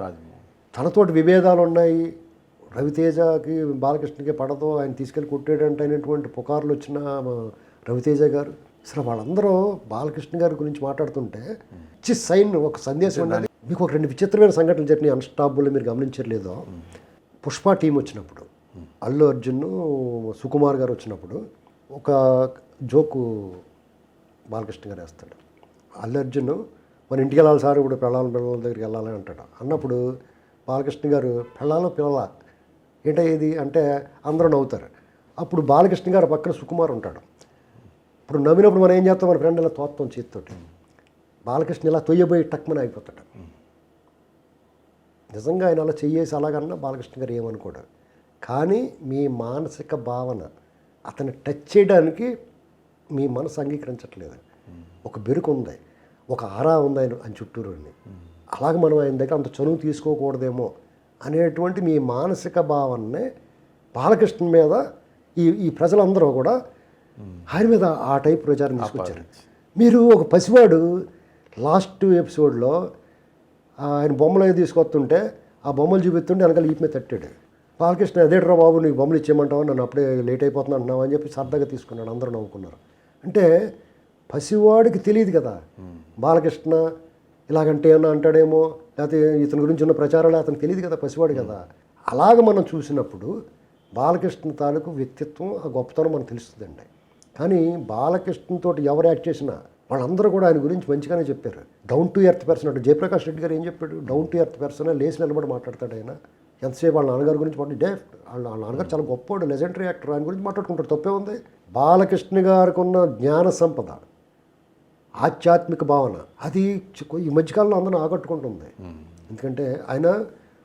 తనతోటి విభేదాలు ఉన్నాయి, రవితేజకి బాలకృష్ణకి పడదో, ఆయన తీసుకెళ్ళి కొట్టేటంటే అయినటువంటి పుకార్లు వచ్చిన రవితేజ గారు, అసలు వాళ్ళందరూ బాలకృష్ణ గారి గురించి మాట్లాడుతుంటే ఇచ్చి సైన్ ఒక సందేశం ఉండాలి. మీకు ఒక 2 విచిత్రమైన సంఘటనలు జరిగినాయి అన్స్టాపుల్, మీరు గమనించలేదో. పుష్ప టీం వచ్చినప్పుడు, అల్లు అర్జున్ సుకుమార్ గారు వచ్చినప్పుడు ఒక జోకు బాలకృష్ణ గారు వేస్తాడు. అల్లు అర్జున్ మన ఇంటికి వెళ్ళాలి సార్, ఇప్పుడు పిల్లల దగ్గరికి వెళ్ళాలి అంటాడు. అన్నప్పుడు బాలకృష్ణ గారు పిల్లల ఏంటో ఇది అంటే అందరూ నవ్వుతారు. అప్పుడు బాలకృష్ణ గారు పక్కన సుకుమార్ ఉంటాడు. ఇప్పుడు నవ్వినప్పుడు మనం ఏం చేస్తాం, మన ఫ్రెండ్ ఇలా తోత్తాం చేతితోటి. బాలకృష్ణ ఇలా తొయ్యబోయి టక్మని అయిపోతాడు. నిజంగా ఆయన అలా చెయ్యేసి అలాగన్నా బాలకృష్ణ గారు ఏమనుకోడు. కానీ మీ మానసిక భావన అతన్ని టచ్ చేయడానికి మీ మనసు అంగీకరించట్లేదు. ఒక బెరుకు ఉంది, ఒక ఆరా ఉంది ఆయన చుట్టూరు. అలాగే మనం ఆయన దగ్గర అంత చనువు తీసుకోకూడదేమో అనేటువంటి మీ మానసిక భావననే బాలకృష్ణ మీద ఈ ప్రజలందరూ కూడా ఆయన మీద ఆ టైప్ ప్రచారం తీసుకొచ్చారు. మీరు ఒక పసివాడు లాస్ట్ ఎపిసోడ్లో ఆయన బొమ్మలు తీసుకొస్తుంటే ఆ బొమ్మలు చూపిస్తుంటే వెనకాల ఈపు మీద తట్టాడు. బాలకృష్ణ అదేట్రా బాబు నీకు బొమ్మలు ఇచ్చేయమంటావా, నన్ను అప్పుడే లేట్ అయిపోతున్నా అంటున్నావు అని చెప్పి సరదాగా తీసుకున్నాడు. అందరూ నవ్వుకున్నారు. అంటే పసివాడికి తెలియదు కదా బాలకృష్ణ ఇలాగంటే ఏమన్నా అంటాడేమో, లేకపోతే ఇతని గురించి ఉన్న ప్రచారాలు అతనికి తెలియదు కదా, పసివాడు కదా. అలాగ మనం చూసినప్పుడు బాలకృష్ణ తాలూకు వ్యక్తిత్వం, ఆ గొప్పతనం మనకు తెలుస్తుందండి. కానీ బాలకృష్ణతో ఎవరు యాక్ట్ చేసినా వాళ్ళందరూ కూడా ఆయన గురించి మంచిగానే చెప్పారు. డౌన్ టు ఎర్త్ పర్సన్ అంటే జయప్రకాష్ రెడ్డి గారు ఏం చెప్పాడు, డౌన్ టు ఎర్త్ పర్సన్, లేచి నిలబడి మాట్లాడతాడు ఆయన. ఎంతసేపు వాళ్ళ నాన్నగారి గురించి వాళ్ళ నాన్నగారు చాలా గొప్పవాడు, లెజెండరీ యాక్టర్, ఆయన గురించి మాట్లాడుకుంటారు, తప్పే ఉంది. బాలకృష్ణ గారికి ఉన్న జ్ఞాన సంపద, ఆధ్యాత్మిక భావన, అది ఈ మధ్యకాలంలో అందరూ ఆకట్టుకుంటుంది. ఎందుకంటే ఆయన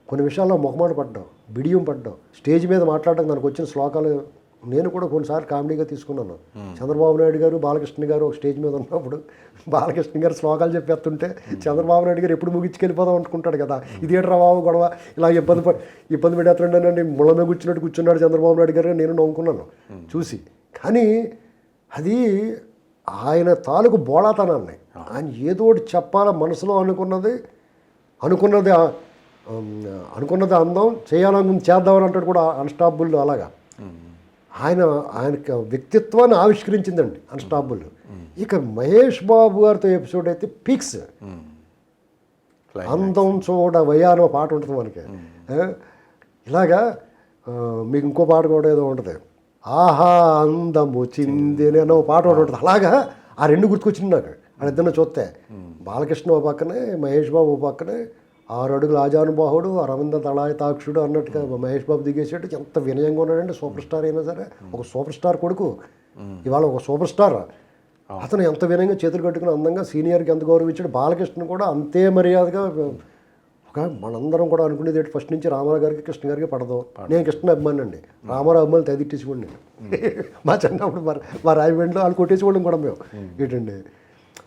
కొన్ని విషయాల్లో మొహమాట పడ్డాం, బిడియం పడ్డాం. స్టేజ్ మీద మాట్లాడడం దానికి వచ్చిన శ్లోకాలు నేను కూడా కొన్నిసార్లు కామెడీగా తీసుకున్నాను. చంద్రబాబు నాయుడు గారు బాలకృష్ణ గారు ఒక స్టేజ్ మీద ఉన్నప్పుడు బాలకృష్ణ గారు శ్లోకాలు చెప్పేస్తుంటే చంద్రబాబు నాయుడు గారు ఎప్పుడు ముగించుకెళ్ళిపోదాం అనుకుంటాడు కదా, ఇదేట్రా బాబు గొడవ ఇలా ఇబ్బంది పెట్టేస్తుండేనండి, ముళ్ళ మీద కూర్చున్నాడు చంద్రబాబు నాయుడు గారు. నేను నవ్వుకున్నాను చూసి. కానీ అది ఆయన తాలూకు బోళాతనాన్ని, ఆయన ఏదో ఒకటి చెప్పాలా, మనసులో అనుకున్నది అందం, చేయాలనుకుంది చేద్దామని అంటాడు కూడా అన్స్టాపుల్. అలాగా ఆయనకి వ్యక్తిత్వాన్ని ఆవిష్కరించిందండి అన్స్టాపుల్. ఇక మహేష్ బాబు గారితో ఎపిసోడ్ అయితే పీక్స్. అందం చూడ వయ్యానో పాట ఉంటుంది మనకి. ఇలాగా మీకు ఇంకో పాట కూడా ఏదో ఉంటుంది, ఆహా అందము చిందిని అన్న పాట ఒకటి ఉంటుంది. అలాగా ఆ 2 గుర్తుకొచ్చింది నాకు వాళ్ళిద్దరిని చూస్తే. బాలకృష్ణ ఓ పక్కనే, మహేష్ బాబు ఓ పక్కనే. 6 అడుగుల ఆజానుబాహుడు, అరవింద దళాయతాక్షుడు అన్నట్టుగా మహేష్ బాబు దిగేసేట్టు ఎంత వినయంగా ఉన్నాడండి. సూపర్ స్టార్ అయినా సరే, ఒక సూపర్ స్టార్ కొడుకు, ఇవాళ ఒక సూపర్ స్టార్. అతను ఎంత వినయంగా చేతులు కట్టుకుని అందంగా సీనియర్కి ఎంత గౌరవించాడు. బాలకృష్ణ కూడా అంతే మర్యాదగా. మనందరం కూడా అనుకునేది ఏంటి, ఫస్ట్ నుంచి రామారావు గారికి కృష్ణ గారికి పడదు. నేను కృష్ణ అభిమాని అండి, రామారావు అభిమానులు తెదిట్టేసేవాడిని నేను. మా చిన్నప్పుడు మా రాయమండ్రిలో వాళ్ళు కొట్టేసేవాళ్ళం కూడా మేము. ఏంటండి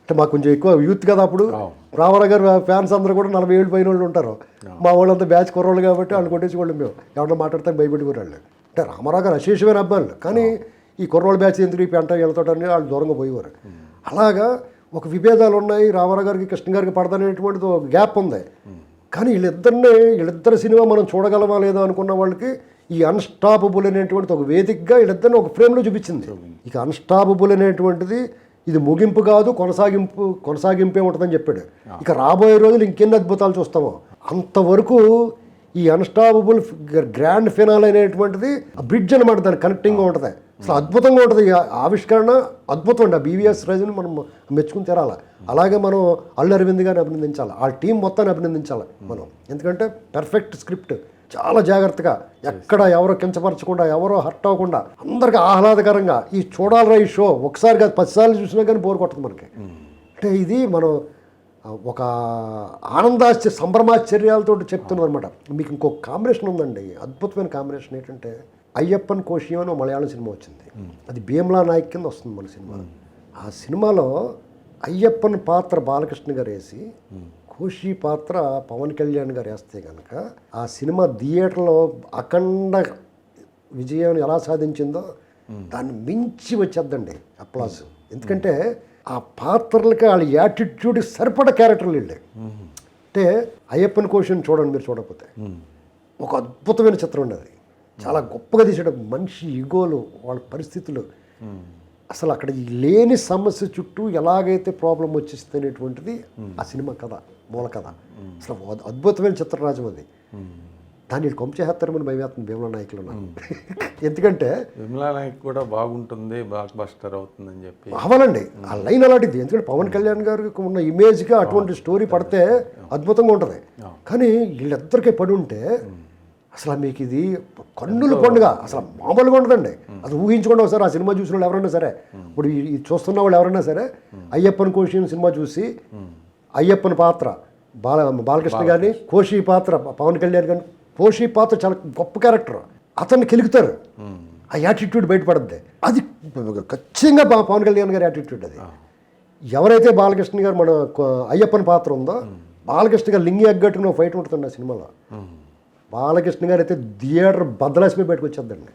అంటే మాకు కొంచెం ఎక్కువ యూత్ కదా అప్పుడు. రామారావు గారు ఫ్యాన్స్ అందరూ కూడా 40 ఏళ్ళు పైన వాళ్ళు ఉంటారు. మా వాళ్ళంతా బ్యాచ్ కుర్రోళ్ళు కాబట్టి వాళ్ళు కొట్టేసేవాళ్ళం మేము. ఎవరన్నా మాట్లాడితే భయపెట్టుకునేవాళ్ళు. అంటే రామారావు గారు అశేషమైన అభిమానులు, కానీ ఈ కుర్రోళ్ళ బ్యాచ్ ఎందుకు ఈ పెంట వెళ్తాడని వాళ్ళు దూరంగా పోయేవారు. అలాగా ఒక విభేదాలు ఉన్నాయి, రామారావు గారికి కృష్ణ గారికి పడదనేటువంటిది ఒక గ్యాప్ ఉంది. కానీ వీళ్ళిద్దరి సినిమా మనం చూడగలమా లేదా అనుకున్న వాళ్ళకి ఈ అన్స్టాపబుల్ అనేటువంటిది ఒక వేదికగా వీళ్ళిద్దరిని ఒక ఫ్రేమ్లో చూపించింది. ఇక అన్స్టాపబుల్ అనేటువంటిది ఇది ముగింపు కాదు, కొనసాగింపే ఉంటుందని చెప్పాడు. ఇక రాబోయే రోజులు ఇంకెన్ని అద్భుతాలు చూస్తామో. అంతవరకు ఈ అన్స్టాపబుల్ గ్రాండ్ ఫినాల్ అనేటువంటిది ఆ బ్రిడ్జ్ అనమాట, దాని కనెక్టింగ్గా ఉంటుంది. అసలు అద్భుతంగా ఉంటుంది. ఆవిష్కరణ అద్భుతం అండి. ఆ బీవీఎస్ రాజుని మనం మెచ్చుకుని తీరాలి. అలాగే మనం అల్లు అరవింద్ గారిని అభినందించాలి, ఆ టీం మొత్తాన్ని అభినందించాలి మనం. ఎందుకంటే పర్ఫెక్ట్ స్క్రిప్ట్, చాలా జాగ్రత్తగా ఎక్కడ ఎవరో కించపరచకుండా ఎవరో హర్ట్ అవ్వకుండా అందరికి ఆహ్లాదకరంగా ఈ చూడాలరా ఈ షో ఒకసారి కాదు 10 సార్లు చూసినా కానీ బోర్ కొట్టదు మనకి. అంటే ఇది మనం ఒక సంభ్రమాశ్చర్యాలతో చెప్తున్నాం అనమాట. మీకు ఇంకొక కాంబినేషన్ ఉందండి, అద్భుతమైన కాంబినేషన్ ఏంటంటే అయ్యప్పన్ కోశి అని మలయాళం సినిమా వచ్చింది. అది భీమ్లా నాయక్ కింద వస్తుంది మన సినిమా. ఆ సినిమాలో అయ్యప్పన్ పాత్ర బాలకృష్ణ గారు వేసి కోశి పాత్ర పవన్ కళ్యాణ్ గారు వేస్తే కనుక ఆ సినిమా థియేటర్లో అఖండ విజయం ఎలా సాధించిందో దాన్ని మించి వచ్చేద్దండి అప్లాస్. ఎందుకంటే ఆ పాత్రలకి వాళ్ళ యాటిట్యూడ్ సరిపడ క్యారెక్టర్లు వెళ్ళాయి. అంటే అయ్యప్పన్ కోశిని చూడండి మీరు చూడకపోతే, ఒక అద్భుతమైన చిత్రం ఉండేది. చాలా గొప్పగా తీసాడు. మనిషి ఈగోలు, వాళ్ళ పరిస్థితులు, అసలు అక్కడ ఈ లేని సమస్య చుట్టూ ఎలాగైతే ప్రాబ్లం వచ్చేస్తుంది అనేటువంటిది ఆ సినిమా కథ, మూల కథ. అసలు అద్భుతమైన చిత్రరాజం అది. దాన్ని కొంపచేస్తారని భయవేస్తుంది భీమ్లా నాయకులు. ఎందుకంటే భీమ్లా నాయక్ కూడా బాగుంటుంది, బ్లాక్ బస్టర్ అవుతుందని చెప్పి అవ్వాలండి. ఆ లైన్ అలాంటిది. ఎందుకంటే పవన్ కళ్యాణ్ గారికి ఉన్న ఇమేజ్గా అటువంటి స్టోరీ పడితే అద్భుతంగా ఉంటుంది. కానీ వీళ్ళిద్దరికీ పడి ఉంటే అసలు మీకు ఇది కన్నుల పండుగ, అసలు మామూలుగా ఉండదండి. అది ఊహించుకోండి ఒకసారి. ఆ సినిమా చూసిన వాళ్ళు ఎవరైనా సరే, ఇప్పుడు ఈ చూస్తున్న వాళ్ళు ఎవరైనా సరే అయ్యప్పన్ కోశి సినిమా చూసి అయ్యప్పన్ పాత్ర బాలకృష్ణ గారిని, కోశి పాత్ర పవన్ కళ్యాణ్ గారిని, కోశి పాత్ర చాలా గొప్ప క్యారెక్టర్, అతన్ని కెలుగుతారు. ఆ యాటిట్యూడ్ బయటపడుద్ది. అది ఖచ్చితంగా పవన్ కళ్యాణ్ గారి యాటిట్యూడ్. అది ఎవరైతే బాలకృష్ణ గారు మన అయ్యప్పన్ పాత్ర ఉందో, బాలకృష్ణ గారు లింగి అగ్గట్టున ఫైట్ ఉంటుందండి ఆ సినిమాలో. బాలకృష్ణ గారు అయితే థియేటర్ బద్దలాసిపోయి బయటకు వచ్చేద్దండి.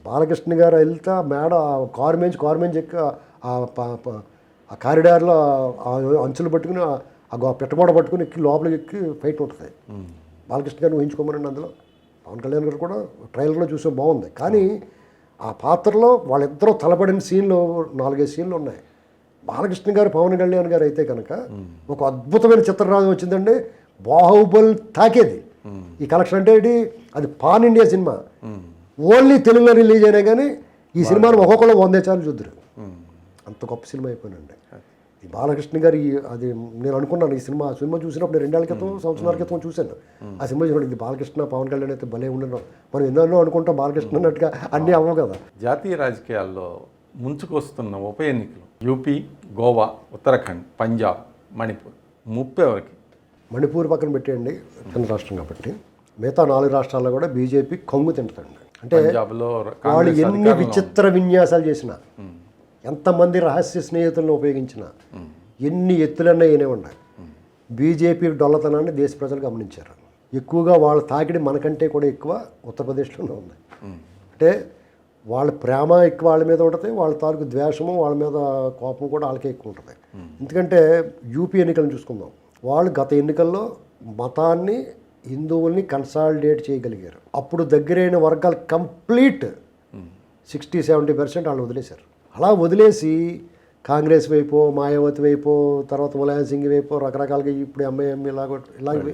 బాలకృష్ణ గారు వెళ్తా మేడ కారు మేంచి ఎక్కి ఆ కారిడార్లో అంచులు పట్టుకుని ఆ పెట్టగోడ పట్టుకుని ఎక్కి లోపలికి ఎక్కి ఫైట్ ఉంటుంది. బాలకృష్ణ గారిని ఊహించుకోమనండి. అందులో పవన్ కళ్యాణ్ గారు కూడా ట్రైలర్లో చూసే బాగుంది. కానీ ఆ పాత్రలో వాళ్ళిద్దరూ తలపడిన సీన్లు 4-5 సీన్లు ఉన్నాయి. బాలకృష్ణ గారు పవన్ కళ్యాణ్ గారు అయితే కనుక ఒక అద్భుతమైన చిత్రరాజం వచ్చిందండి. బాహుబలి తాకేది ఈ కలెక్షన్. అంటే ఏంటి, అది పాన్ ఇండియా సినిమా, ఓన్లీ తెలుగులో రిలీజ్ అయినా కానీ ఈ సినిమాను ఒక్కొక్కరు 100 సార్లు చూద్దరు. అంత గొప్ప సినిమా అయిపోయినండి ఈ బాలకృష్ణ గారి. అది నేను అనుకున్నాను ఈ సినిమా చూసినప్పుడు 2 ఏళ్ల క్రితం, సంవత్సరాల క్రితం చూశాను. ఆ సినిమా చూడండి, ఇది బాలకృష్ణ పవన్ కళ్యాణ్ అయితే భలే ఉండను. మనం ఎన్నో అనుకుంటాం బాలకృష్ణ అన్నట్టుగా, అన్నీ అవ్వవు కదా. జాతీయ రాజకీయాల్లో ముంచుకొస్తున్న ఉప ఎన్నికలు యూపీ, గోవా, ఉత్తరాఖండ్, పంజాబ్, మణిపూర్. ముప్పు ఎవరికి? మణిపూర్ పక్కన పెట్టేయండి, చిన్న రాష్ట్రం కాబట్టి. మిగతా 4 రాష్ట్రాల్లో కూడా బీజేపీ కొంగు తింటుందండి. అంటే వాళ్ళు ఎన్ని విచిత్ర విన్యాసాలు చేసినా, ఎంతమంది రహస్య స్నేహితులను ఉపయోగించినా, ఎన్ని ఎత్తులన్నా ఏనే ఉన్నాయి, బీజేపీ డొల్లతనాన్ని దేశ ప్రజలు గమనించారు. ఎక్కువగా వాళ్ళ తాకిడి మనకంటే కూడా ఎక్కువ ఉత్తరప్రదేశ్లోనే ఉంది. అంటే వాళ్ళ ప్రేమ ఎక్కువ వాళ్ళ మీద ఉంటుంది, వాళ్ళ తాలూకు ద్వేషము, వాళ్ళ మీద కోపం కూడా వాళ్ళకే ఎక్కువ ఉంటుంది. ఎందుకంటే యూపీ ఎన్నికలను చూసుకుందాం, వాళ్ళు గత ఎన్నికల్లో మతాన్ని, హిందువుల్ని కన్సాలిడేట్ చేయగలిగారు. అప్పుడు దగ్గరైన వర్గాలు కంప్లీట్ 60-70% వాళ్ళు వదిలేశారు. అలా వదిలేసి కాంగ్రెస్ వైపు, మాయావతి వైపు, తర్వాత ములాయం సింగ్ వైపు రకరకాలుగా ఇప్పుడు ఎంఐఎం ఇలా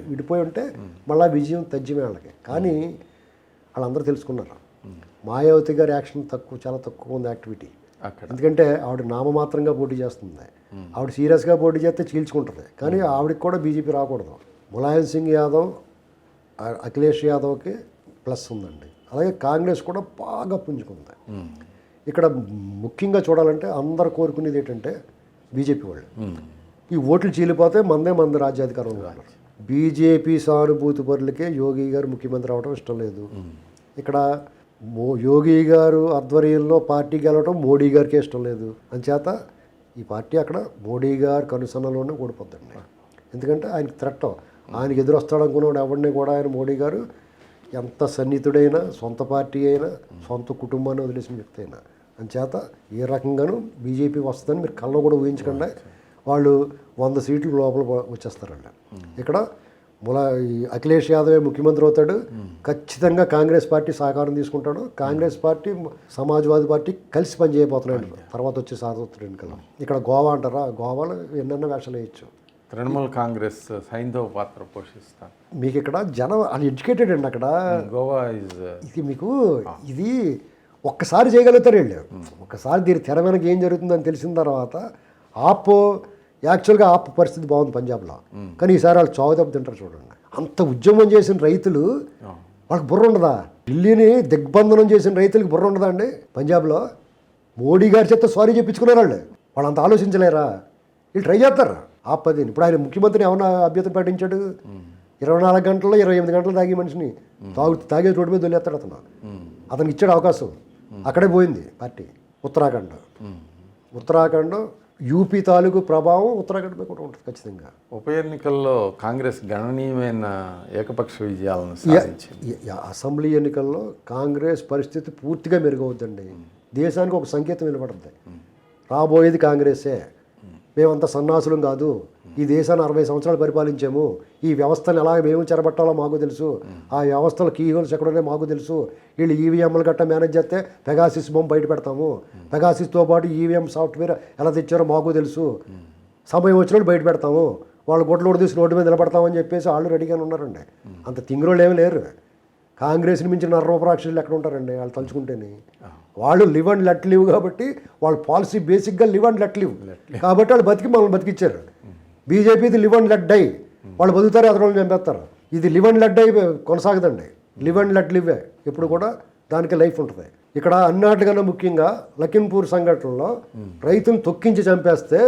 విడిపోయి ఉంటే మళ్ళీ విజయం తజ్జమే వాళ్ళకి. కానీ వాళ్ళందరూ తెలుసుకున్నారు మాయావతి గారి యాక్షన్ చాలా తక్కువ ఉంది యాక్టివిటీ. ఎందుకంటే ఆవిడ నామమాత్రంగా పోటీ చేస్తుంది. ఆవిడ సీరియస్గా పోటీ చేస్తే చీల్చుకుంటుంది. కానీ ఆవిడకి కూడా బీజేపీ రాకూడదు. ములాయం సింగ్ యాదవ్, అఖిలేష్ యాదవ్కి ప్లస్ ఉందండి. అలాగే కాంగ్రెస్ కూడా బాగా పుంజుకుంది. ఇక్కడ ముఖ్యంగా చూడాలంటే అందరు కోరుకునేది ఏంటంటే బీజేపీ వాళ్ళు ఈ ఓట్లు చీలిపోతే మంది రాజ్యాధికారం కాదు. బీజేపీ సానుభూతి పరులకే యోగి గారు ముఖ్యమంత్రి అవడం ఇష్టం లేదు. ఇక్కడ యోగి గారు ఆధ్వర్యంలో పార్టీ గెలవడం మోడీ గారికి ఇష్టం లేదు. అంచేత ఈ పార్టీ అక్కడ మోడీ గారి కనుసన్నలోనే ఓడిపోద్దండి. ఎందుకంటే ఆయనకి థ్రెట్, ఆయనకి ఎదురొస్తాడు అనుకున్నాడు ఎవరిని కూడా ఆయన మోడీ గారు ఎంత సన్నిహితుడైనా, సొంత పార్టీ అయినా, సొంత కుటుంబాన్ని వదిలేసిన వ్యక్తి అయినా. అంచేత ఏ రకంగానూ బీజేపీ వస్తుందని మీరు కళ్ళలో కూడా ఊహించకుండా వాళ్ళు 100 సీట్లు లోపల వచ్చేస్తారండి. ఇక్కడ ఈ అఖిలేష్ యాదవ్ ముఖ్యమంత్రి అవుతాడు. ఖచ్చితంగా కాంగ్రెస్ పార్టీ సహకారం తీసుకుంటాడు. కాంగ్రెస్ పార్టీ, సమాజ్వాదీ పార్టీ కలిసి పనిచేయబోతున్నాడు తర్వాత వచ్చే సార్వత్రిక ఎన్నికల్లో. ఇక్కడ గోవా అంటారా, గోవాలో ఎన్నెన్నో వేషాలు వేయచ్చు. తృణమూల్ కాంగ్రెస్ సైంధవ పాత్ర పోషిస్తారు. మీకు ఇక్కడ జనం అది ఎడ్యుకేటెడ్ అండి. అక్కడ గోవా ఇది మీకు ఇది ఒక్కసారి చేయగలుగుతారు వీళ్ళు. ఒక్కసారి దీని తెర వెనక ఏం జరుగుతుందని తెలిసిన తర్వాత యాక్చువల్గా పరిస్థితి బాగుంది పంజాబ్లో. కానీ ఈసారి వాళ్ళు చావు దెబ్బ తింటారు చూడండి. అంత ఉద్యమం చేసిన రైతులు వాళ్ళకి బుర్ర ఉండదా? ఢిల్లీని దిగ్బంధనం చేసిన రైతులకి బుర్ర ఉండదా అండి? పంజాబ్లో మోడీ గారి చేత సారీ చెప్పించుకున్నారు వాళ్ళు అంత ఆలోచించలేరా? వీళ్ళు ట్రై చేస్తారు ఆపదిని. ఇప్పుడు ఆయన ముఖ్యమంత్రి ఏమన్నా అభ్యర్థి ప్రకటించాడు? 24 గంటల్లో 28 గంటలు తాగి మనిషిని తాగే చోటు మీద వదిలేస్తాడు అతనికి ఇచ్చాడు అవకాశం. అక్కడే పోయింది పార్టీ. ఉత్తరాఖండ్ యూపీ తాలూకు ప్రభావం ఉత్తరాఖండ్ మీద కూడా ఉంటుంది ఖచ్చితంగా. ఉప ఎన్నికల్లో కాంగ్రెస్ గణనీయమైన ఏకపక్ష విజయాలను సాధించింది. అసెంబ్లీ ఎన్నికల్లో కాంగ్రెస్ పరిస్థితి పూర్తిగా మెరుగవుద్దండి. దేశానికి ఒక సంకేతం వినపడుతుంది, రాబోయేది కాంగ్రెసే, మేమంతా సన్నాసులం కాదు, ఈ దేశాన్ని 60 సంవత్సరాలు పరిపాలించాము, ఈ వ్యవస్థను ఎలా మేము చెరబట్టాలో మాకు తెలుసు, ఆ వ్యవస్థలో కీ హోల్స్ ఎక్కడున్నాయో మాకు తెలుసు, వీళ్ళు ఈవీఎంలు గట్టా మేనేజ్ చేస్తే పెగాసిస్ బొమ్మ బయట పెడతాము, పెగాసిస్తో పాటు ఈవీఎం సాఫ్ట్వేర్ ఎలా తెచ్చారో మాకు తెలుసు, సమయం వచ్చినప్పుడు బయట పెడతాము, వాళ్ళు గుడ్లు తీసి రోడ్డు మీద నిలబడతామని చెప్పేసి వాళ్ళు రెడీగానే ఉన్నారండి. అంత తింగురోళ్ళు ఏమీ లేరు. కాంగ్రెస్ని మించిన నర్మపరాక్షులు ఎక్కడ ఉంటారండి వాళ్ళు తలుచుకుంటేనే. వాళ్ళు లివ్ అండ్ లెట్ లివ్ కాబట్టి వాళ్ళ పాలసీ బేసిక్గా లివ్ అండ్ లెట్ లివ్ కాబట్టి వాళ్ళు బతికి మనల్ని బతికిచ్చారు. బీజేపీది లివ్ అండ్ లెట్ డై, వాళ్ళు బతుకుతారు, అతను చంపేస్తారు. ఇది లివ్ అండ్ లెట్ డై కొనసాగదండి, లివ్ అండ్ లెట్ లివే ఎప్పుడు కూడా దానికి లైఫ్ ఉంటుంది. ఇక్కడ అన్నిటికన్నా ముఖ్యంగా లఖింపూర్ సంఘటనలో రైతును తొక్కించి చంపేస్తే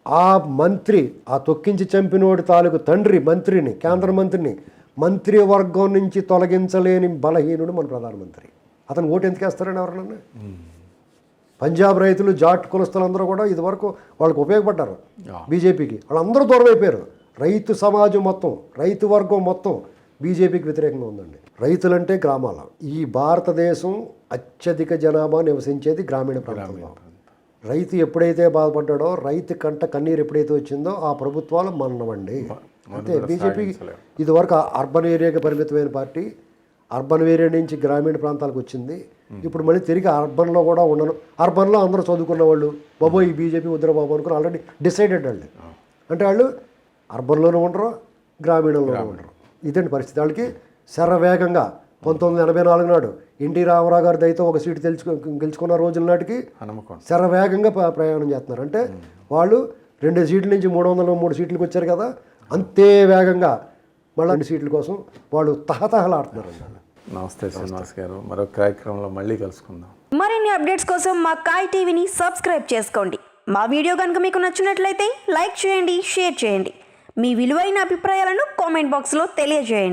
ఆ మంత్రి, ఆ తొక్కించి చంపినోడి తాలూకు తండ్రి మంత్రిని, కేంద్ర మంత్రిని మంత్రివర్గం నుంచి తొలగించలేని బలహీనుడు మన ప్రధానమంత్రి. అతను ఓటు ఎందుకు వేస్తారండి ఎవరన్నా? పంజాబ్ రైతులు, జాట్ కులస్తులందరూ కూడా ఇదివరకు వాళ్ళకి ఉపయోగపడ్డారు బీజేపీకి, వాళ్ళందరూ దూరం అయిపోయారు. రైతు సమాజం మొత్తం, రైతు వర్గం మొత్తం బీజేపీకి వ్యతిరేకంగా ఉందండి. రైతులంటే గ్రామాలు. ఈ భారతదేశం అత్యధిక జనాభా నివసించేది గ్రామీణ ప్రాంతంలో. రైతు ఎప్పుడైతే బాధపడ్డాడో, రైతు కంట కన్నీరు ఎప్పుడైతే వచ్చిందో ఆ ప్రభుత్వాలు మన్నవండి. అంటే బీజేపీ ఇదివరకు అర్బన్ ఏరియాకి పరిమితమైన పార్టీ అర్బన్ ఏరియా నుంచి గ్రామీణ ప్రాంతాలకు వచ్చింది. ఇప్పుడు మళ్ళీ తిరిగి అర్బన్లో కూడా ఉండను. అర్బన్లో అందరూ చదువుకున్న వాళ్ళు, బాబు ఈ బీజేపీ వద్దురా బాబు అనుకుని ఆల్రెడీ డిసైడెడ్ వాళ్ళు. అంటే వాళ్ళు అర్బన్లోనూ ఉండరు, గ్రామీణంలోనూ ఉండరు. ఇదండి పరిస్థితి. వాళ్ళకి శరవేగంగా 1984 నాడు ఎన్టీ రామారావు గారి దయతో ఒక సీటు గెలుచుకున్న రోజుల నాటికి శరవేగంగా ప్రయాణం చేస్తున్నారు. అంటే వాళ్ళు 2 సీట్ల నుంచి 303 సీట్లకు వచ్చారు కదా, అంతే వేగంగా మళ్ళీ 2 సీట్ల కోసం వాళ్ళు తహతహలాడుతున్నారు. నమస్తే శ్రీనివాస్ గారు, మరో కార్యక్రమంలో మళ్ళీ కలుసుకుందాం. మరిన్ని అప్డేట్స్ కోసం మా కాయ్ టీవీని సబ్స్క్రైబ్ చేసుకోండి. మా వీడియో కనుక మీకు నచ్చినట్లయితే లైక్ చేయండి, షేర్ చేయండి. మీ విలువైన అభిప్రాయాలను కామెంట్ బాక్స్లో తెలియజేయండి.